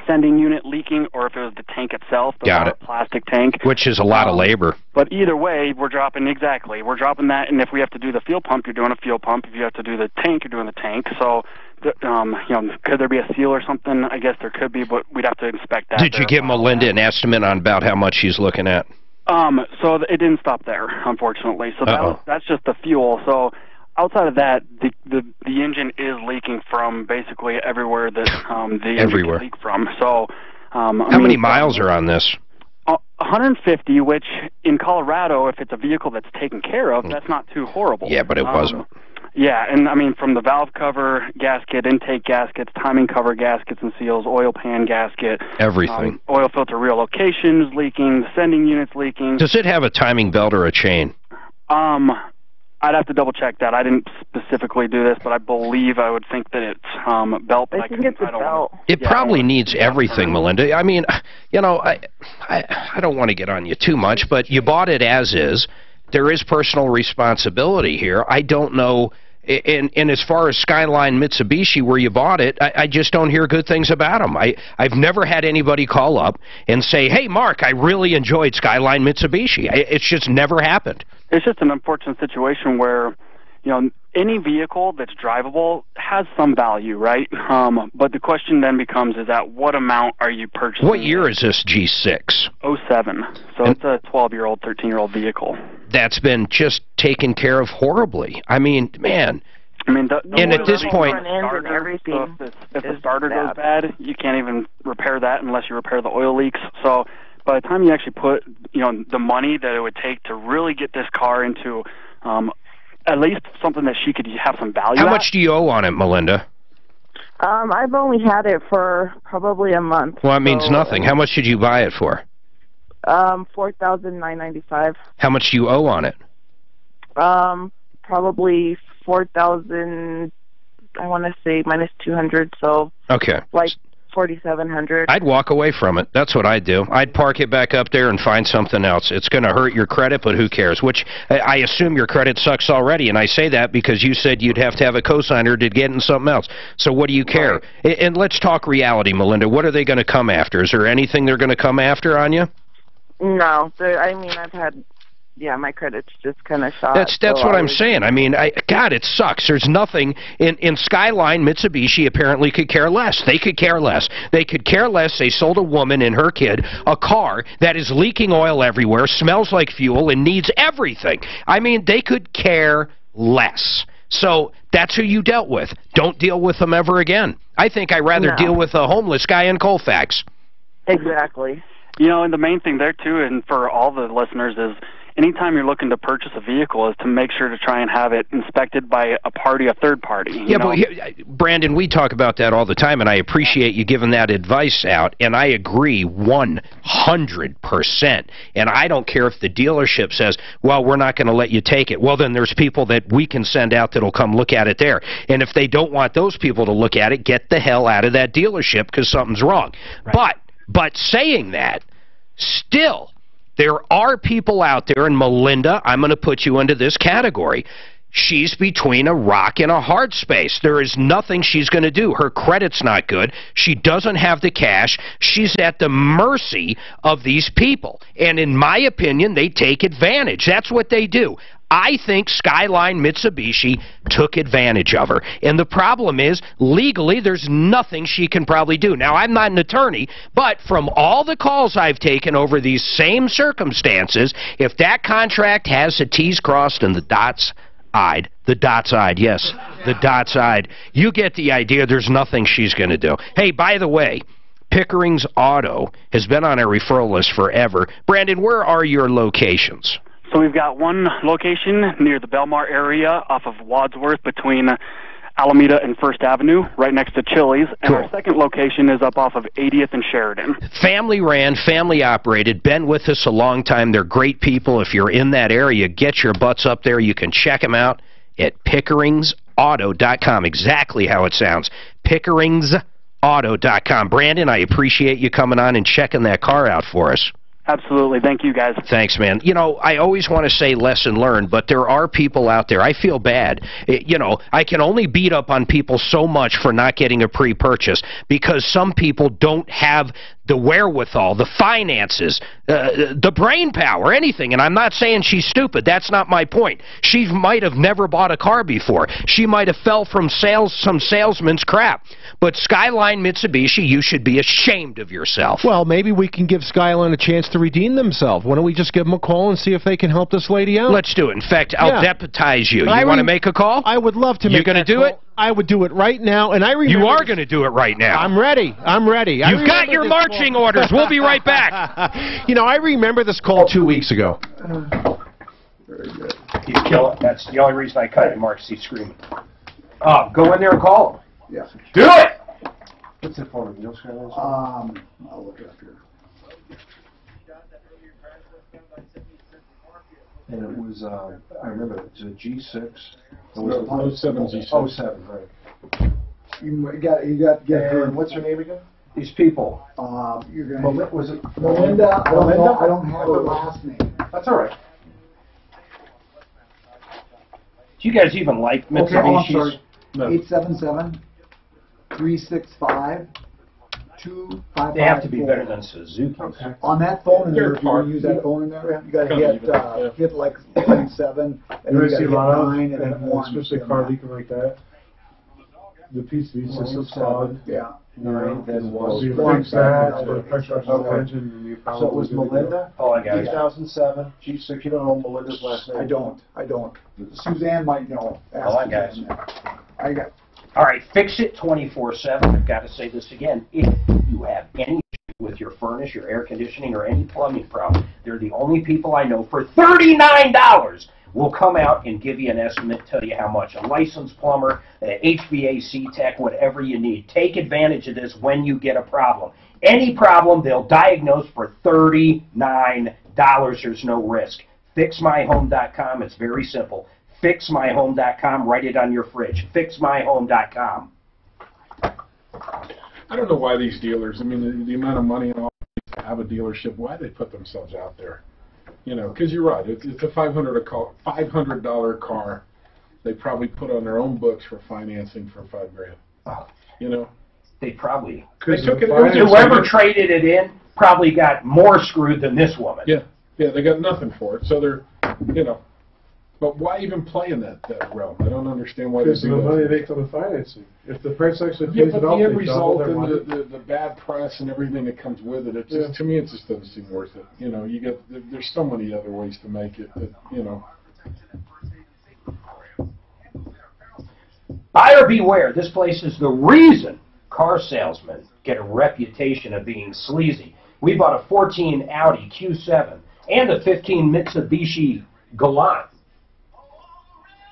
S22: sending unit leak leaking or if it was the tank itself,
S13: the
S22: plastic tank.
S13: Which is a lot of labor.
S22: But either way, we're dropping that, and if we have to do the fuel pump, you're doing a fuel pump. If you have to do the tank, you're doing the tank. So, you know, could there be a seal or something? I guess there could be, but we'd have to inspect that.
S13: Did you give Melinda an estimate on about how much she's looking at?
S22: So it didn't stop there, unfortunately. So that's just the fuel. So outside of that, the engine is leaking from basically everywhere that the engine can leak from. So
S13: how many miles are on this?
S22: 150, which in Colorado, if it's a vehicle that's taken care of, that's not too horrible.
S13: Yeah, but it wasn't.
S22: Yeah, and I mean, from the valve cover gasket, intake gaskets, timing cover gaskets and seals, oil pan gasket.
S13: Everything.
S22: Oil filter relocation is leaking, sending units leaking.
S13: Does it have a timing belt or a chain?
S22: I'd have to double check that. I didn't specifically do this, but I believe I would think that it's belt. But
S10: I think it's a belt.
S13: It probably needs everything, Melinda. I mean, you know, I don't want to get on you too much, but you bought it as is. There is personal responsibility here. I don't know, and as far as Skyline Mitsubishi, where you bought it, I just don't hear good things about them. I've never had anybody call up and say, hey, Mark, I really enjoyed Skyline Mitsubishi. It's just never happened.
S22: It's just an unfortunate situation where, you know, any vehicle that's drivable has some value, right? But the question then becomes, is at what amount are you purchasing?
S13: What year is this G6?
S22: 07. So it's a 12-year-old, 13-year-old vehicle.
S13: That's been just taken care of horribly. I mean, man.
S22: I mean,
S13: and at this point,
S22: if the starter goes bad, you can't even repair that unless you repair the oil leaks. So by the time you actually put, you know, the money that it would take to really get this car into at least something that she could have some value.
S13: How much do you owe on it, Melinda?
S10: I've only had it for probably a month.
S13: Well, that means nothing. How much did you buy it for?
S10: $4,995.
S13: How much do you owe on it?
S10: Probably $4,000. I want to say minus $200. So
S13: okay,
S10: like $4,700.
S13: I'd walk away from it. That's what I'd do. I'd park it back up there and find something else. It's going to hurt your credit, but who cares? Which I assume your credit sucks already, and I say that because you said you'd have to have a cosigner to get in something else. So what do you care? Right. And let's talk reality, Melinda. What are they going to come after? Is there anything they're going to come after on you?
S10: No. I mean, I've had... Yeah, my credit's just kind of shot.
S13: That's what I'm saying. I mean, God, it sucks. There's nothing in Skyline. Mitsubishi apparently could care less. They could care less. They could care less. They sold a woman and her kid a car that is leaking oil everywhere, smells like fuel, and needs everything. I mean, they could care less. So that's who you dealt with. Don't deal with them ever again. I think I'd rather deal with a homeless guy in Colfax.
S10: Exactly.
S22: You know, and the main thing there, too, and for all the listeners is, anytime you're looking to purchase a vehicle is to make sure to try and have it inspected by a third party.
S13: Yeah, but Brandon, we talk about that all the time, and I appreciate you giving that advice out, and I agree 100%. And I don't care if the dealership says, well, we're not going to let you take it. Well, then there's people that we can send out that'll come look at it there. And if they don't want those people to look at it, get the hell out of that dealership because something's wrong. Right. But saying that, still... there are people out there, and Melinda, I'm going to put you into this category. She's between a rock and a hard space. There is nothing she's going to do. Her credit's not good. She doesn't have the cash. She's at the mercy of these people. And in my opinion, they take advantage. That's what they do. I think Skyline Mitsubishi took advantage of her. And the problem is, legally, there's nothing she can probably do. Now, I'm not an attorney, but from all the calls I've taken over these same circumstances, if that contract has the T's crossed and the dots eyed, yes, the dots eyed, you get the idea. There's nothing she's going to do. Hey, by the way, Pickering's Auto has been on our referral list forever. Brandon, where are your locations?
S22: So we've got one location near the Belmar area off of Wadsworth between Alameda and First Avenue, right next to Chili's. And our second location is up off of 80th and Sheridan. Family
S13: ran, family operated, been with us a long time. They're great people. If you're in that area, get your butts up there. You can check them out at pickeringsauto.com. Exactly how it sounds. pickeringsauto.com. Brandon, I appreciate you coming on and checking that car out for us.
S22: Absolutely. Thank you, guys.
S13: Thanks, man. You know, I always want to say lesson learned, but there are people out there. I feel bad. You know, I can only beat up on people so much for not getting a pre-purchase because some people don't have the wherewithal, the finances, the brain power, anything. And I'm not saying she's stupid. That's not my point. She might have never bought a car before. She might have fell from some salesman's crap. But Skyline Mitsubishi, you should be ashamed of yourself.
S14: Well, maybe we can give Skyline a chance to redeem themselves. Why don't we just give them a call and see if they can help this lady out?
S13: Let's do it. In fact, I'll deputize you.
S14: But
S13: You want to make a call?
S14: I would love to make
S13: You going to do it?
S14: I would do it right now. And I remember
S13: You are going to do it right now.
S14: I'm ready. I'm ready.
S13: You've got your marching orders. We'll be right back.
S14: You know, I remember this call 2 weeks ago.
S3: Very good. He's killing. That's the only reason I cut him, Mark. He's screaming. Go in there and call him.
S4: Yeah.
S3: Do it!
S2: What's the phone number?
S4: I'll look it up here.
S2: And it was, I remember it was a G6. It
S1: was 07 G6.
S2: 07, right.
S4: You got to get her.
S2: And what's her name again?
S3: These people.
S4: You're gonna.
S2: Was it
S4: Melinda? I don't know. I don't have her
S2: Melinda?
S4: last name.
S2: That's all right.
S3: Do you guys even like Mitsubishis?
S4: Okay, I'm sorry.
S1: No.
S4: 877-365-2554.
S3: They have to be better than Suzuki.
S2: Okay.
S4: On that phone in there,
S1: They're
S4: if you want to use that phone in there, you got to hit like 7, and then you got to hit 9, and then 1.
S6: Especially a car leaking like that. The PCB system's clogged.
S4: Yeah.
S2: 9, then 1.
S6: So you fix that, the pressure on the engine, and you
S2: So it was Melinda?
S3: Oh, I got it.
S2: 2007 G6. You don't know Melinda's last name?
S4: I don't. Suzanne might know.
S3: Oh, I got it.
S4: I got.
S3: All right, fix it 24/7. I've got to say this again. If you have any issue with your furnace, your air conditioning, or any plumbing problem, they're the only people I know for $39 will come out and give you an estimate, tell you how much. A licensed plumber, HVAC tech, whatever you need. Take advantage of this when you get a problem. Any problem, they'll diagnose for $39. There's no risk. FixMyHome.com. It's very simple. FixMyHome.com. Write it on your fridge. FixMyHome.com.
S1: I don't know why these dealers, I mean, the amount of money and all to have a dealership, why they put themselves out there. You know, because you're right. It's a $500 car. They probably put on their own books for financing for $5,000. You know,
S3: They probably.
S1: they took it.
S3: Whoever traded it in probably got more screwed than this woman.
S1: Yeah, they got nothing for it. So they're, you know, but why even play in that realm? I don't understand why they
S6: Because of
S1: do
S6: the
S1: that.
S6: money they make on the financing. If the price actually
S1: Yeah,
S6: pays
S1: but
S6: it off,
S1: the end
S6: they double
S1: result
S6: their money.
S1: and the bad press and everything that comes with it, to me, it just doesn't seem worth it. You know, there's so many other ways to make it that, you know.
S3: Buyer beware. This place is the reason car salesmen get a reputation of being sleazy. We bought a 14 Audi Q7 and a 15 Mitsubishi Galant.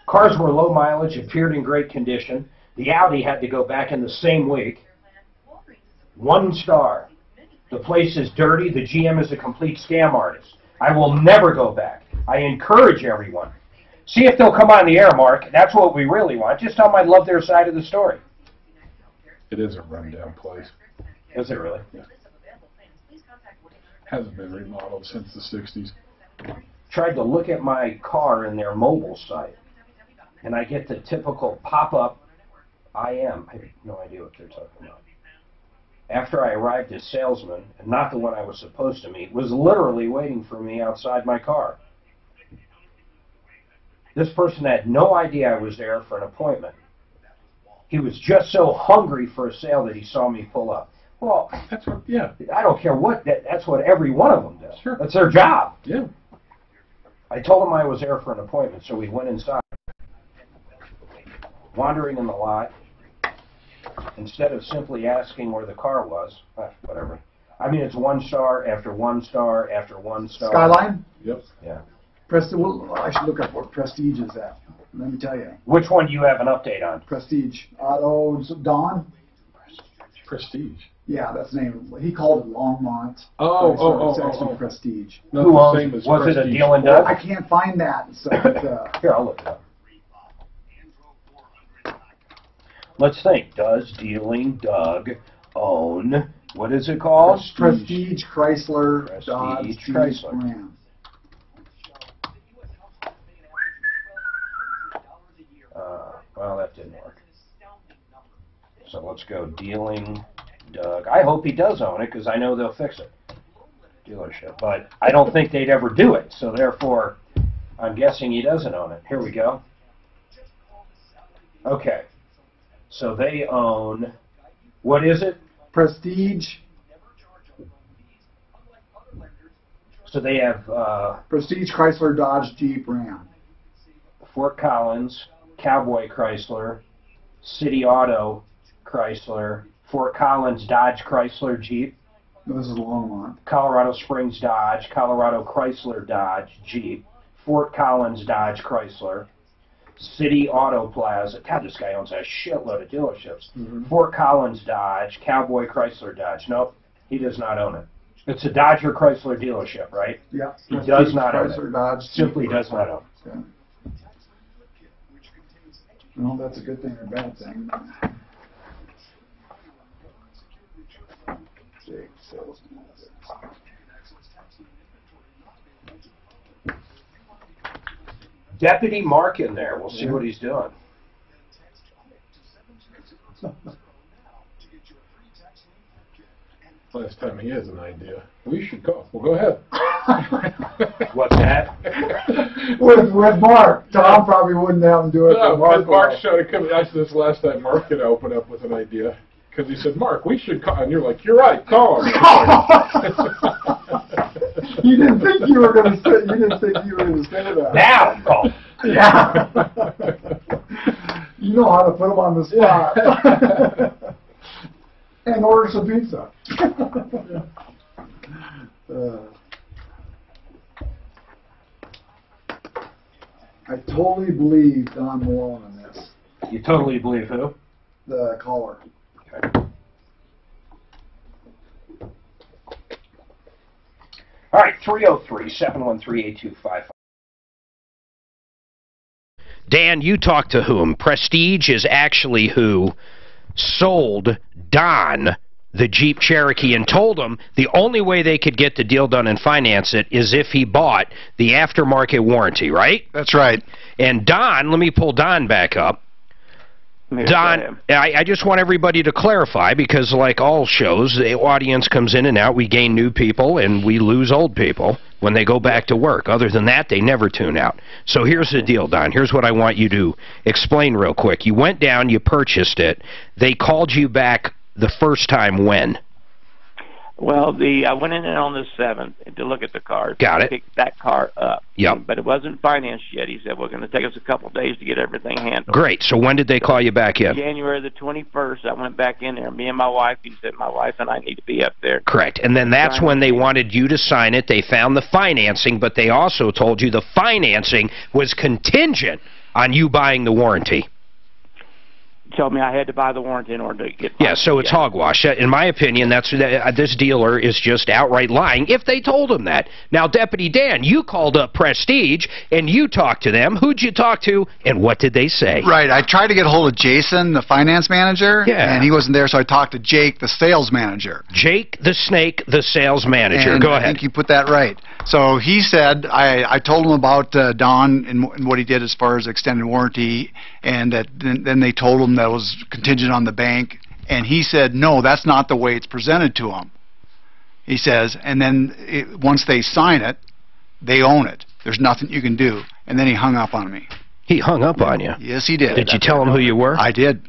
S3: Cars were low mileage, appeared in great condition. The Audi had to go back in the same week. 1 star. The place is dirty. The GM is a complete scam artist. I will never go back. I encourage everyone. See if they'll come on the air, Mark. That's what we really want. Just tell them I love their side of the story.
S1: It is a rundown place.
S3: Is it really?
S1: Yeah. Hasn't been remodeled since the 60s.
S3: Tried to look at my car in their mobile site, and I get the typical pop-up I have no idea what they're talking about. After I arrived, a salesman, and not the one I was supposed to meet, was literally waiting for me outside my car. This person had no idea I was there for an appointment. He was just so hungry for a sale that he saw me pull up. Well,
S1: that's what, yeah.
S3: I don't care what, that's what every one of them does.
S1: Sure.
S3: That's their job.
S1: Yeah.
S3: I told him I was there for an appointment, so we went inside. Wandering in the lot, instead of simply asking where the car was, whatever. I mean, it's 1 star after 1 star after 1 star.
S4: Skyline?
S1: Yep.
S3: Yeah.
S4: Well, I should look up what Prestige is at. Let me tell you.
S3: Which one do you have an update on?
S4: Prestige. Don?
S1: Prestige.
S4: Yeah, that's the name. He called it Longmont. It's actually Prestige.
S3: Who owns it? Was it a deal and done?
S4: I can't find that. So
S3: here, I'll look it up. Let's think. Does Dealing Doug own, what is it called?
S4: Prestige Chrysler Dodge
S3: Chrysler.
S4: Ram.
S3: Well, that didn't work. So let's go Dealing Doug. I hope he does own it, because I know they'll fix it. Dealership. But I don't think they'd ever do it, so therefore, I'm guessing he doesn't own it. Here we go. Okay. So they own, what is it?
S4: Prestige.
S3: So they have
S4: Prestige, Chrysler, Dodge, Jeep, Ram.
S3: Fort Collins, Cowboy Chrysler, City Auto Chrysler, Fort Collins, Dodge, Chrysler, Jeep.
S4: This is Longmont.
S3: Colorado Springs, Dodge, Colorado Chrysler, Dodge, Jeep, Fort Collins, Dodge, Chrysler, City Auto Plaza. God, this guy owns a shitload of dealerships. Fort Collins, Dodge, Cowboy Chrysler, Dodge. Nope, he does not own it. It's a Dodge or Chrysler dealership, right?
S4: Yeah.
S3: He does not own
S4: Chrysler,
S3: it.
S4: Dodge,
S3: Simply
S4: Jeep,
S3: does not own.
S4: Yeah. Well, that's a good thing or a bad thing. Jake, sales manager.
S3: Deputy Mark in there. We'll see what he's doing.
S1: Last time he has an idea. We should go. Well, go ahead.
S3: What's that?
S4: with Mark. Tom probably wouldn't have him do it.
S1: No,
S4: Mark
S1: Mark's trying to come. I said this last time. Mark could open up with an idea because he said, "Mark, we should call." And you're like, "You're right. Call him."
S4: You didn't think you were going to say. You didn't think you were going to say that.
S3: Now, call.
S4: Yeah. You know how to put him on the spot. And order some pizza. I totally believe Don Malone on this.
S3: You totally believe who?
S4: The caller.
S3: Okay. All right, 303-713-8255.
S13: Dan, you talked to whom? Prestige is actually who sold Don the Jeep Cherokee and told him the only way they could get the deal done and finance it is if he bought the aftermarket warranty, right?
S8: That's right.
S13: And Don, let me pull Don back up. Don, I just want everybody to clarify, because like all shows, the audience comes in and out. We gain new people and we lose old people when they go back to work. Other than that, they never tune out. So here's the deal, Don. Here's what I want you to explain real quick. You went down, you purchased it. They called you back the first time when?
S21: Well, I went in on the 7th to look at the car.
S13: Got it.
S21: Picked that car up.
S13: Yep.
S21: But it wasn't financed yet. He said, we're going to take us a couple of days to get everything handled.
S13: Great. So when did they call you back in?
S21: January the 21st, I went back in there. Me and my wife, he said, my wife and I need to be up there.
S13: Correct. And then that's when they wanted you to sign it. They found the financing, but they also told you the financing was contingent on you buying the warranty.
S21: Told me I had to buy the warranty in order to get.
S13: Yeah, so it's hogwash. In my opinion, this dealer is just outright lying if they told him that. Now, Deputy Dan, you called up Prestige and you talked to them. Who'd you talk to, and what did they say?
S8: Right, I tried to get a hold of Jason, the finance manager, and he wasn't there, so I talked to Jake, the sales manager.
S13: Jake the Snake, the sales manager.
S8: And
S13: go ahead.
S8: I think you put that right. So he said, I told him about Don and what he did as far as extended warranty, and that then they told him that was contingent on the bank, and he said, no, that's not the way it's presented to him. He says, and then once they sign it, they own it. There's nothing you can do. And then he hung up on me.
S13: He hung up on you?
S8: Yes, he did.
S13: Did you tell him who you were?
S8: I did.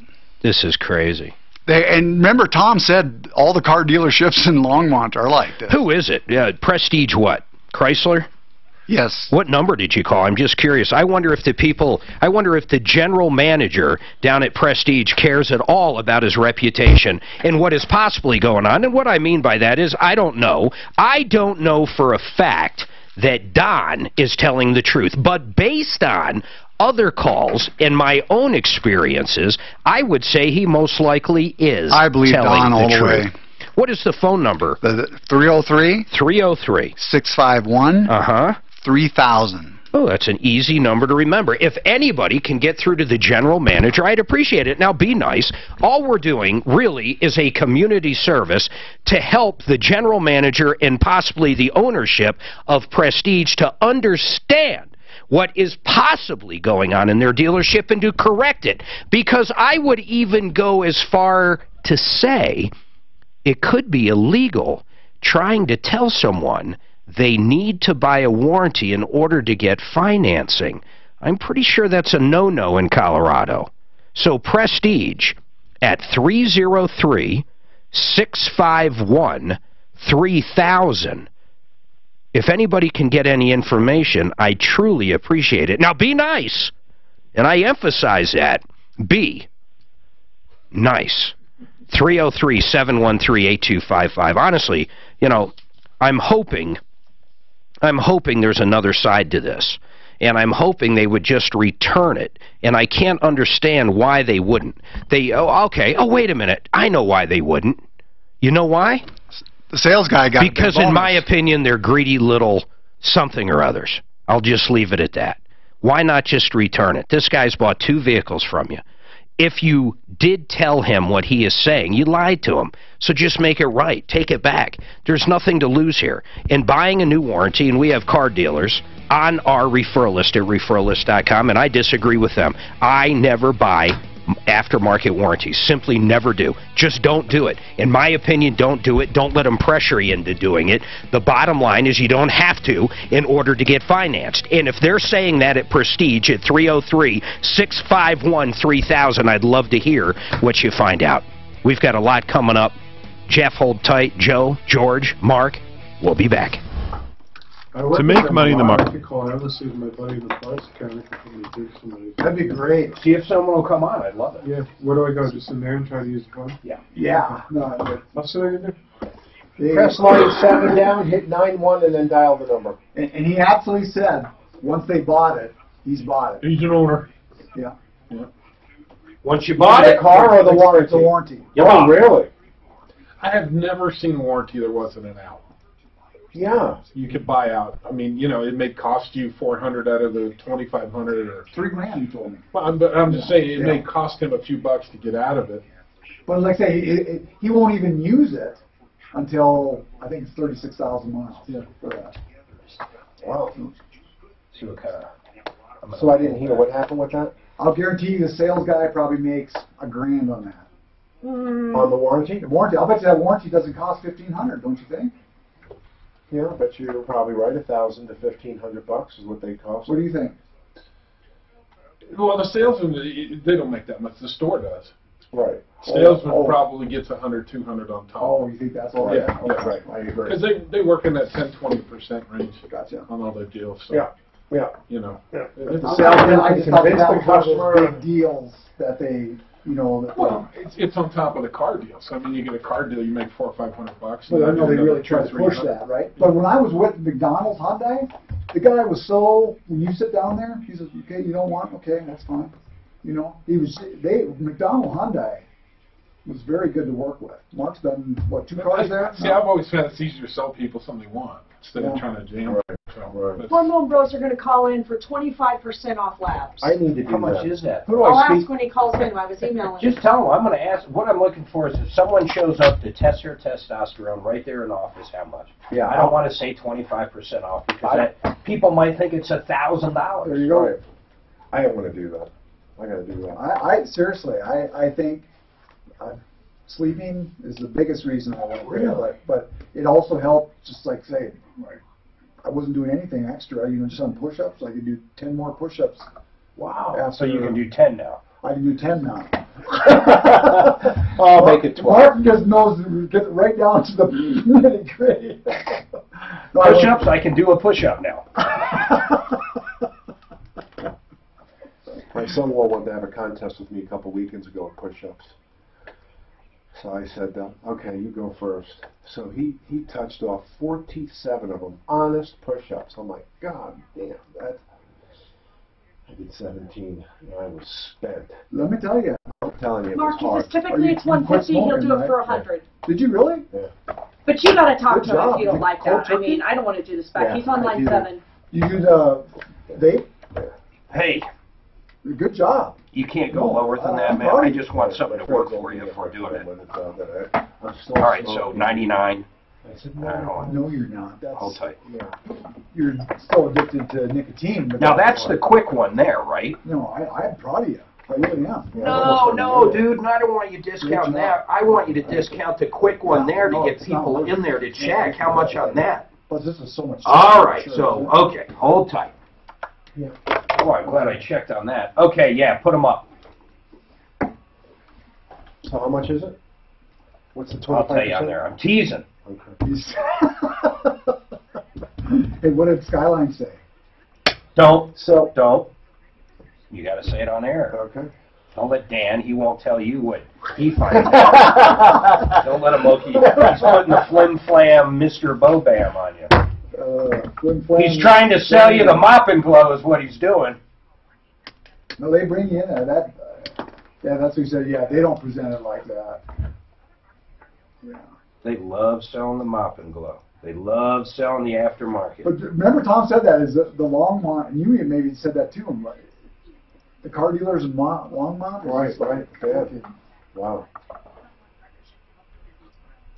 S13: This is crazy.
S8: And remember, Tom said all the car dealerships in Longmont are like this.
S13: Who is it? Prestige what? Chrysler?
S8: Yes.
S13: What number did you call? I'm just curious. I wonder if the general manager down at Prestige cares at all about his reputation and what is possibly going on. And what I mean by that is I don't know. I don't know for a fact that Don is telling the truth. But based on other calls and my own experiences, I would say he most likely is
S8: I believe
S13: telling
S8: Don all the way.
S13: What is the phone number?
S8: The 303
S13: 303
S8: 651 3000.
S13: Oh, that's an easy number to remember. If anybody can get through to the general manager, I'd appreciate it. Now, be nice. All we're doing, really, is a community service to help the general manager and possibly the ownership of Prestige to understand what is possibly going on in their dealership and to correct it. Because I would even go as far to say it could be illegal trying to tell someone they need to buy a warranty in order to get financing. I'm pretty sure that's a no-no in Colorado. So Prestige at 303-651-3000. If anybody can get any information, I truly appreciate it. Now, be nice. And I emphasize that. Be nice. 303-713-8255. Honestly, you know, I'm hoping there's another side to this. And I'm hoping they would just return it. And I can't understand why they wouldn't. Oh, wait a minute. I know why they wouldn't. You know why?
S8: The sales guy got
S13: because in my opinion, they're greedy little something or others. I'll just leave it at that. Why not just return it? This guy's bought 2 vehicles from you. If you did tell him what he is saying, you lied to him. So just make it right. Take it back. There's nothing to lose here. In buying a new warranty, and we have car dealers on our referral list at referrallist.com, and I disagree with them. I never buy aftermarket warranties. Simply never do. Just don't do it. In my opinion, don't do it. Don't let them pressure you into doing it. The bottom line is you don't have to in order to get financed. And if they're saying that at Prestige at 303-651-3000, I'd love to hear what you find out. We've got a lot coming up. Jeff, hold tight. Joe, George, Mark, we'll be back.
S6: To make money in the market. I could call and see if my buddy in the parts account can do somebody.
S3: That'd be great. See if someone will come on. I'd love it.
S6: Yeah. Where do I go? Just in there and try to use the phone?
S3: Yeah.
S4: Yeah. No,
S6: what's the name?
S2: Press line 7 down, hit 9-1, and then dial the number.
S4: And he absolutely said, once they bought it, he's bought it.
S1: He's an owner.
S4: Yeah.
S3: Once you bought it,
S2: the car or the warranty?
S4: The warranty.
S2: Oh, really?
S1: I have never seen a warranty that wasn't an out.
S2: Yeah.
S1: You could buy out. I mean, you know, it may cost you $400 out of the $2,500 or
S4: $3,000. You told me.
S1: Well, I'm just saying it may cost him a few bucks to get out of it.
S4: But like I say, he won't even use it until I think it's 36,000 miles.
S1: Yeah.
S4: For that.
S2: Wow.
S3: See what kind of.
S2: So I didn't hear what happened with that.
S4: I'll guarantee you the sales guy probably makes $1,000 on that.
S2: On the warranty?
S4: The warranty. I'll bet you that warranty doesn't cost $1,500, don't you think?
S2: Yeah, I bet you're probably right. $1,000 to $1,500 is what they cost.
S4: What do you think?
S1: Well, the salesman, they don't make that much. The store does.
S2: Right.
S1: Salesman probably gets $100, $200 on top.
S4: Oh, you think that's all right?
S1: Yeah,
S4: that's right. I agree.
S1: Because they work in that 10-20% range.
S4: Gotcha.
S1: On all their deals. So,
S2: yeah.
S1: You know.
S2: Yeah.
S1: It's
S4: I just thought that was one of those big deals that they, you know.
S1: Well, it's on top of the car deal. So I mean, you get a car deal, you make $400 or $500.
S4: Well, I know they really try to push that, right? But when I was with McDonald's Hyundai, the guy was so. When you sit down there, he says, "Okay, you don't want? Okay, that's fine." You know, McDonald Hyundai was very good to work with. Mark's done what, 2 cars there?
S1: See, I've always found it's easier to sell people something they want instead of trying to jam.
S5: Hormone Bros are going to call in for 25% off labs.
S2: I need to do
S3: How much is that?
S2: Who do
S5: I'll
S2: I
S5: ask
S2: speak?
S5: when he calls in. I was emailing.
S3: Just tell him. I'm going to ask. What I'm looking for is if someone shows up to test their testosterone right there in office, how much?
S2: Yeah.
S3: I don't want to say 25% off because people might think it's $1,000.
S2: There you go. Right. I don't want to do that. I got to do that.
S4: I seriously, I think sleeping is the biggest reason I went there. But it also helped, just like say, I wasn't doing anything extra. You know, just on push-ups, I could do 10 more push-ups.
S3: Wow. So you can do 10 now.
S4: I can do 10 now.
S3: I'll make it 12.
S4: Mark just knows to get right down to the nitty-gritty.
S3: Push-ups, I can do a push-up now.
S2: My son-in-law wanted to have a contest with me a couple weekends ago at push-ups. So I said, okay, you go first. So he touched off 47 of them, honest push-ups. I'm like, God damn, that. I did 17, and I was spent.
S4: Let me tell you.
S2: I'm telling you, it
S5: Mark,
S2: was hard.
S5: he says typically it's 150, he'll do it for 100.
S4: Did you really?
S2: Yeah.
S5: But you got to talk
S4: Good
S5: to him
S4: job.
S5: if you don't like that.
S4: Cold
S5: I mean, I don't want to do this back.
S2: Yeah,
S5: He's on line 7.
S4: You do the vape?
S3: Hey.
S4: Good job.
S3: You can't go lower than that, man. I just want something to work for you before doing it. All right, so 99.
S2: I said,
S4: no, you're not.
S3: Hold tight.
S2: Yeah.
S4: You're still addicted to nicotine. But
S3: Now, that's the quick one there, right?
S4: No, I'm proud of you. I really am.
S3: No, dude, and I don't want you discounting that. I want you to discount the quick one there to get people in there to check. How much on that?
S4: Plus, this is so much.
S3: All right, so, okay, hold tight. Yeah. Oh, I'm glad I checked on that. Okay, yeah, put them up.
S2: So how much is it? What's the 25%?
S3: I'll tell you on there. I'm teasing.
S4: Okay. Hey, what did Skyline say?
S3: Don't. You got to say it on air. Okay. Don't let Dan. He won't tell you what he finds out. Don't let him look. He's putting the flim flam Mr. Bobam on you. He's trying to sell you the mop and glow is what he's doing.
S4: No, they bring you in there. Yeah, that's what he said. Yeah, they don't present it like that. Yeah.
S3: They love selling the mop and glow. They love selling the aftermarket.
S4: But remember, Tom said that is the Longmont, and you maybe said that too. The car dealers in Longmont.
S2: Right. Bad. Wow.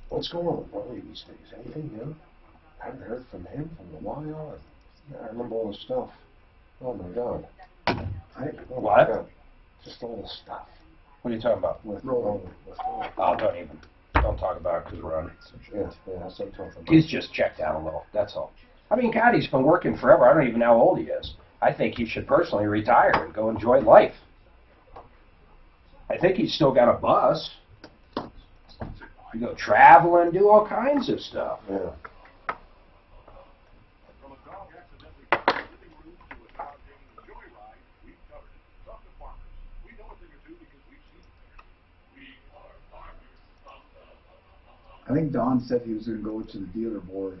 S2: What's going on with Willie these days? Anything new? I haven't heard from him for a while. I remember all the stuff. Oh my God.
S3: What?
S2: God. Just all the stuff.
S3: What are you talking about?
S2: With
S3: Oh, don't talk about it because we're on it.
S2: Yeah, that's what I'm talking about.
S3: He's just checked out a little, that's all. I mean, God, he's been working forever. I don't even know how old he is. I think he should personally retire and go enjoy life. I think he's still got a bus. You go traveling, do all kinds of stuff.
S2: Yeah.
S4: I think Don said he was going to go to the dealer board.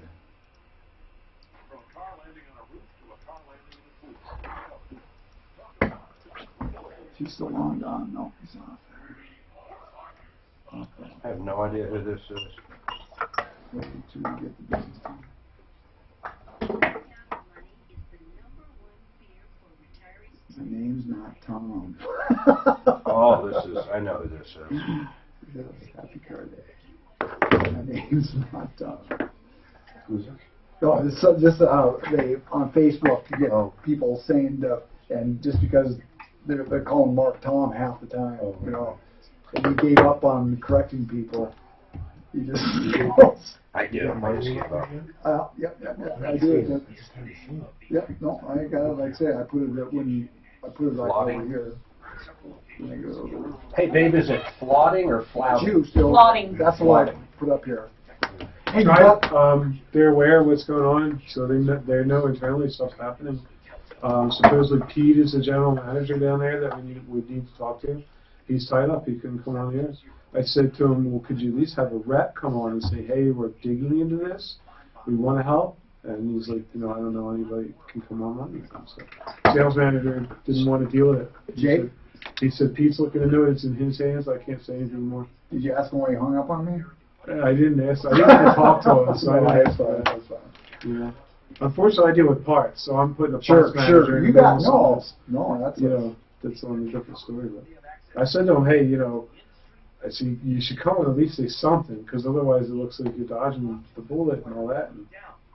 S4: He's still on, Don. No, he's not there. Okay.
S3: I have no idea who this is.
S4: Wait till we get the business done. My name's not Tom.
S3: Oh, this is, I know who this is.
S4: Yes, happy car day. My name's not Tom.
S2: Who's it?
S4: No, this they on Facebook you get people saying stuff, and just because they're calling Mark Tom half the time, you know, and he gave up on correcting people. He just
S3: I do. I just gave up.
S4: Yep, I do. Yep, no, I got it. Like I say, I put it when I put it like over here.
S3: Hey, babe, is it flooding or flouting?
S5: Flooding.
S4: That's what I put up here. Hey,
S6: they're aware of what's going on, so they know internally stuff's happening. Supposedly Pete is the general manager down there that we need to talk to. He's tied up. He couldn't come on the air. I said to him, well, could you at least have a rep come on and say, hey, we're digging into this. We want to help. And he's like, you know, I don't know anybody can come on. So sales manager didn't want to deal with it.
S4: Jake?
S6: He said, Pete's looking into it. It's in his hands. I can't say anything more.
S4: Did you ask him why he hung up on me?
S6: I didn't ask. I didn't talk to him. So I didn't ask.
S4: That's fine.
S6: Yeah. Unfortunately, I deal with parts, so I'm putting a parts manager.
S4: Sure. You got no. That's
S6: that's on a different story. But I said to him, hey, you know, I said you should come and at least say something, because otherwise it looks like you're dodging the bullet and all that.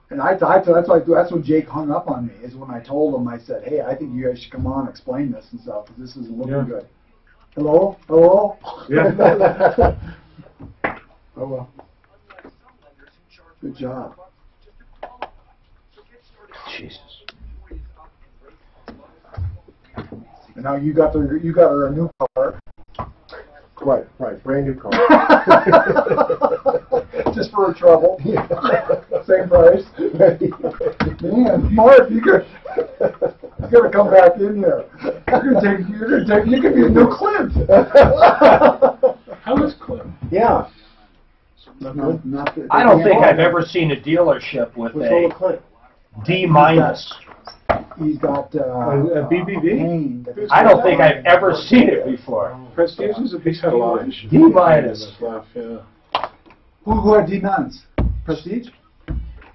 S4: And that's when Jake hung up on me. Is when I told him, I said, hey, I think you guys should come on and explain this and stuff, because this isn't looking good. Hello?
S6: Yeah.
S4: Oh well. Good job.
S3: Jesus.
S4: And now you got her a new car.
S2: Right, brand new car.
S4: Just for her trouble.
S2: Yeah.
S4: Same price. Man, Mark, you gotta come back in here. You could be a new Clint.
S6: How is Clint?
S2: Yeah.
S3: I don't think I've ever seen a dealership with a D-.
S4: He's got
S6: a BBB.
S3: I don't think I've ever seen it before.
S6: Prestige is a big lot.
S3: D-.
S4: Who had D-? Prestige?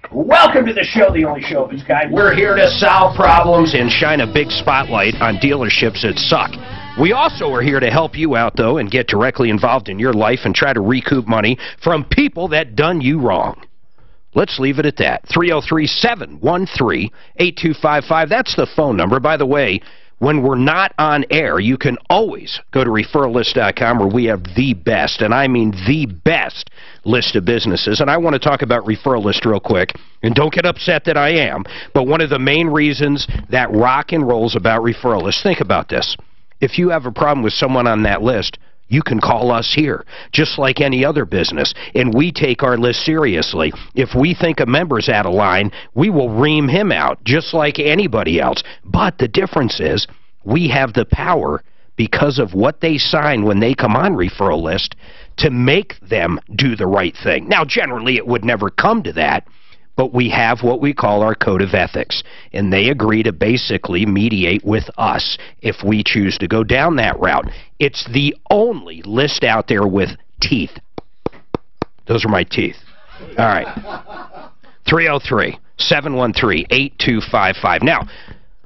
S13: Welcome to the show, the only show of its kind. We're here to solve problems and shine a big spotlight on dealerships that suck. We also are here to help you out, though, and get directly involved in your life and try to recoup money from people that done you wrong. Let's leave it at that. 303-713-8255. That's the phone number. By the way, When we're not on air, you can always go to referrallist.com where we have the best, and I mean the best, list of businesses. And I want to talk about Referral List real quick, and don't get upset that I am, but one of the main reasons that rock and rolls about Referral List, think about this. If you have a problem with someone on that list, you can call us here, just like any other business, and we take our list seriously. If we think a member's out of line, we will ream him out, just like anybody else. But the difference is we have the power, because of what they sign when they come on Referral List, to make them do the right thing. Now, generally, it would never come to that, but we have what we call our code of ethics, and they agree to basically mediate with us if we choose to go down that route. It's the only list out there with teeth. Those are my teeth. All right. 303-713-8255. Now,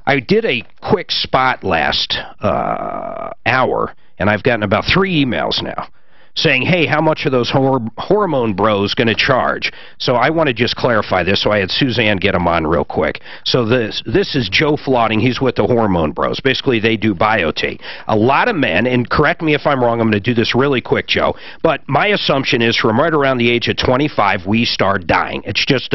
S13: I did a quick spot last hour, and I've gotten about 3 emails now saying, hey, how much are those hormone bros going to charge? So I want to just clarify this, so I had Suzanne get them on real quick. So this is Joe Flotting. He's with the Hormone Bros. Basically, they do BioT. A lot of men, and correct me if I'm wrong, I'm going to do this really quick, Joe, but my assumption is from right around the age of 25, we start dying. It's just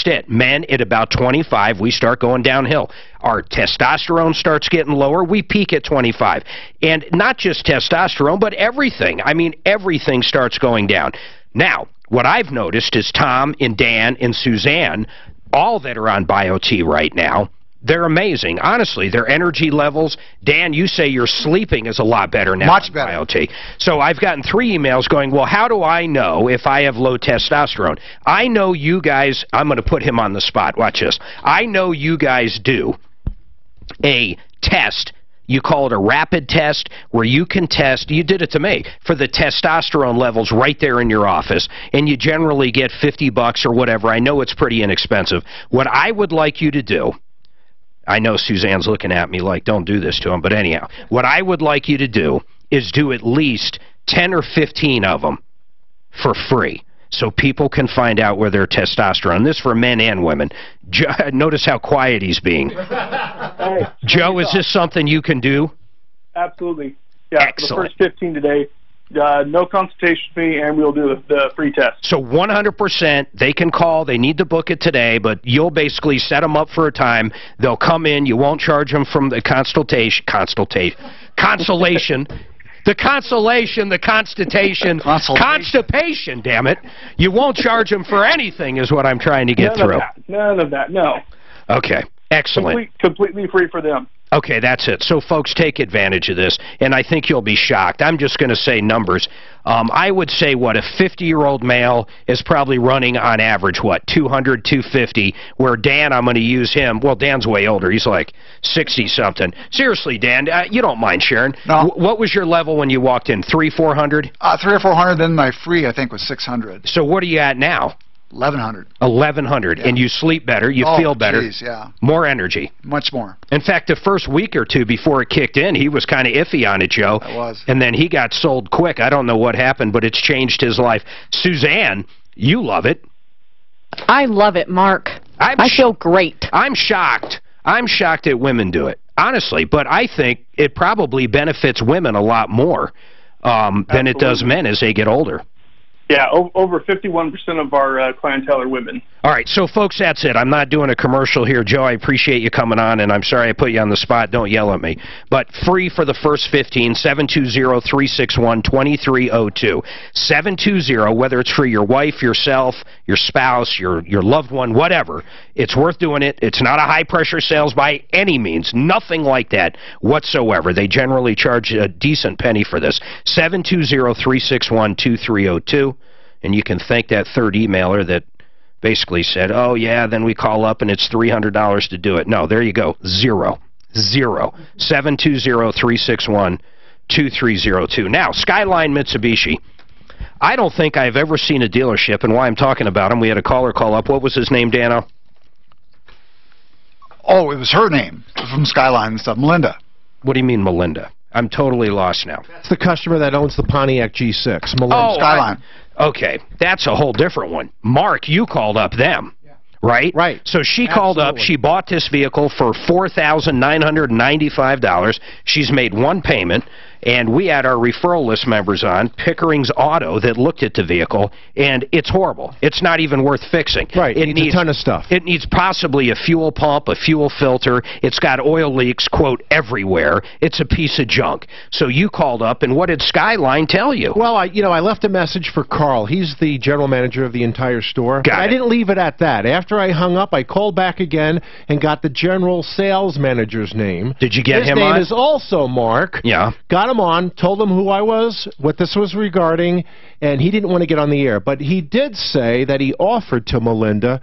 S13: it. Men, at about 25, we start going downhill. Our testosterone starts getting lower. We peak at 25. And not just testosterone, but everything. I mean, everything starts going down. Now, what I've noticed is Tom and Dan and Suzanne, all that are on BioT right now, they're amazing. Honestly, their energy levels, Dan, you say your sleeping is a lot better now.
S8: Much better.
S13: BioT. So I've gotten 3 emails going, well, how do I know if I have low testosterone? I know you guys, I'm going to put him on the spot. Watch this. I know you guys do a test. You call it a rapid test, where you can test, you did it to me, for the testosterone levels right there in your office, and you generally get $50 or whatever. I know it's pretty inexpensive. What I would like you to do, I know Suzanne's looking at me like, don't do this to him, but anyhow, what I would like you to do is do at least 10 or 15 of them for free, so people can find out where their testosterone. This for men and women. Notice how quiet he's being.
S15: Hey,
S13: Joe, is this something you can do?
S15: Absolutely. Yeah,
S13: excellent.
S15: For the first 15 today, no consultation fee, and we'll do the free test.
S13: So 100%, they can call. They need to book it today, but you'll basically set them up for a time. They'll come in. You won't charge them from the consolation. The consolation, the constipation, damn it. You won't charge them for anything is what I'm trying to get through.
S15: None of that, no.
S13: Okay, excellent.
S15: Completely free for them.
S13: Okay, that's it. So, folks, take advantage of this, and I think you'll be shocked. I'm just going to say numbers. I would say, what, a 50-year-old male is probably running on average, what, 200, 250, where Dan, I'm going to use him. Well, Dan's way older. He's like 60-something. Seriously, Dan, you don't mind sharing.
S8: No.
S13: What was your level when you walked in, 300, 400?
S8: 300 or 400, then my free, I think, was 600.
S13: So what are you at now?
S8: 1,100.
S13: 1,100,
S8: yeah.
S13: And you sleep better, you feel better.
S8: Geez, yeah.
S13: More energy.
S8: Much more.
S13: In fact, the first week or two before it kicked in, he was kind of iffy on it, Joe.
S8: I was.
S13: And then he got sold quick. I don't know what happened, but it's changed his life. Suzanne, you love it.
S7: I love it, Mark. I feel great.
S13: I'm shocked. I'm shocked that women do it, honestly. But I think it probably benefits women a lot more than it does men as they get older.
S15: Yeah, over 51% of our clientele are women.
S13: All right, so, folks, that's it. I'm not doing a commercial here. Joe, I appreciate you coming on, and I'm sorry I put you on the spot. Don't yell at me. But free for the first 15, 720-361-2302. 720, whether it's for your wife, yourself, your spouse, your loved one, whatever. It's worth doing it. It's not a high-pressure sales by any means. Nothing like that whatsoever. They generally charge a decent penny for this. 720-361-2302. And you can thank that third emailer that basically said, oh, yeah, then we call up and it's $300 to do it. No, there you go. Zero. 720-361-2302. Now, Skyline Mitsubishi. I don't think I've ever seen a dealership, and why I'm talking about them, we had a caller call up. What was his name, Dano?
S8: Oh, it was her name from Skyline and stuff, Melinda.
S13: What do you mean, Melinda? I'm totally lost now.
S14: That's the customer that owns the Pontiac G6. Melinda.
S13: Oh,
S8: Skyline.
S13: Okay, that's a whole different one. Mark, you called up them. Right?
S14: Right.
S13: So she called up, she bought this vehicle for $4,995. She's made one payment, and we had our referral list members on, Pickering's Auto, that looked at the vehicle, and it's horrible. It's not even worth fixing.
S14: Right, it needs a ton of stuff.
S13: It needs possibly a fuel pump, a fuel filter. It's got oil leaks, quote, everywhere. It's a piece of junk. So you called up, and what did Skyline tell you?
S14: Well, I left a message for Carl. He's the general manager of the entire store. But I didn't leave it at that. After I hung up, I called back again and got the general sales manager's name.
S13: Did you get him
S14: on? His name
S13: on?
S14: is also Mark.
S13: Yeah.
S14: Got him on, told him who I was, what this was regarding, and he didn't want to get on the air. But he did say that he offered to Melinda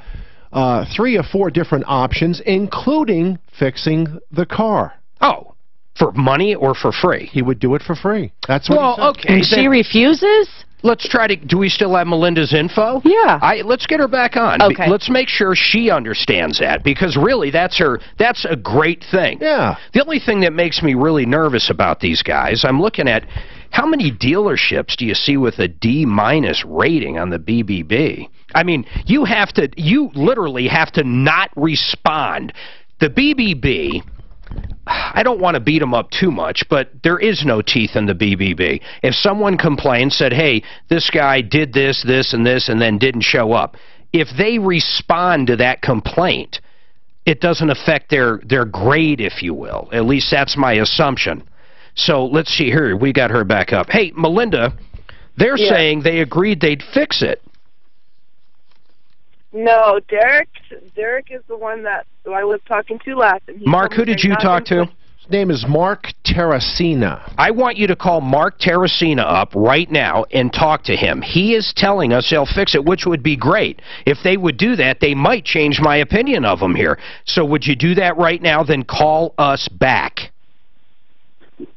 S14: 3 or 4 different options, including fixing the car.
S13: Oh. For money or for free?
S14: He would do it for free. That's what he said.
S13: Okay.
S7: And she refuses?
S13: Let's try to... Do we still have Melinda's info?
S7: Yeah.
S13: Let's get her back on.
S7: Okay.
S13: Let's make sure she understands that, because really that's a great thing.
S14: Yeah.
S13: The only thing that makes me really nervous about these guys, I'm looking at how many dealerships do you see with a D- rating on the BBB? I mean, you literally have to not respond. The BBB... I don't want to beat them up too much, but there is no teeth in the BBB. If someone complained, said, hey, this guy did this, this, and this, and then didn't show up, if they respond to that complaint, it doesn't affect their grade, if you will. At least that's my assumption. So let's see here. We got her back up. Hey, Melinda, they're saying they agreed they'd fix it.
S10: No, Derek is the one that I was talking to last. And
S13: Mark, who did you talk to?
S14: His name is Mark Terracina.
S13: I want you to call Mark Terracina up right now and talk to him. He is telling us they'll fix it, which would be great. If they would do that, they might change my opinion of them here. So would you do that right now? Then call us back.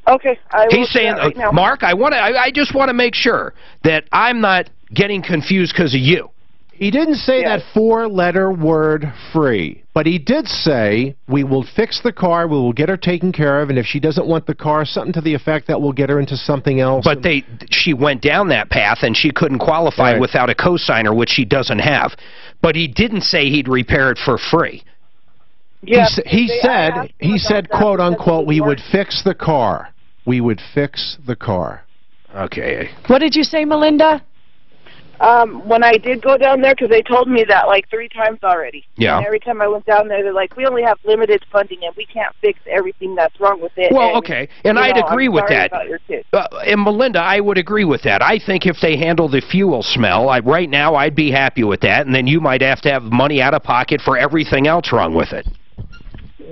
S10: Okay, I will.
S13: He's saying,
S10: right now.
S13: Mark, I just want to make sure that I'm not getting confused because of you.
S14: He didn't say that 4-letter word free, but he did say we will fix the car, we will get her taken care of, and if she doesn't want the car, something to the effect that we'll get her into something else.
S13: But she went down that path, and she couldn't qualify without a cosigner, which she doesn't have. But he didn't say he'd repair it for free.
S14: Yeah, he said, quote unquote, we would fix the car. We would fix the car.
S13: Okay.
S7: What did you say, Melinda?
S10: When I did go down there, because they told me that like 3 times already.
S13: Yeah.
S10: And every time I went down there, they're like, we only have limited funding and we can't fix everything that's wrong with it.
S13: Well,
S10: and,
S13: okay, and I'd agree with that. And Melinda, I would agree with that. I think if they handle the fuel smell, right now I'd be happy with that, and then you might have to have money out of pocket for everything else wrong with it.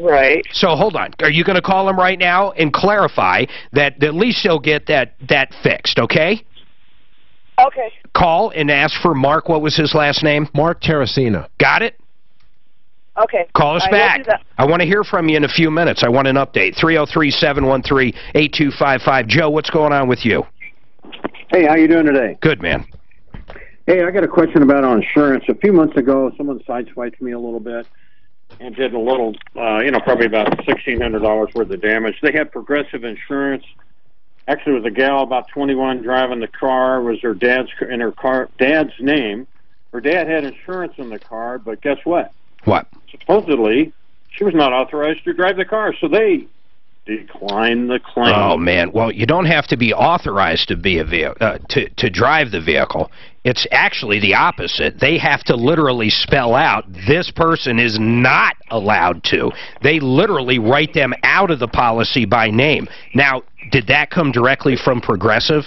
S10: Right.
S13: So hold on. Are you going to call him right now and clarify that at least they'll get that fixed, okay?
S10: Okay.
S13: Call and ask for Mark. What was his last name?
S14: Mark Terracina.
S13: Got it?
S10: Okay.
S13: Call us back. I want to hear from you in a few minutes. I want an update. 303-713-8255. Joe, what's going on with you?
S12: Hey, how you doing today?
S13: Good, man.
S12: Hey, I got a question about insurance. A few months ago, someone sideswiped me a little bit and did a little, probably about $1,600 worth of damage. They had Progressive Insurance. Actually, it was a gal about 21 driving the car. Was her dad's name. Her dad had insurance in the car, but guess what?
S13: What?
S12: Supposedly, she was not authorized to drive the car, so they declined the claim.
S13: Oh man! Well, you don't have to be authorized to be to drive the vehicle. It's actually the opposite. They have to literally spell out this person is not allowed to. They literally write them out of the policy by name. Now, did that come directly from Progressive?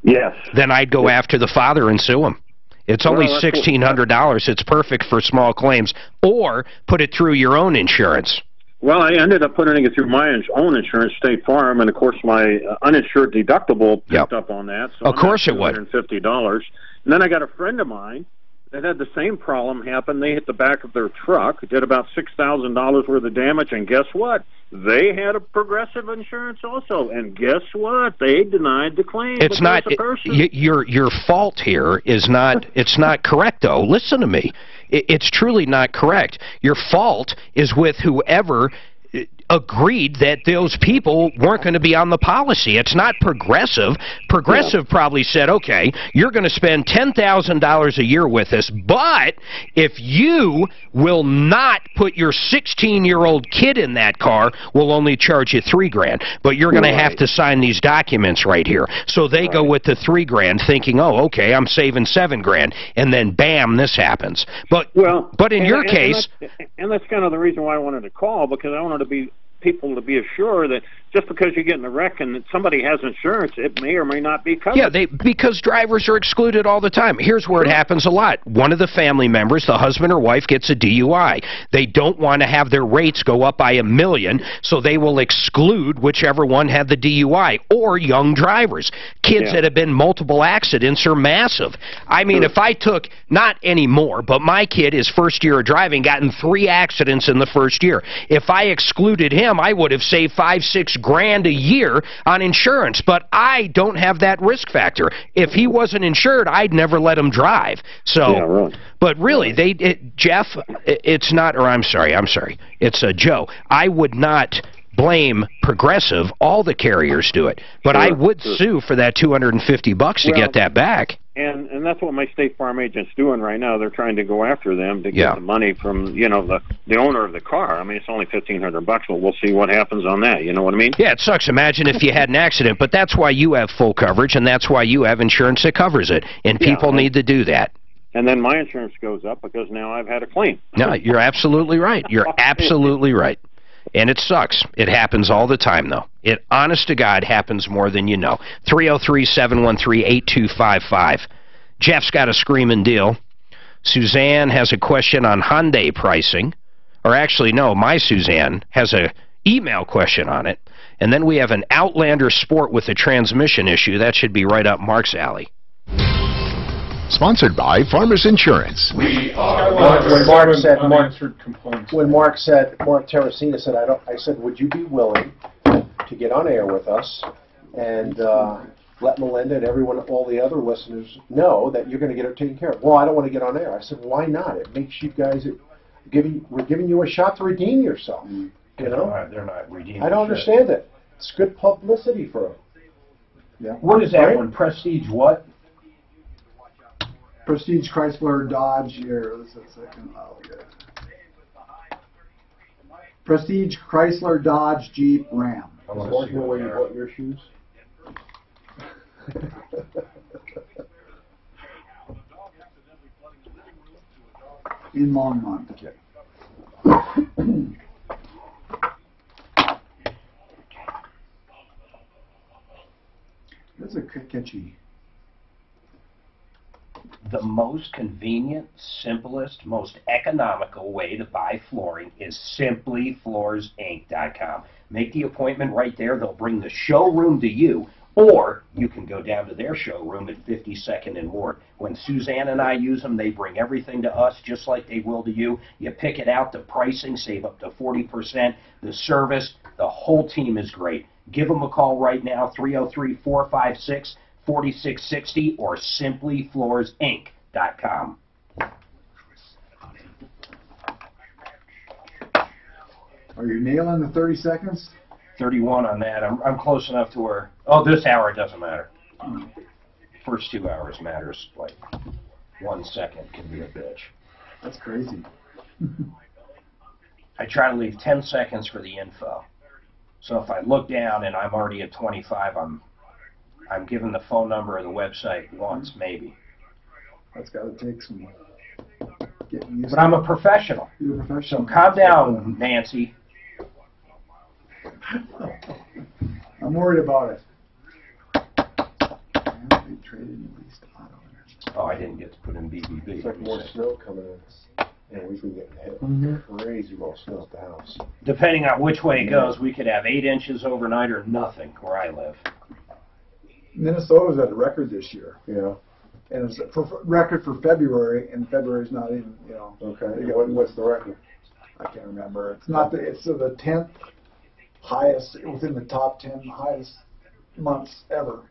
S12: Yes.
S13: Then I'd go after the father and sue him. It's only $1,600. It's perfect for small claims. Or put it through your own insurance.
S12: Well, I ended up putting it through my own insurance, State Farm, and of course my uninsured deductible picked up on that. So
S13: of course it would.
S12: $250. And then I got a friend of mine that had the same problem happen. They hit the back of their truck, did about $6,000 worth of damage, and guess what? They had a Progressive Insurance also, and guess what? They denied the claim.
S13: It's not your fault here. Is not. It's not correct though. Listen to me. It's truly not correct. Your fault is with whoever agreed that those people weren't going to be on the policy. It's not Progressive. Progressive probably said, okay, you're going to spend $10,000 a year with us, but if you will not put your 16-year-old kid in that car, we'll only charge you $3,000. But you're going to have to sign these documents right here. So they go with the $3,000 thinking, oh, okay, I'm saving $7,000. And then, bam, this happens. But in your case...
S12: And that's kind of the reason why I wanted to call, because I wanted people to be assured that just because you get in a wreck and that somebody has insurance, it may or may not be covered.
S13: Yeah, because drivers are excluded all the time. Here's where it happens a lot. One of the family members, the husband or wife, gets a DUI. They don't want to have their rates go up by $1 million, so they will exclude whichever one had the DUI, or young drivers. Kids that have been multiple accidents are massive. I mean, if I took, not anymore, but my kid, his first year of driving, got in 3 accidents in the first year. If I excluded him, I would have saved $5-6 grand a year on insurance, but I don't have that risk factor. If he wasn't insured, I'd never let him drive. So, but really, Jeff, it's not, or I'm sorry, it's Joe. I would not blame Progressive. All the carriers do it, but I would sue for that $250 to get that back.
S12: And that's what my State Farm agent's doing right now. They're trying to go after them to get the money from, you know, the owner of the car. I mean, it's only $1,500, but we'll see what happens on that. You know what I mean?
S13: Yeah, it sucks. Imagine if you had an accident, but that's why you have full coverage, and that's why you have insurance that covers it, and people need to do that.
S12: And then my insurance goes up because now I've had a claim.
S13: No, you're absolutely right. You're absolutely right. And it sucks. It happens all the time, though. It, honest to God, happens more than you know. 303-713-8255. Jeff's got a screaming deal. Suzanne has a question on Hyundai pricing. Or actually, no, my Suzanne has an email question on it. And then we have an Outlander Sport with a transmission issue. That should be right up Mark's alley.
S19: Sponsored by Farmers Insurance.
S2: When Mark Terracina said, I said, would you be willing to get on air with us and let Melinda and everyone, all the other listeners know that you're going to get it taken care of? Well, I don't want to get on air. I said, why not? It makes you guys, we're giving you a shot to redeem yourself. You know?
S3: They're not redeeming.
S2: I don't understand it. It's good publicity for them.
S3: Yeah. What is that one? Prestige what?
S4: Prestige Chrysler Dodge here. Let's see a second. I'll get it. Prestige Chrysler Dodge Jeep Ram.
S2: I want to know where you bought your shoes.
S4: In Longmont. That's a catchy.
S3: The most convenient, simplest, most economical way to buy flooring is simplyfloorsinc.com. Make the appointment right there. They'll bring the showroom to you, or you can go down to their showroom at 52nd and Ward. When Suzanne and I use them, they bring everything to us just like they will to you. You pick it out, the pricing, save up to 40%. The service, the whole team is great. Give them a call right now, 303-456-4660 or simplyfloorsinc.com.
S4: Are you nailing the 30 seconds?
S3: 31 on that. I'm close enough to where, this hour doesn't matter. First 2 hours matters, like 1 second can be a bitch.
S4: That's crazy.
S3: I try to leave 10 seconds for the info. So if I look down and I'm already at 25, I'm given the phone number or the website once, maybe.
S4: That's got to take some getting used to.
S3: But I'm a professional.
S4: You're a professional.
S3: So calm down, Nancy.
S4: I'm worried about it.
S3: Oh, I didn't get to put in BBB.
S2: It's like more snow coming in. And we've been getting hit. Crazy well snow at the house.
S3: Depending on which way it goes, we could have 8 inches overnight or nothing where I live.
S4: Minnesota's at a record this year.
S2: Yeah.
S4: And it's a record for February, and February's not even, you know.
S2: Okay. What's the record?
S4: I can't remember. It's not it's the 10th highest, within the top 10 highest months ever.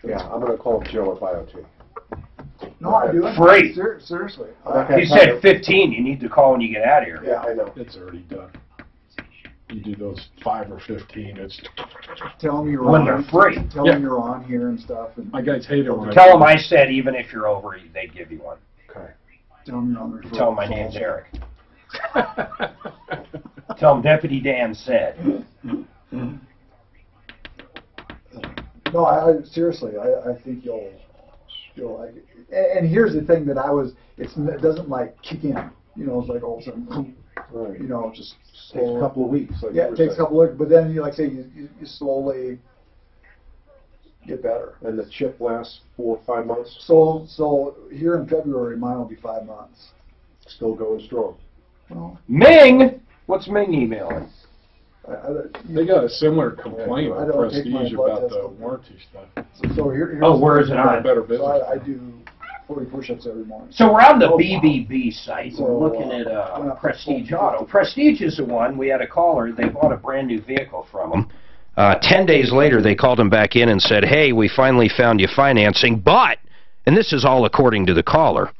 S2: Yeah, I'm going to call Joe at BioT.
S4: No, I do.
S3: Free.
S4: Seriously.
S3: He said 15. You need to call when you get out of here.
S2: Yeah, I know.
S1: It's already done. You do those 5 or 15. It's
S4: tell them you're
S3: when
S4: on.
S3: They're free.
S4: Tell them you're on here and stuff. And
S1: my guys hate it when
S3: tell them I said even if you're over, they'd give you one.
S1: Okay.
S4: Tell them you're on.
S3: Tell them my name's Eric. Tell them Deputy Dan said.
S4: No, I seriously, I think you'll like it. And here's the thing that it doesn't like kick in. You know, it's like all of a sudden,
S2: right.
S4: You know, just
S2: takes a couple of weeks. Like
S4: yeah, it takes a couple of weeks, but then you like say you slowly get better.
S2: And the chip lasts 4 or 5 months.
S4: So here in February, mine will be 5 months.
S2: Still going strong.
S4: Well,
S3: Ming, what's Ming emailing?
S1: They got a similar complaint
S4: I
S1: on
S4: don't take my
S1: Prestige
S4: blood
S1: about
S4: test
S1: the
S4: before.
S1: warranty stuff.
S4: So here's
S3: where is it on?
S1: Better business.
S4: So I do 40 push-ups every morning.
S3: So we're on the BBB site.
S4: So,
S3: We're looking at Prestige Auto. Prestige is the one. We had a caller. They bought a brand new vehicle from them.
S13: 10 days later, they called him back in and said, hey, we finally found you financing, but, and this is all according to the caller,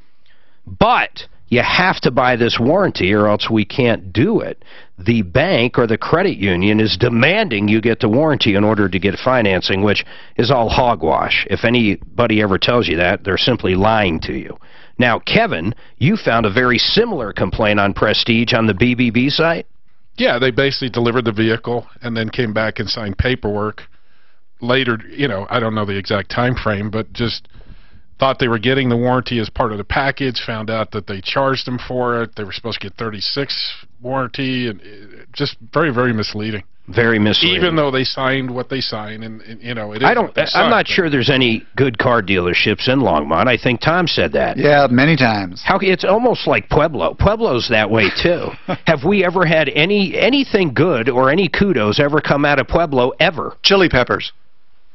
S13: but you have to buy this warranty or else we can't do it. The bank or the credit union is demanding you get the warranty in order to get financing, which is all hogwash. If anybody ever tells you that, they're simply lying to you. Now, Kevin, you found a very similar complaint on Prestige on the BBB site?
S11: Yeah, they basically delivered the vehicle and then came back and signed paperwork later. You know, I don't know the exact time frame, but just thought they were getting the warranty as part of the package, found out that they charged them for it. They were supposed to get 36 warranty, and just very, very misleading.
S13: Very misleading.
S11: Even though they signed what they signed, and you know, it is what they signed,
S13: I'm not sure there's any good car dealerships in Longmont. I think Tom said that.
S8: Yeah, many times.
S13: It's almost like Pueblo. Pueblo's that way, too. Have we ever had anything good or any kudos ever come out of Pueblo, ever?
S8: Chili peppers.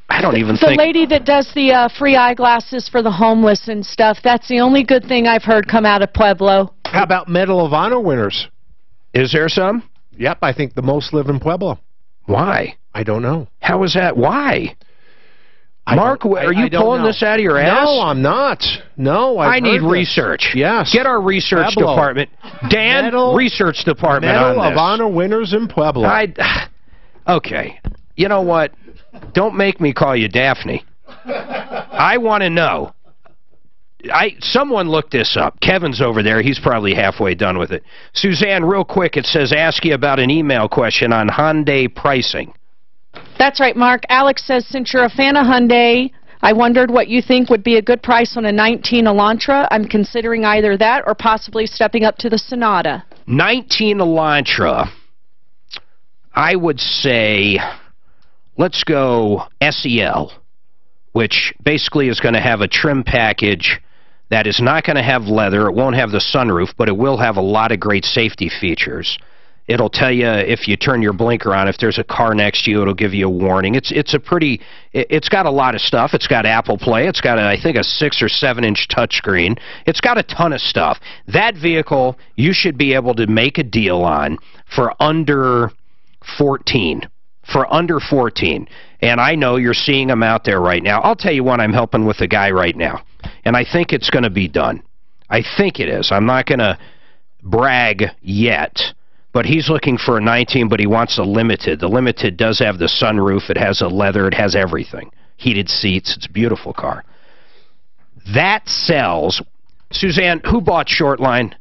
S13: I don't even
S7: the
S13: think...
S7: lady that does the free eyeglasses for the homeless and stuff, that's the only good thing I've heard come out of Pueblo.
S14: How about Medal of Honor winners?
S13: Is there some?
S14: Yep, I think the most live in Pueblo.
S13: Why?
S14: I don't know.
S13: How is that? Why? Mark, are you pulling this out of your ass?
S14: No, I'm not. No,
S13: I need research.
S14: Yes.
S13: Get our research
S14: Pueblo.
S13: department. Dan, research department
S14: Medal
S13: on this.
S14: of Honor winners in Pueblo.
S13: Okay. You know what? Don't make me call you Daphne. I want to know. Someone look this up. Kevin's over there. He's probably halfway done with it. Suzanne, real quick, it says, ask you about an email question on Hyundai pricing.
S7: That's right, Mark. Alex says, since you're a fan of Hyundai, I wondered what you think would be a good price on a 19 Elantra. I'm considering either that or possibly stepping up to the Sonata.
S13: 19 Elantra. I would say, let's go SEL, which basically is going to have a trim package that is not going to have leather. It won't have the sunroof, but it will have a lot of great safety features. It'll tell you if you turn your blinker on, if there's a car next to you, it'll give you a warning. It's got a lot of stuff. It's got Apple Play. It's got, I think, a 6 or 7 inch touchscreen. It's got a ton of stuff. That vehicle, you should be able to make a deal on for under 14. For under 14. And I know you're seeing them out there right now. I'll tell you what, I'm helping with a guy right now. And I think it's going to be done. I think it is. I'm not going to brag yet. But he's looking for a 19, but he wants a Limited. The Limited does have the sunroof. It has a leather. It has everything. Heated seats. It's a beautiful car. That sells. Suzanne, who bought Shortline?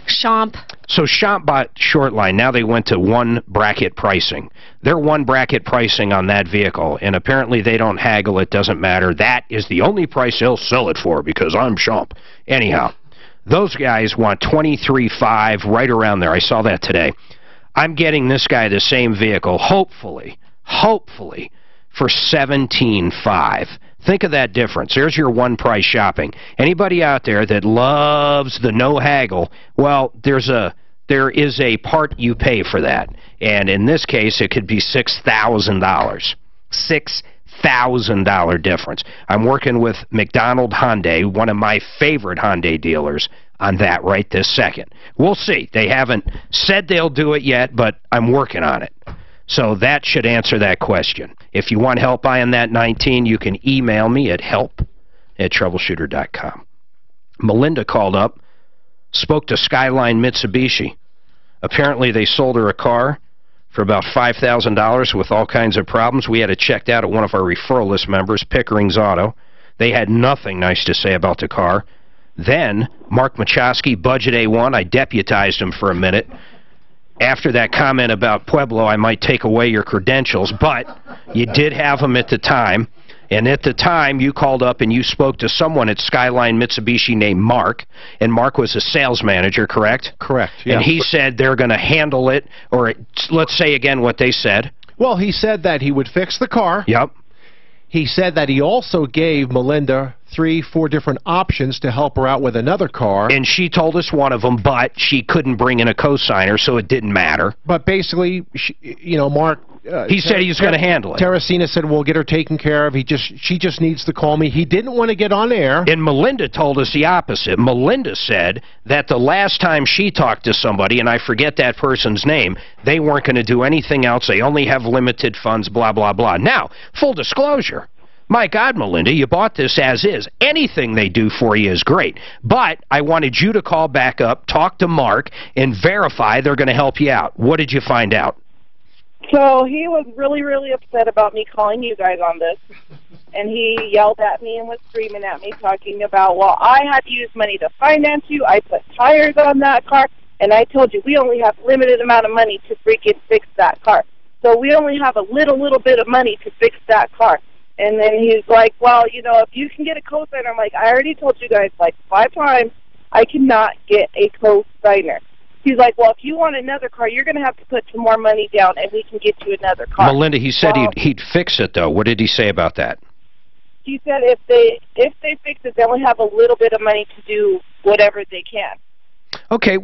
S7: Champ.
S13: So Champ bought Shortline. Now they went to one bracket pricing. They're one bracket pricing on that vehicle, and apparently they don't haggle. It doesn't matter. That is the only price they'll sell it for because I'm Champ. Anyhow, those guys want $23,500, right around there. I saw that today. I'm getting this guy the same vehicle, hopefully, for $17,500. Think of that difference. There's your one-price shopping. Anybody out there that loves the no haggle, well, there is a part you pay for that. And in this case, it could be $6,000. $6,000 difference. I'm working with McDonald Hyundai, one of my favorite Hyundai dealers, on that right this second. We'll see. They haven't said they'll do it yet, but I'm working on it. So that should answer that question. If you want help buying that 19, you can email me at help@troubleshooter.com. Melinda called up, spoke to Skyline Mitsubishi. Apparently they sold her a car for about $5,000 with all kinds of problems. We had it checked out at one of our referral list members, Pickering's Auto. They had nothing nice to say about the car. Then, Mark Machowski, Budget A1, I deputized him for a minute. After that comment about Pueblo, I might take away your credentials, but you did have them at the time. And at the time, you called up and you spoke to someone at Skyline Mitsubishi named Mark, and Mark was a sales manager, correct?
S14: Correct, yeah.
S13: And he said they're going to handle it, or let's say again what they said.
S14: Well, he said that he would fix the car.
S13: Yep.
S14: He said that he also gave Melinda 3, 4 different options to help her out with another car.
S13: And she told us one of them, but she couldn't bring in a cosigner, so it didn't matter.
S14: But basically, Mark...
S13: he said he was going to handle it.
S14: Teresina said, we'll get her taken care of. She just needs to call me. He didn't want to get on air.
S13: And Melinda told us the opposite. Melinda said that the last time she talked to somebody, and I forget that person's name, they weren't going to do anything else. They only have limited funds, blah, blah, blah. Now, full disclosure. My God, Melinda, you bought this as is. Anything they do for you is great. But I wanted you to call back up, talk to Mark, and verify they're going to help you out. What did you find out?
S10: So he was really, really upset about me calling you guys on this. And he yelled at me and was screaming at me, talking about, well, I had to use money to finance you. I put tires on that car. And I told you, we only have limited amount of money to freaking fix that car. So we only have a little bit of money to fix that car. And then he's like, well, if you can get a cosigner, I'm like, I already told you guys like 5 times I cannot get a cosigner. He's like, well, if you want another car, you're going to have to put some more money down, and we can get you another car.
S13: Melinda, he said he'd fix it, though. What did he say about that?
S10: He said if they fix it, they only have a little bit of money to do whatever they can.
S13: Okay,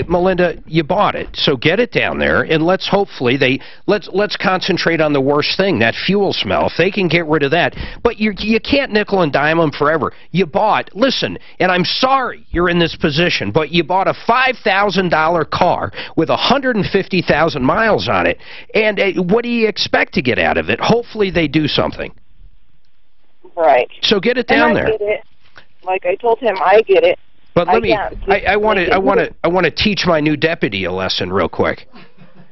S13: Melinda, you bought it, so get it down there, and let's hopefully let's concentrate on the worst thing, that fuel smell. If they can get rid of that, but you can't nickel and dime them forever. You bought, listen, and I'm sorry you're in this position, but you bought a $5,000 car with 150,000 miles on it, and what do you expect to get out of it? Hopefully they do something.
S10: Right.
S13: So get it down there.
S10: Get it. Like I told him, I get it.
S13: But I want to teach my new deputy a lesson real quick.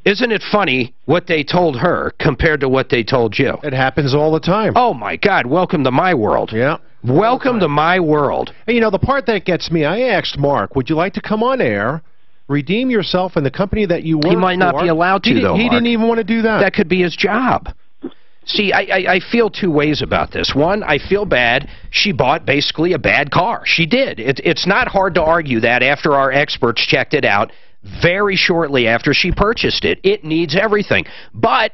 S13: Isn't it funny what they told her compared to what they told you?
S14: It happens all the time.
S13: Oh, my God. Welcome to my world.
S14: Yeah.
S13: Welcome to my world.
S14: Hey, the part that gets me, I asked Mark, would you like to come on air, redeem yourself in the company that you work for?
S13: He might not be allowed to, though,
S14: He didn't even want to do that.
S13: That could be his job. See, I feel 2 ways about this. One, I feel bad. She bought basically a bad car. She did. It's not hard to argue that after our experts checked it out very shortly after she purchased it. It needs everything. But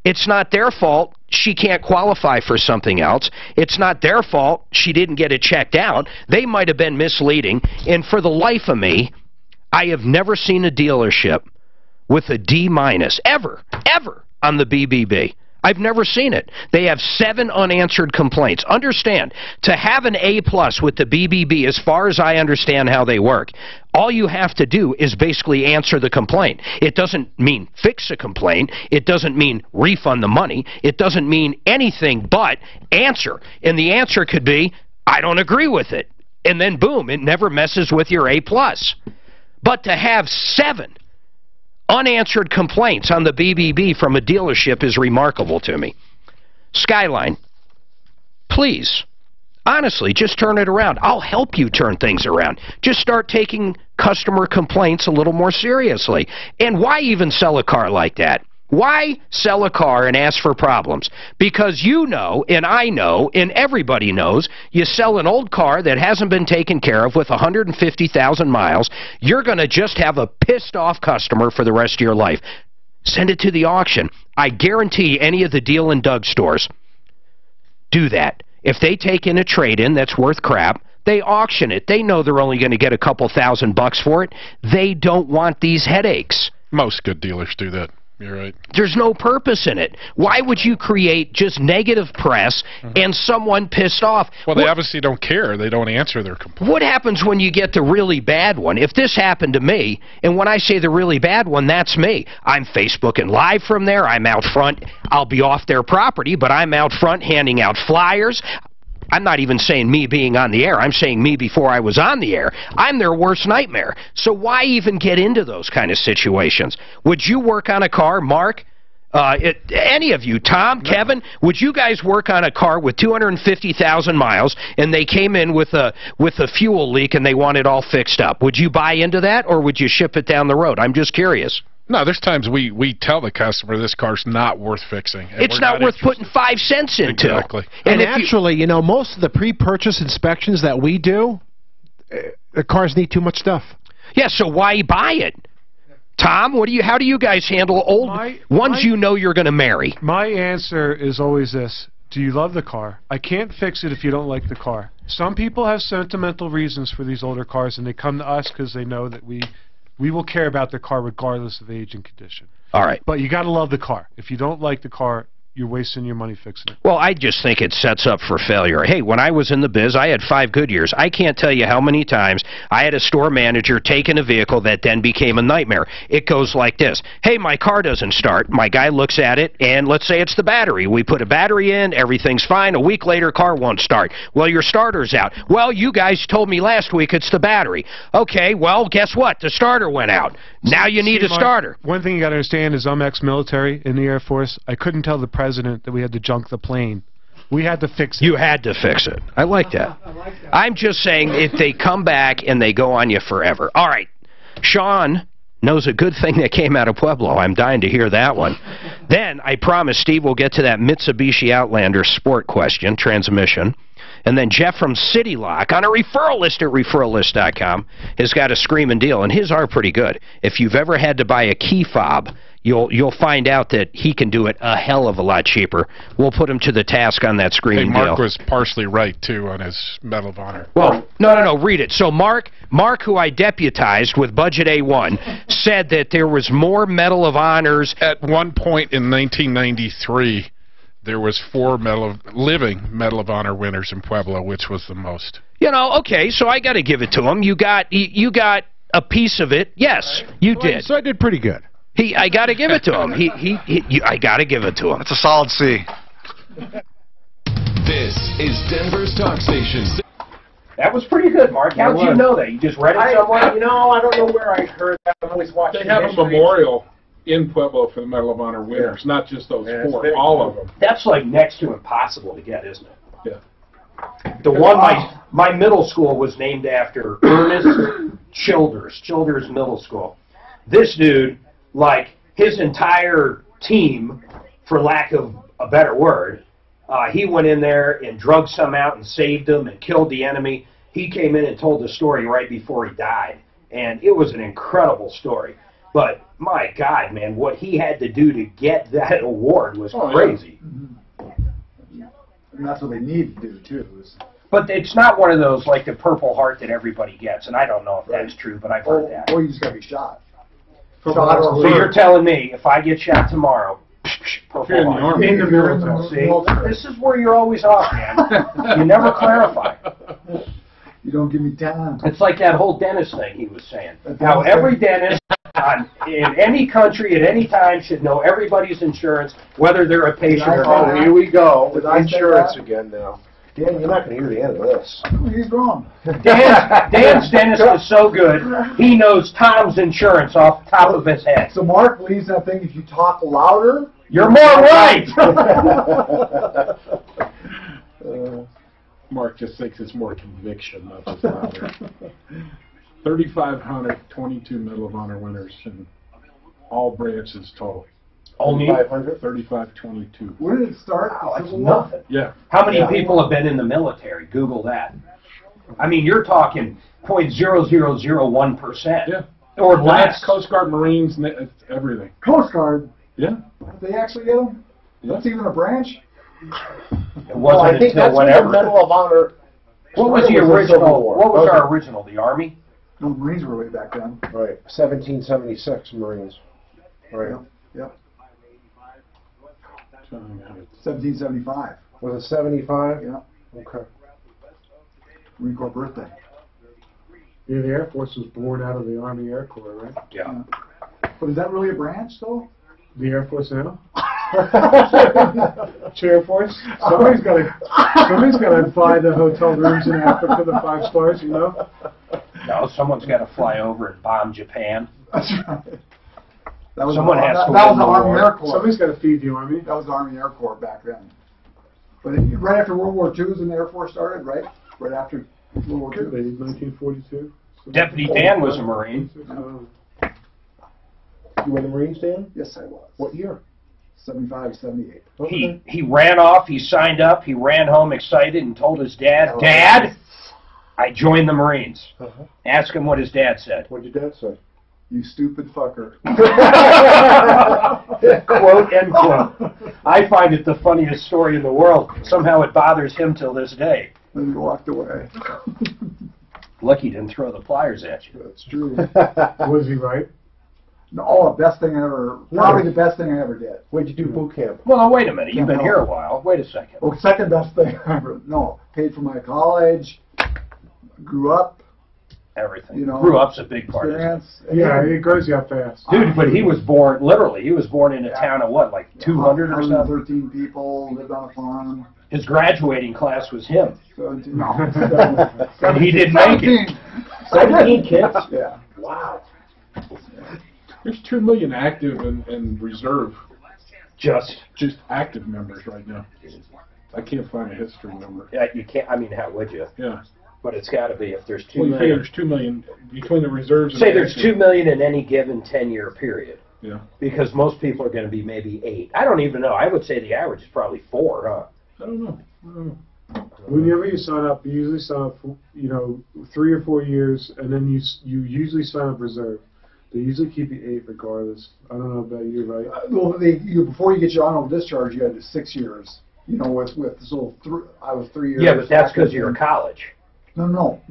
S13: it's not their fault she can't qualify for something else. It's not their fault she didn't get it checked out. They might have been misleading. And for the life of me, I have never seen a dealership with a D- ever on the BBB. I've never seen it. They have 7 unanswered complaints. Understand, to have an A+ with the BBB, as far as I understand how they work, all you have to do is basically answer the complaint. It doesn't mean fix a complaint. It doesn't mean refund the money. It doesn't mean anything but answer. And the answer could be, I don't agree with it. And then, boom, it never messes with your A+. But to have 7 unanswered complaints on the BBB from a dealership is remarkable to me. Skyline, please, honestly, just turn it around. I'll help you turn things around. Just start taking customer complaints a little more seriously. And why even sell a car like that? Why sell a car and ask for problems? Because you know, and I know, and everybody knows, you sell an old car that hasn't been taken care of with 150,000 miles, you're going to just have a pissed-off customer for the rest of your life. Send it to the auction. I guarantee any of the Deal and Doug stores do that. If they take in a trade-in that's worth crap, they auction it. They know they're only going to get a couple $1,000 for it. They don't want these headaches.
S11: Most good dealers do that. You're right.
S13: There's no purpose in it. Why would you create just negative press and someone pissed off?
S11: Well, they obviously don't care. They don't answer their complaint.
S13: What happens when you get the really bad one? If this happened to me, and when I say the really bad one, that's me. I'm Facebooking live from there. I'm out front. I'll be off their property, but I'm out front handing out flyers. I'm not even saying me being on the air. I'm saying me before I was on the air. I'm their worst nightmare. So why even get into those kind of situations? Would you work on a car, Mark? Any of you, Tom, Kevin, would you guys work on a car with 250,000 miles and they came in with a fuel leak and they want it all fixed up? Would you buy into that, or would you ship it down the road? I'm just curious.
S11: No, there's times we tell the customer this car's not worth fixing.
S13: It's not worth putting 5 cents into.
S11: Exactly.
S14: And actually, you know, most of the pre-purchase inspections that we do, the cars need too much stuff.
S13: Yeah, so why buy it? Tom, how do you guys handle ones you know you're going to marry?
S6: My answer is always this. Do you love the car? I can't fix it if you don't like the car. Some people have sentimental reasons for these older cars, and they come to us because they know that we will care about their car regardless of age and condition.
S13: All right.
S6: But you got to love the car. If you don't like the car, you're wasting your money fixing it.
S13: Well, I just think it sets up for failure. Hey, when I was in the biz, I had 5 good years. I can't tell you how many times I had a store manager take in a vehicle that then became a nightmare. It goes like this. Hey, my car doesn't start. My guy looks at it, and let's say it's the battery. We put a battery in, everything's fine. A week later, car won't start. Well, your starter's out. Well, you guys told me last week it's the battery. Okay, well, guess what? The starter went out. Now you need a starter.
S6: One thing you got to understand is I'm ex-military in the Air Force. I couldn't tell the president that we had to junk the plane. We had to fix it.
S13: You had to fix it. I like that. I'm just saying if they come back and they go on you forever. All right. Sean knows a good thing that came out of Pueblo. I'm dying to hear that one. Then, I promise Steve will get to that Mitsubishi Outlander sport question, transmission. And then Jeff from City Lock on a referral list at referrallist.com has got a screaming deal, and his are pretty good. If you've ever had to buy a key fob, you'll find out that he can do it a hell of a lot cheaper. We'll put him to the task on that screaming deal.
S11: Mark was partially right, too, on his Medal of Honor.
S13: Well, no, read it. So Mark, who I deputized with Budget A1, said that there was more Medal of Honors.
S11: At one point in 1993, there was 4 living Medal of Honor winners in Pueblo, which was the most.
S13: You know, okay, so I got to give it to him. You got a piece of it. Yes, you did.
S14: So I did pretty good.
S13: I got to give it to him. I got to give it to him.
S8: That's a solid C.
S19: This is Denver's talk station.
S3: That was pretty good, Mark. How did you know that? You just read it somewhere?
S2: You know, I don't know where I heard that. I'm always watching.
S1: They have a memorial in Pueblo for the Medal of Honor winners, not just those 4, all of them.
S3: That's like next to impossible to get, isn't it?
S1: Yeah.
S3: The one, my middle school was named after Ernest Childers Middle School. This dude, like his entire team, for lack of a better word, he went in there and drugged some out and saved them and killed the enemy. He came in and told the story right before he died, and it was an incredible story. But my God, man, what he had to do to get that award was crazy.
S4: Yeah. And that's what they need to do, too.
S3: But it's not one of those like the Purple Heart that everybody gets, and I don't know if that's true, but I've heard that.
S4: Or you just got to be shot.
S3: So you're telling me if I get shot tomorrow, Purple Heart.
S4: In the military.
S3: See, this is where you're always off, man. You never clarify.
S4: You don't give me time.
S3: It's like that whole dentist thing he was saying. How every dentist in any country at any time should know everybody's insurance, whether they're a patient or not.
S2: Here we go with insurance again now. Dan, you're not going to hear the end of this.
S4: He's wrong.
S3: Dan's dentist is so good, he knows Tom's insurance off the top of his head.
S4: So Mark believes that thing, if you talk louder,
S3: you're more right.
S1: Mark just thinks it's more conviction, not just louder. 3,522 Medal of Honor winners in all branches total.
S3: Only
S1: 3,522.
S4: Where did it start?
S3: Wow, that's nothing.
S1: Yeah.
S3: How many people have been in the military? Google that. I mean, you're talking 0.0001%.
S1: Yeah.
S3: Or
S1: Well,
S3: less.
S1: that's Coast Guard, Marines, everything.
S4: Coast Guard.
S1: Yeah.
S4: They actually get them? That's even a branch?
S3: It wasn't
S2: I think
S3: until
S2: that's
S3: whenever.
S2: the Medal of Honor.
S3: What was the original? What was our original? The Army?
S4: No, Marines were way back then.
S2: Right. 1776 Marines. Right.
S4: Yep. 1775.
S2: Was it 75?
S4: Yeah.
S2: Okay.
S4: Marine Corps birthday.
S6: Yeah, the Air Force was born out of the Army Air Corps, right?
S3: Yeah.
S4: But is that really a branch, though?
S6: The Air Force now? Chair Force. Somebody's got to buy the hotel rooms in Africa, the 5 stars, you know.
S3: No, someone's got to fly over and bomb Japan.
S4: That's right. That was
S3: Someone has to
S4: that was
S3: win
S4: the
S3: the
S4: Army
S3: war.
S4: Air Corps.
S6: Somebody's got to feed the Army.
S4: That was the Army Air Corps back then. But right after World War II is when the Air Force started, right? Right after World War II.
S6: 1942.
S3: Deputy Dan was a Marine.
S2: You were in the Marines, Dan?
S4: Yes, I was.
S2: What year?
S4: 75, 78.
S3: He ran off, he signed up, he ran home excited and told his dad, Dad, I joined the Marines. Ask him what his dad said.
S2: What did your dad say?
S4: You stupid fucker.
S3: Quote, end quote. I find it the funniest story in the world. Somehow it bothers him till this day.
S4: And he walked away.
S3: Lucky he didn't throw the pliers at you.
S4: That's true.
S6: Was he right?
S4: No, the best thing I ever, probably the best thing I ever did.
S2: Where'd you do boot camp?
S3: Well, now, wait a minute. You've been here a while. Wait a second.
S4: Oh, second best thing I ever, no, paid for my college, grew up.
S3: Everything.
S4: You know,
S3: grew up's a big part of it.
S4: Experience.
S6: Yeah, it grows you up fast.
S3: Dude, but he was born, literally, he was born in a town of what, like 200 or something?
S4: 113 people, lived on a farm.
S3: His graduating class was him.
S4: 17. No.
S3: And he didn't make it. 17 kids?
S4: Yeah.
S3: Wow.
S1: There's 2 million active and reserve.
S3: Just
S1: active members right now. I can't find a history number.
S3: Yeah, you can't, I mean, how would you?
S1: Yeah.
S3: But it's got to be if there's 2
S1: Well, you
S3: million.
S1: figure there's 2 million between the reserves and
S3: Say
S1: the
S3: there's
S1: active.
S3: 2 million in any given 10-year period.
S1: Yeah.
S3: Because most people are going to be maybe 8. I don't even know. I would say the average is probably 4, huh?
S1: I don't know.
S6: Whenever you sign up, you usually sign up for, 3 or 4 years, and then you usually sign up reserve. They usually keep you 8 regardless. I don't know about you, right?
S4: Well, before you get your honorable discharge, you had to do 6 years. I was 3 years.
S3: Yeah, but that's because you're in college.
S4: No.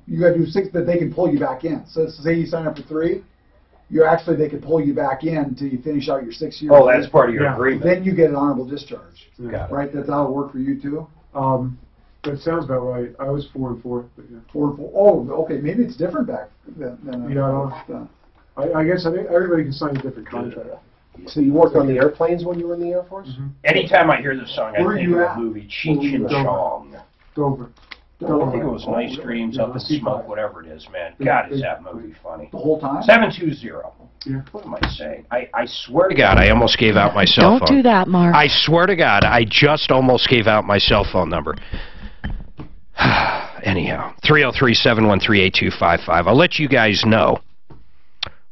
S4: You got to do 6, but they can pull you back in. So say you sign up for 3, they can pull you back in until you finish out your 6 years.
S3: Oh, that's part of your agreement.
S4: Then you get an honorable discharge.
S3: Got it.
S4: Right? That's how it worked for you too.
S6: That sounds about right. I was 4 and 4. But yeah.
S4: 4 and 4. Oh, okay. Maybe it's different back then.
S6: I guess everybody can sign a different contract.
S2: So you worked on the airplanes when you were in the Air Force?
S3: Mm-hmm. Anytime I hear this song, I
S4: Where
S3: think
S4: you
S3: of
S4: at?
S3: the movie Cheech and Chong.
S6: Dover.
S3: I think it was Nice Dreams, Up in Smoke, whatever it is, man. God, is that movie funny.
S4: The whole time?
S3: 720.
S6: Yeah.
S3: What am I saying? I swear to God, I almost gave out my cell phone.
S7: Don't do that, Mark.
S3: I swear to God, I just almost gave out my cell phone number. Anyhow, 303-713-8255. I'll let you guys know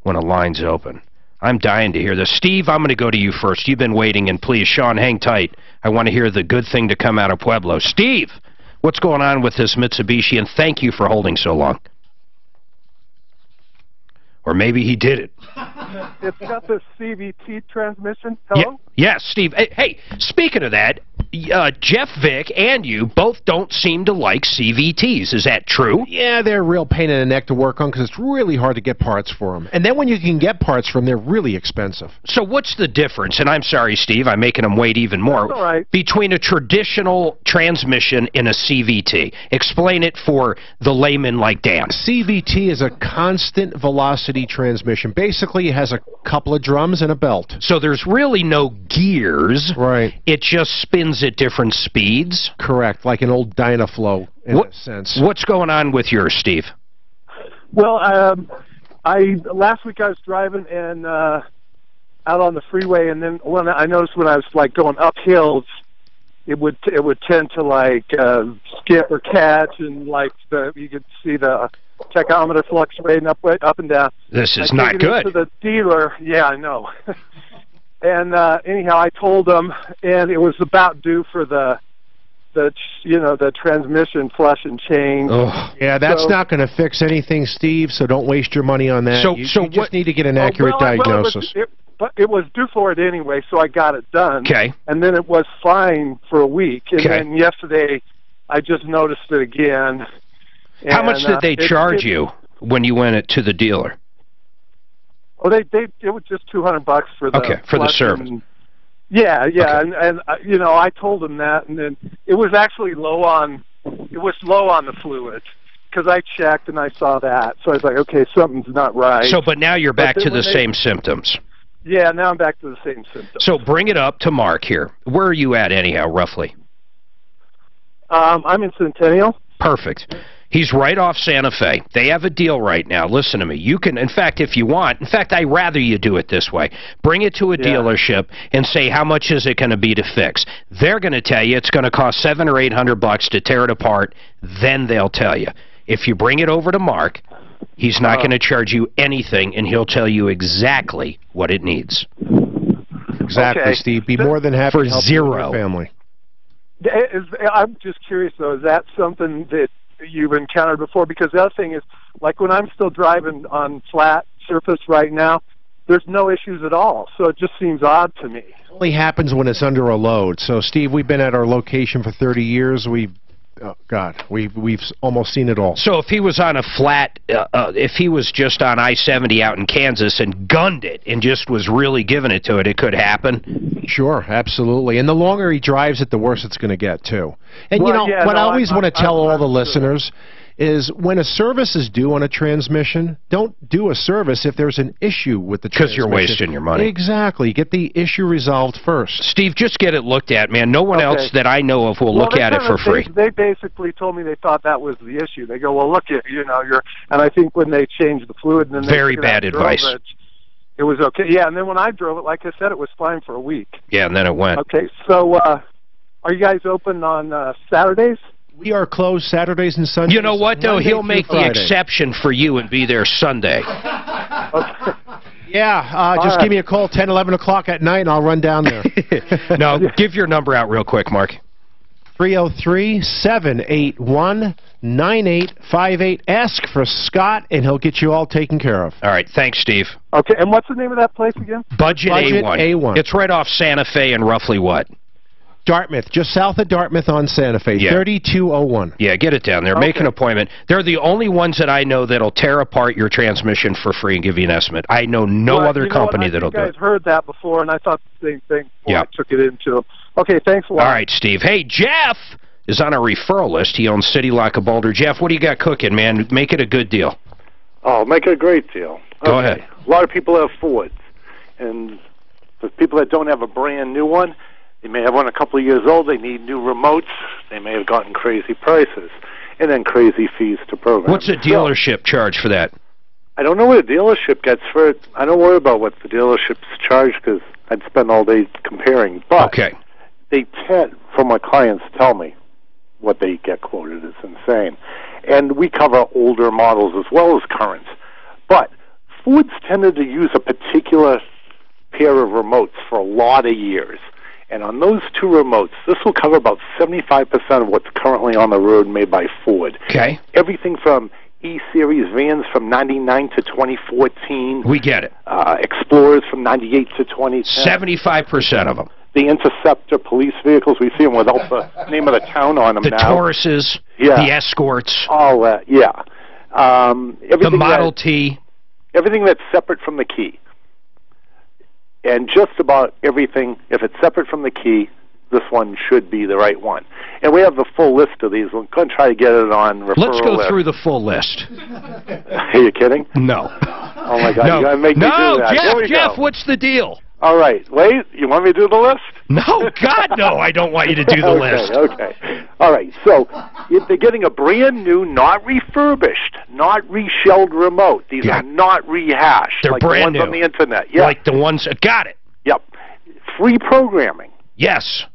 S3: when a line's open. I'm dying to hear this. Steve, I'm going to go to you first. You've been waiting, and please, Sean, hang tight. I want to hear the good thing to come out of Pueblo. Steve, what's going on with this Mitsubishi, and thank you for holding so long. Or maybe he did it.
S16: It's got the CVT transmission. Hello?
S3: Yes, Steve. Hey, speaking of that, Jeff Vick and you both don't seem to like CVTs. Is that true?
S14: Yeah, they're a real pain in the neck to work on because it's really hard to get parts for them. And then when you can get parts for them, they're really expensive.
S3: So what's the difference, and I'm sorry, Steve, I'm making them wait even more,
S16: That's all right.
S3: between a traditional transmission and a CVT? Explain it for the layman like Dan.
S14: CVT is a constant velocity transmission. Basically, it has a couple of drums and a belt.
S3: So there's really no gears.
S14: Right.
S3: It just spins at different speeds?
S14: Correct, like an old Dynaflow in a sense.
S3: What's going on with yours, Steve?
S16: Well, last week I was driving and out on the freeway, and then when I noticed when I was like going up hills, it would tend to like skip or catch, and like you could see the tachometer fluctuating up and down.
S3: This is
S16: I
S3: not
S16: took it
S3: good.
S16: into the dealer. Yeah, I know. And anyhow, I told them, and it was about due for the transmission flush and change.
S14: Oh. Yeah, that's not going to fix anything, Steve, so don't waste your money on that. You just need to get an accurate diagnosis.
S16: It was due for it anyway, so I got it done.
S3: Okay.
S16: And then it was fine for a week. And then yesterday, I just noticed it again.
S3: How much did they charge you when you went to the dealer?
S16: Oh, it was just $200 for the
S3: for the service.
S16: Yeah, and I told them that, and then it was actually low on the fluid because I checked and I saw that, so I was like, okay, something's not right.
S3: So, but now you're back to the same symptoms.
S16: Yeah, now I'm back to the same symptoms.
S13: So bring it up to Mark here. Where are you at anyhow, roughly?
S16: I'm in Centennial.
S13: Perfect. He's right off Santa Fe. They have a deal right now. Listen to me. You can, in fact, if you want, in fact, I'd rather you do it this way. Bring it to a dealership and say, how much is it going to be to fix? They're going to tell you it's going to cost $700 or $800 to tear it apart. Then they'll tell you. If you bring it over to Mark, he's not going to charge you anything, and he'll tell you exactly what it needs.
S14: Exactly, Steve. Be more than happy
S13: for
S14: to help
S13: zero.
S14: your family.
S16: I'm just curious, though, is that something that you've encountered before? Because the other thing is, like when I'm still driving on flat surface right now, there's no issues at all. So it just seems odd to me.
S14: It only happens when it's under a load. So, Steve, we've been at our location for 30 years. We've almost seen it all.
S13: So if he was on a flat, if he was just on I-70 out in Kansas and gunned it and just was really giving it to it, it could happen?
S14: Sure, absolutely. And the longer he drives it, the worse it's going to get, too. And,
S16: Well,
S14: I always want to tell all the listeners is when a service is due on a transmission, don't do a service if there's an issue with the transmission.
S13: Because you're wasting your money.
S14: Exactly. Get the issue resolved first.
S13: Steve, just get it looked at, man. No one else that I know of will look at it for free.
S16: They basically told me they thought that was the issue. They go, well, look, you're, and I think when they changed the fluid, and then
S13: very bad advice.
S16: It was okay. Yeah, and then when I drove it, like I said, it was fine for a week.
S13: Yeah, and then it went.
S16: Okay, so are you guys open on Saturdays?
S14: We are closed Saturdays and Sundays.
S13: You know what, though?
S14: Monday
S13: He'll make the exception for you and be there Sunday.
S14: Yeah, just give me a call 10, 11 o'clock at night, and I'll run down there.
S13: Now, give your number out real quick, Mark.
S14: 303-781-9858. Ask for Scott, and he'll get you all taken care of.
S13: All right. Thanks, Steve.
S16: Okay, and what's the name of that place again?
S13: Budget A1. It's right off Santa Fe and roughly what?
S14: Dartmouth, just south of Dartmouth on Santa Fe, 3201.
S13: Yeah, get it down there. Make an appointment. They're the only ones that I know that'll tear apart your transmission for free and give you an estimate. I know no other company that'll do it.
S16: You guys heard that before, and I thought the same thing before I took it into them. Okay, thanks a lot.
S13: All right, Steve. Hey, Jeff is on a referral list. He owns City Lock of Boulder. Jeff, what do you got cooking, man? Make it a good deal.
S18: Oh, make it a great deal.
S13: Go ahead.
S18: A lot of people have Fords, and for people that don't have a brand new one, they may have one a couple of years old, they need new remotes, they may have gotten crazy prices, and then crazy fees to program.
S13: What's a dealership charge for that?
S18: I don't know what a dealership gets for it. I don't worry about what the dealerships charge because I'd spend all day comparing. But they tend, from what clients tell me, what they get quoted is insane. And we cover older models as well as current. But Fords tended to use a particular pair of remotes for a lot of years. And on those two remotes, this will cover about 75% of what's currently on the road made by Ford.
S13: Okay.
S18: Everything from E-Series vans from 99 to 2014.
S13: We get it.
S18: Explorers from 98 to 2010.
S13: 75% of them.
S18: The Interceptor police vehicles, we see them without the name of the town on them
S13: now.
S18: The
S13: Tauruses, the Escorts.
S18: All that, yeah.
S13: The Model T.
S18: Everything that's separate from the key. And just about everything, if it's separate from the key, this one should be the right one. And we have the full list of these. We're going to try to get it on referral
S13: Let's go
S18: list.
S13: through the full list.
S18: Are you kidding?
S13: No.
S18: Oh, my God. You got to make me do that.
S13: Jeff, what's the deal?
S18: All right. Wait, you want me to do the list?
S13: No, God, no. I don't want you to do the list.
S18: Okay. All right. So if they're getting a brand new, not refurbished, not reshelled remote. These are not rehashed.
S13: They're
S18: like
S13: brand
S18: the ones
S13: new.
S18: on the internet. Yeah.
S13: Like the ones. Got it.
S18: Yep. Free programming.
S13: Yes.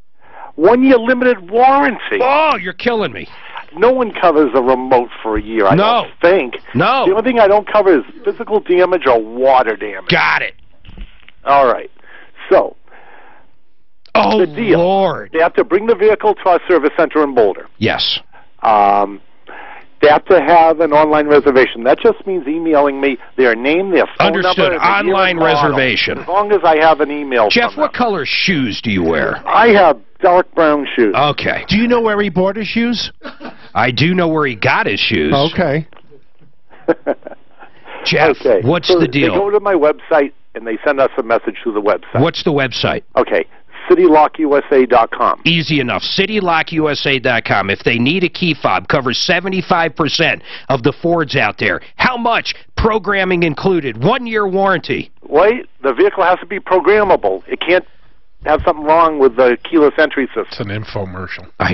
S18: 1 year limited warranty.
S13: Oh, you're killing me.
S18: No one covers a remote for a year, I don't think.
S13: No.
S18: The only thing I don't cover is physical damage or water damage.
S13: Got it.
S18: All right. So, the deal.
S13: Lord.
S18: They have to bring the vehicle to our service center in Boulder.
S13: Yes.
S18: They have to have an online reservation. That just means emailing me their name, their phone number.
S13: Understood. Online reservation.
S18: As long as I have an email
S13: Jeff,
S18: from
S13: what color shoes do you wear?
S18: I have dark brown shoes.
S13: Okay.
S14: Do you know where he bought his shoes?
S13: I do know where he got his shoes.
S14: Okay.
S13: Jeff, what's the deal?
S18: They go to my website, and they send us a message through the website.
S13: What's the website?
S18: Okay. CityLockUSA.com.
S13: Easy enough. CityLockUSA.com. If they need a key fob, covers 75% of the Fords out there. How much? Programming included. 1 year warranty.
S18: wait. The vehicle has to be programmable. It can't have something wrong with the keyless entry system.
S11: It's an infomercial.
S13: Go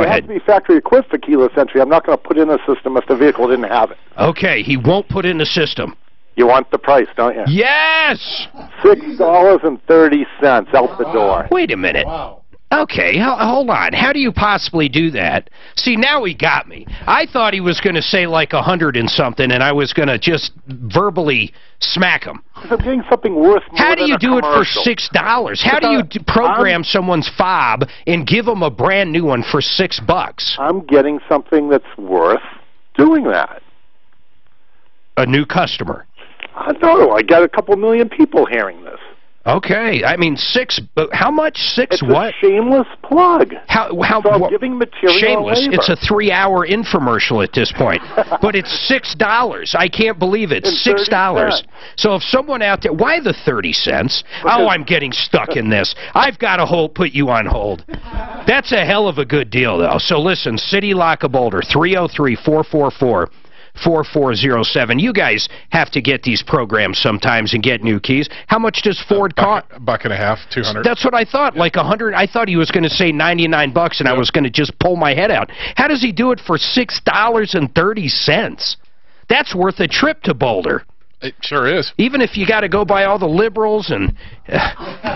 S18: It has
S13: ahead.
S18: to be factory equipped for keyless entry. I'm not going to put in a system if the vehicle didn't have it.
S13: Okay, he won't put in the system.
S18: You want the price, don't you?
S13: Yes!
S18: $6.30 out the door.
S13: Wait a minute.
S1: Wow.
S13: Okay, hold on. How do you possibly do that? See, now he got me. I thought he was going to say like 100 and something, and I was going to just verbally smack him.
S18: Because I'm getting something worth more
S13: How do
S18: than
S13: you
S18: a
S13: do it for
S18: commercial.
S13: $6? How do you program someone's fob and give them a brand new one for $6?
S18: I'm getting something that's worth doing that.
S13: A new customer.
S18: I know. I got a couple million people hearing this.
S13: Okay, I mean but how much?
S18: It's
S13: what?
S18: a shameless plug.
S13: How
S18: so I'm giving material
S13: shameless?
S18: labor.
S13: It's a 3-hour infomercial at this point, but it's $6. I can't believe it. $6. So if someone out there, why the 30 cents? Oh, I'm getting stuck in this. I've got to put you on hold. That's a hell of a good deal, though. So listen, City Lock of Boulder, 303-444-4407. You guys have to get these programs sometimes and get new keys. How much does Ford cost?
S11: $1.50, 200.
S13: That's what I thought, like 100. I thought he was going to say $99, and I was going to just pull my head out. How does he do it for $6.30? That's worth a trip to Boulder.
S11: It sure is.
S13: Even if you got to go by all the liberals and,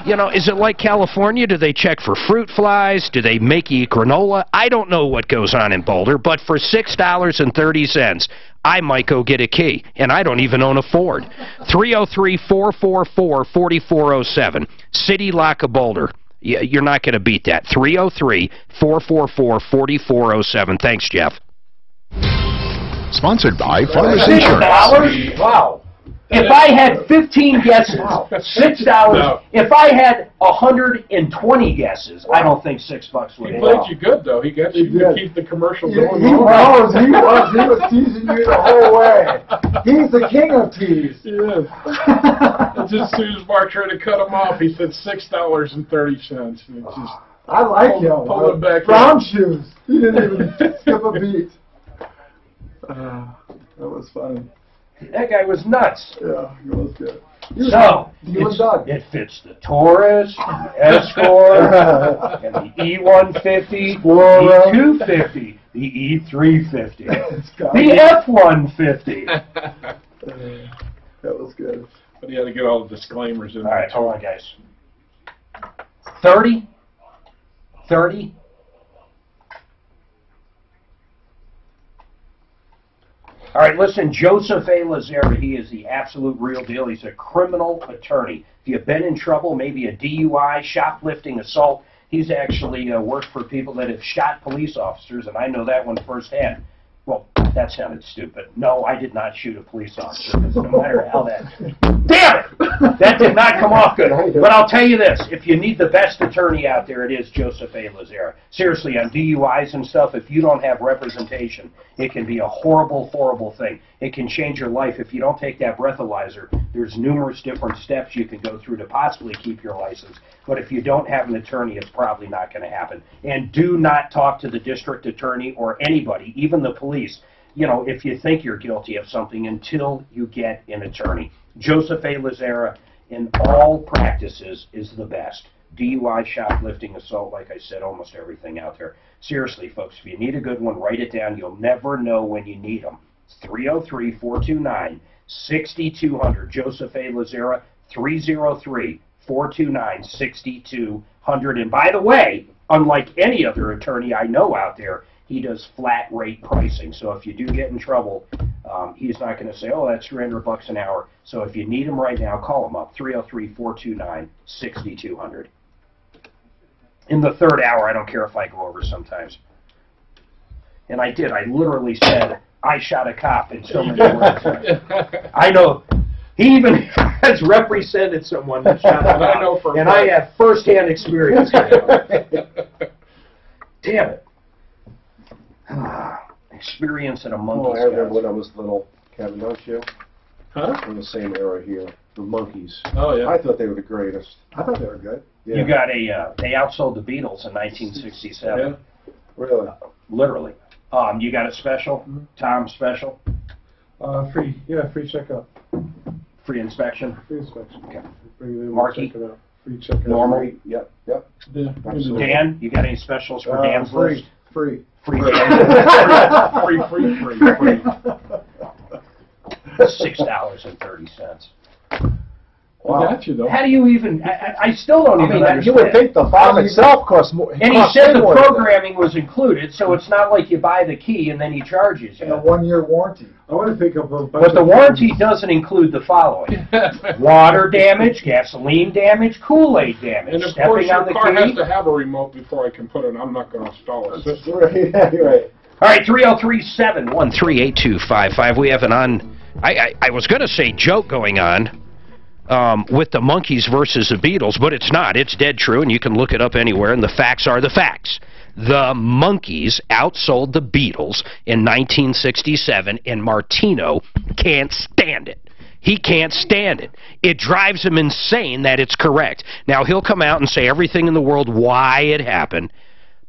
S13: you know, is it like California? Do they check for fruit flies? Do they make you eat granola? I don't know what goes on in Boulder, but for $6.30, I might go get a key, and I don't even own a Ford. 303-444-4407, City Lock of Boulder. You're not going to beat that. 303-444-4407. Thanks, Jeff.
S17: Sponsored by Farmers Insurance.
S3: $6? Wow. If I had 15 guesses, $6.
S1: No.
S3: If I had 120 guesses, I don't think $6 would
S1: He
S3: hit.
S1: played you good, though. He got you to keep the commercial going.
S4: He was teasing you the whole way. He's the king of tease.
S1: Yes. Just as soon as Mark tried to cut him off, he said $6.30.
S4: I like him.
S1: Pull him back
S4: Brown
S1: in.
S4: shoes. He didn't even skip a beat. That was funny.
S3: That guy was nuts.
S4: Yeah, he was good.
S3: So, it fits the Taurus, the Escort, and the E150, the E250, the E350, the F-150.
S4: That was good.
S1: But he had to get all the disclaimers in.
S3: All right, hold on, guys. 30? 30? All right, listen, Joseph A. Lazera, he is the absolute real deal. He's a criminal attorney. If you've been in trouble, maybe a DUI, shoplifting, assault, he's actually worked for people that have shot police officers, and I know that one firsthand. Well, that sounded stupid. No, I did not shoot a police officer, no matter how that... Damn it! That did not come off good. But I'll tell you this, if you need the best attorney out there, it is Joseph A. Lazera. Seriously, on DUIs and stuff, if you don't have representation, it can be a horrible, horrible thing. It can change your life. If you don't take that breathalyzer, there's numerous different steps you can go through to possibly keep your license. But if you don't have an attorney, it's probably not going to happen. And do not talk to the district attorney or anybody, even the police, you know, if you think you're guilty of something until you get an attorney. Joseph A. Lazera, in all practices, is the best. DUI, shoplifting, assault, like I said, almost everything out there. Seriously, folks, if you need a good one, write it down. You'll never know when you need them. 303-429-6200. Joseph A. Lazera, 303-429-6200. And by the way, unlike any other attorney I know out there, he does flat rate pricing. So if you do get in trouble, he's not going to say, oh, that's $300 an hour. So if you need him right now, call him up, 303-429-6200. In the third hour, I don't care if I go over sometimes. And I did. I literally said, I shot a cop in so many words. I know. He even has represented someone that shot a cop. And I have firsthand experience. Damn it. Experience in a monkey's
S2: I remember when I was little, Kevin, don't you?
S1: Huh?
S2: From the same era here, the Monkees.
S1: Oh, yeah.
S2: I thought they were the greatest.
S4: I thought they were good.
S2: Yeah.
S3: You got they outsold the Beatles in 1967.
S2: Yeah. Really?
S3: Literally. You got a special? Tom special?
S6: Free checkup.
S3: Free inspection?
S6: Free inspection.
S3: Okay.
S6: Bring it in,
S3: Marky?
S6: check it out. Free check it out.
S3: Normal?
S2: Yep.
S6: Yeah.
S3: Dan, you got any specials for Dan's list?
S4: Free.
S3: Free.
S1: free.
S3: $6.30.
S1: Wow. I got you, though.
S3: How do you even, I still don't even understand.
S2: You would think the fob itself costs more.
S3: And he said the programming was included, so it's not like you buy the key and then he charges you.
S4: And a 1-year warranty.
S6: I want to pick up a bunch
S3: But the warranty doesn't include the following. Water damage, gasoline damage, Kool-Aid damage.
S1: And of course,
S3: Stepping on
S1: your
S3: the
S1: car
S3: key.
S1: has to have a remote before I can put it. I'm not going to install it.
S2: Yeah, you're right.
S3: All right, 303-713-8255. We have an I was going to say joke going on with the Monkees versus the Beatles, but it's not. It's dead true, and you can look it up anywhere, and the facts are the facts. The Monkees outsold the Beatles in 1967, and Martino can't stand it. He can't stand it. It drives him insane that it's correct. Now, he'll come out and say everything in the world why it happened,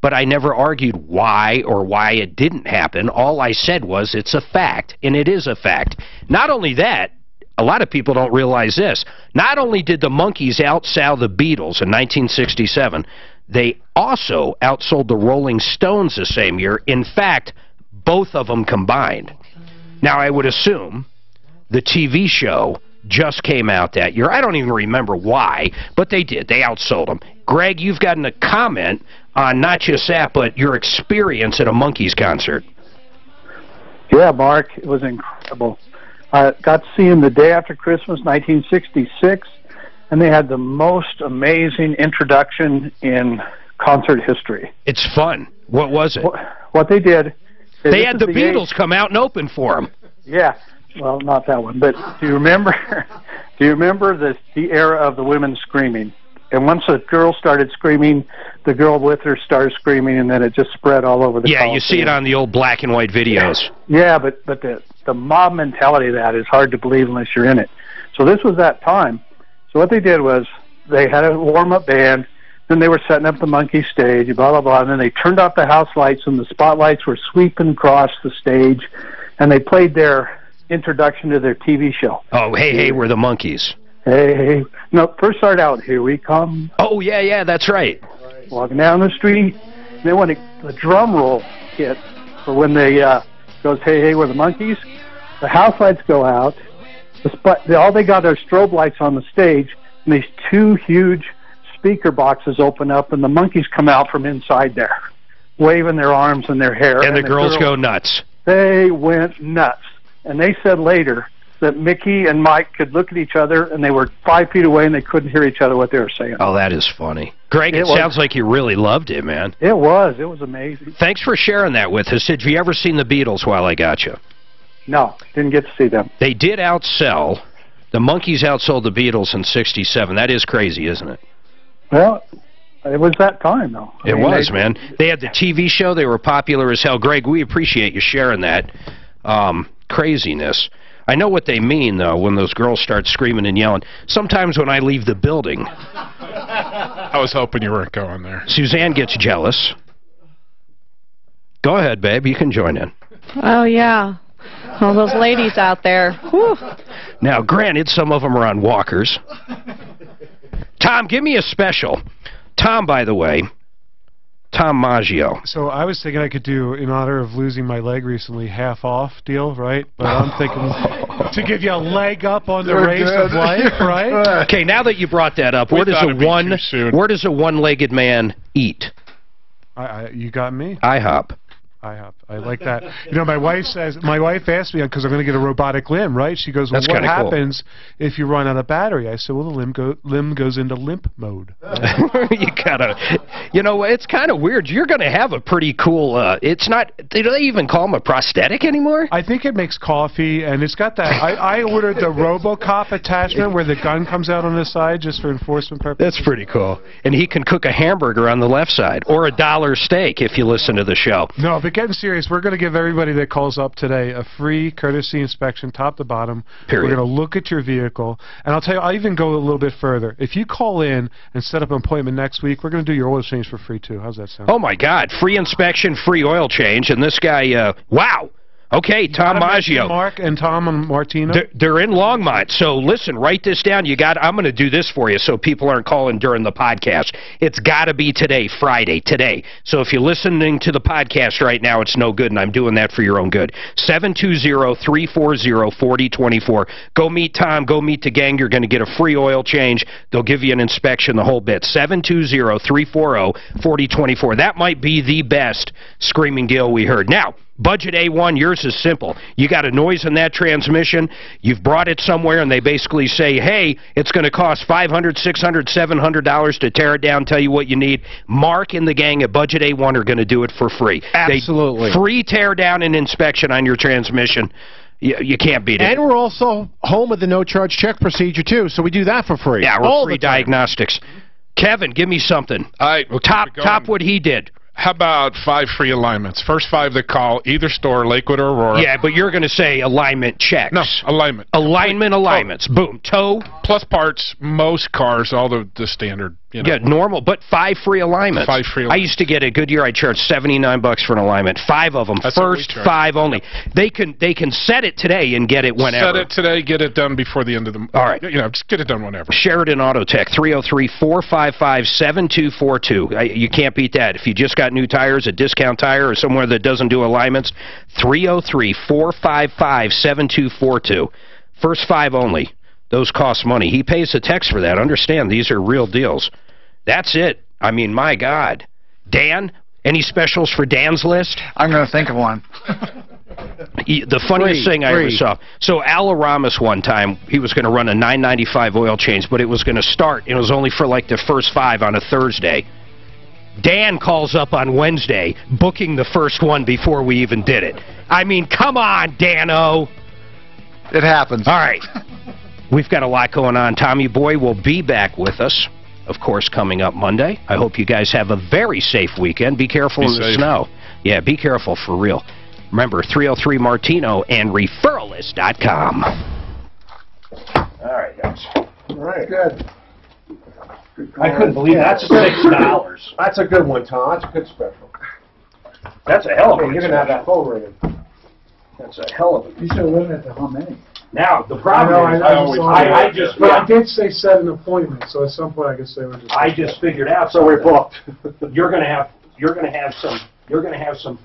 S3: but I never argued why or why it didn't happen. All I said was it's a fact, and it is a fact. Not only that, a lot of people don't realize this. Not only did the Monkees outsell the Beatles in 1967, they also outsold the Rolling Stones the same year. In fact, both of them combined. Now, I would assume the TV show just came out that year. I don't even remember why, but they did. They outsold them. Greg, you've gotten a comment on not just that, but your experience at a Monkees concert.
S16: Yeah, Mark, it was incredible. I got to see them the day after Christmas, 1966, and they had the most amazing introduction in concert history.
S13: It's fun. What was it?
S16: What they did...
S13: They had the Beatles come out and open for them.
S16: Yeah. Well, not that one, but do you remember the era of the women screaming? And once a girl started screaming, the girl with her started screaming, and then it just spread all over the
S13: Yeah, you see it on the old black and white videos.
S16: Yeah, but the mob mentality of that is hard to believe unless you're in it. So this was that time. So what they did was they had a warm-up band, then they were setting up the Monkey stage, blah, blah, blah, and then they turned off the house lights, and the spotlights were sweeping across the stage, and they played their introduction to their TV show.
S13: Oh, hey, hey, we're the Monkees.
S16: Hey, hey. No, first start out, here we come.
S13: Oh, yeah, that's right.
S16: Walking down the street. Then when the drum roll hit, or when they goes, hey, hey, we're the Monkees, the house lights go out. All they got are strobe lights on the stage, and these two huge speaker boxes open up, and the Monkees come out from inside there, waving their arms and their hair.
S13: And the girls go nuts.
S16: They went nuts. And they said later that Mickey and Mike could look at each other, and they were 5 feet away, and they couldn't hear each other what they were saying.
S13: Oh, that is funny. Greg, it sounds like you really loved it, man.
S16: It was. It was amazing.
S13: Thanks for sharing that with us. Have you ever seen the Beatles while I got you?
S16: No, didn't get to see them.
S13: They did outsell. The Monkees outsold the Beatles in '67. That is crazy, isn't it?
S16: Well, it was that time, though.
S13: It was, man. They had the TV show. They were popular as hell. Greg, we appreciate you sharing that craziness. I know what they mean, though, when those girls start screaming and yelling. Sometimes when I leave the building...
S11: I was hoping you weren't going there.
S13: Suzanne gets jealous. Go ahead, babe. You can join in.
S7: Oh, yeah. All those ladies out there. Whew.
S13: Now, granted, some of them are on walkers. Tom, give me a special. Tom, by the way, Tom Maggio.
S6: So I was thinking I could do, in honor of losing my leg recently, half-off deal, right? But I'm thinking to give you a leg up on the race of life, right?
S13: Okay, now that you brought that up, where does a one-legged man eat?
S6: You got me.
S13: IHOP.
S6: IHOP. I like that. You know, my wife asked me, because I'm going to get a robotic limb, right? She goes, well, what happens if you run out of battery? I said, well, the limb goes into limp mode.
S13: You know, it's kind of weird. You're going to have a pretty cool, it's not, do they even call them a prosthetic anymore?
S6: I think it makes coffee, and it's got that, I ordered the RoboCop attachment where the gun comes out on the side just for enforcement purposes.
S13: That's pretty cool. And he can cook a hamburger on the left side, or a $1 steak if you listen to the show.
S6: No, but getting serious, we're going to give everybody that calls up today a free courtesy inspection, top to bottom.
S13: Period.
S6: We're going to look at your vehicle. And I'll tell you, I'll even go a little bit further. If you call in and set up an appointment next week, we're going to do your oil change for free, too. How's that sound?
S13: Oh, my God. Free inspection, free oil change. And this guy, wow. Okay, Tom Maggio.
S6: Mark and Tom and Martino?
S13: They're in Longmont. So listen, write this down. I'm going to do this for you so people aren't calling during the podcast. It's got to be today, Friday, today. So if you're listening to the podcast right now, it's no good, and I'm doing that for your own good. 720-340-4024. Go meet Tom. Go meet the gang. You're going to get a free oil change. They'll give you an inspection, the whole bit. 720-340-4024. That might be the best screaming deal we heard. Now, Budget A1, yours is simple. You got a noise in that transmission, you've brought it somewhere, and they basically say, hey, it's going to cost $500, $600, $700 to tear it down, tell you what you need. Mark and the gang at Budget A1 are going to do it for free.
S14: Absolutely.
S13: Free tear down and inspection on your transmission. You can't beat it.
S14: And we're also home of the no-charge check procedure, too, so we do that for free.
S13: Yeah, we're free diagnostics. Kevin, give me something.
S11: All right.
S13: Top what he did.
S11: How about 5 free alignments? First 5 that call, either store, Lakewood or Aurora.
S13: Yeah, but you're going to say alignment checks.
S11: No, alignment.
S13: Alignments. Boom. Tow.
S11: Plus parts, most cars, all the standard. You know.
S13: Yeah, normal, but 5 free alignments.
S11: 5 free alignments.
S13: I used to get a Goodyear, I charged $79 for an alignment. 5 of them.
S11: That's
S13: first 5 only. They can set it today and get it whenever.
S11: Set it today, get it done before the end of the month.
S13: All right.
S11: You know, just get it done whenever.
S13: Sheridan Auto Tech, 303-455-7242. You can't beat that. If you just got new tires, a discount tire, or somewhere that doesn't do alignments, 303-455-7242. First 5 only. Those cost money. He pays the text for that. Understand, these are real deals. That's it. I mean, my God. Dan, any specials for Dan's list?
S8: I'm going to think of one.
S13: The funniest thing I ever saw. So Al Aramis one time, he was going to run a $9.95 oil change, but it was going to start, and it was only for like the first 5 on a Thursday. Dan calls up on Wednesday, booking the first one before we even did it. I mean, come on, Dan-o.
S8: It happens.
S13: All right. We've got a lot going on. Tommy Boy will be back with us, of course, coming up Monday. I hope you guys have a very safe weekend. Be careful in the snow. Yeah, be careful for real. Remember, 303-MARTINO and referralist.com.
S3: All right, guys.
S2: All right. Good.
S3: I couldn't believe that's $6.
S2: That's a good one, Tom. That's a good special.
S3: That's a hell of a
S2: You're going to have that phone ringing.
S3: That's a hell of a
S4: You should have limited it to how many.
S3: Now, the problem is,
S6: I did say set an appointment, so at some point I could say we're just.
S3: I just figured out.
S2: So we're booked.
S3: You're gonna have some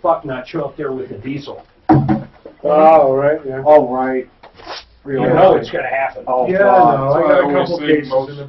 S3: fucknut show up there with the diesel.
S6: Oh, right, yeah.
S2: All right.
S3: You know it's gonna happen.
S6: Yeah, no, I got a couple cases in the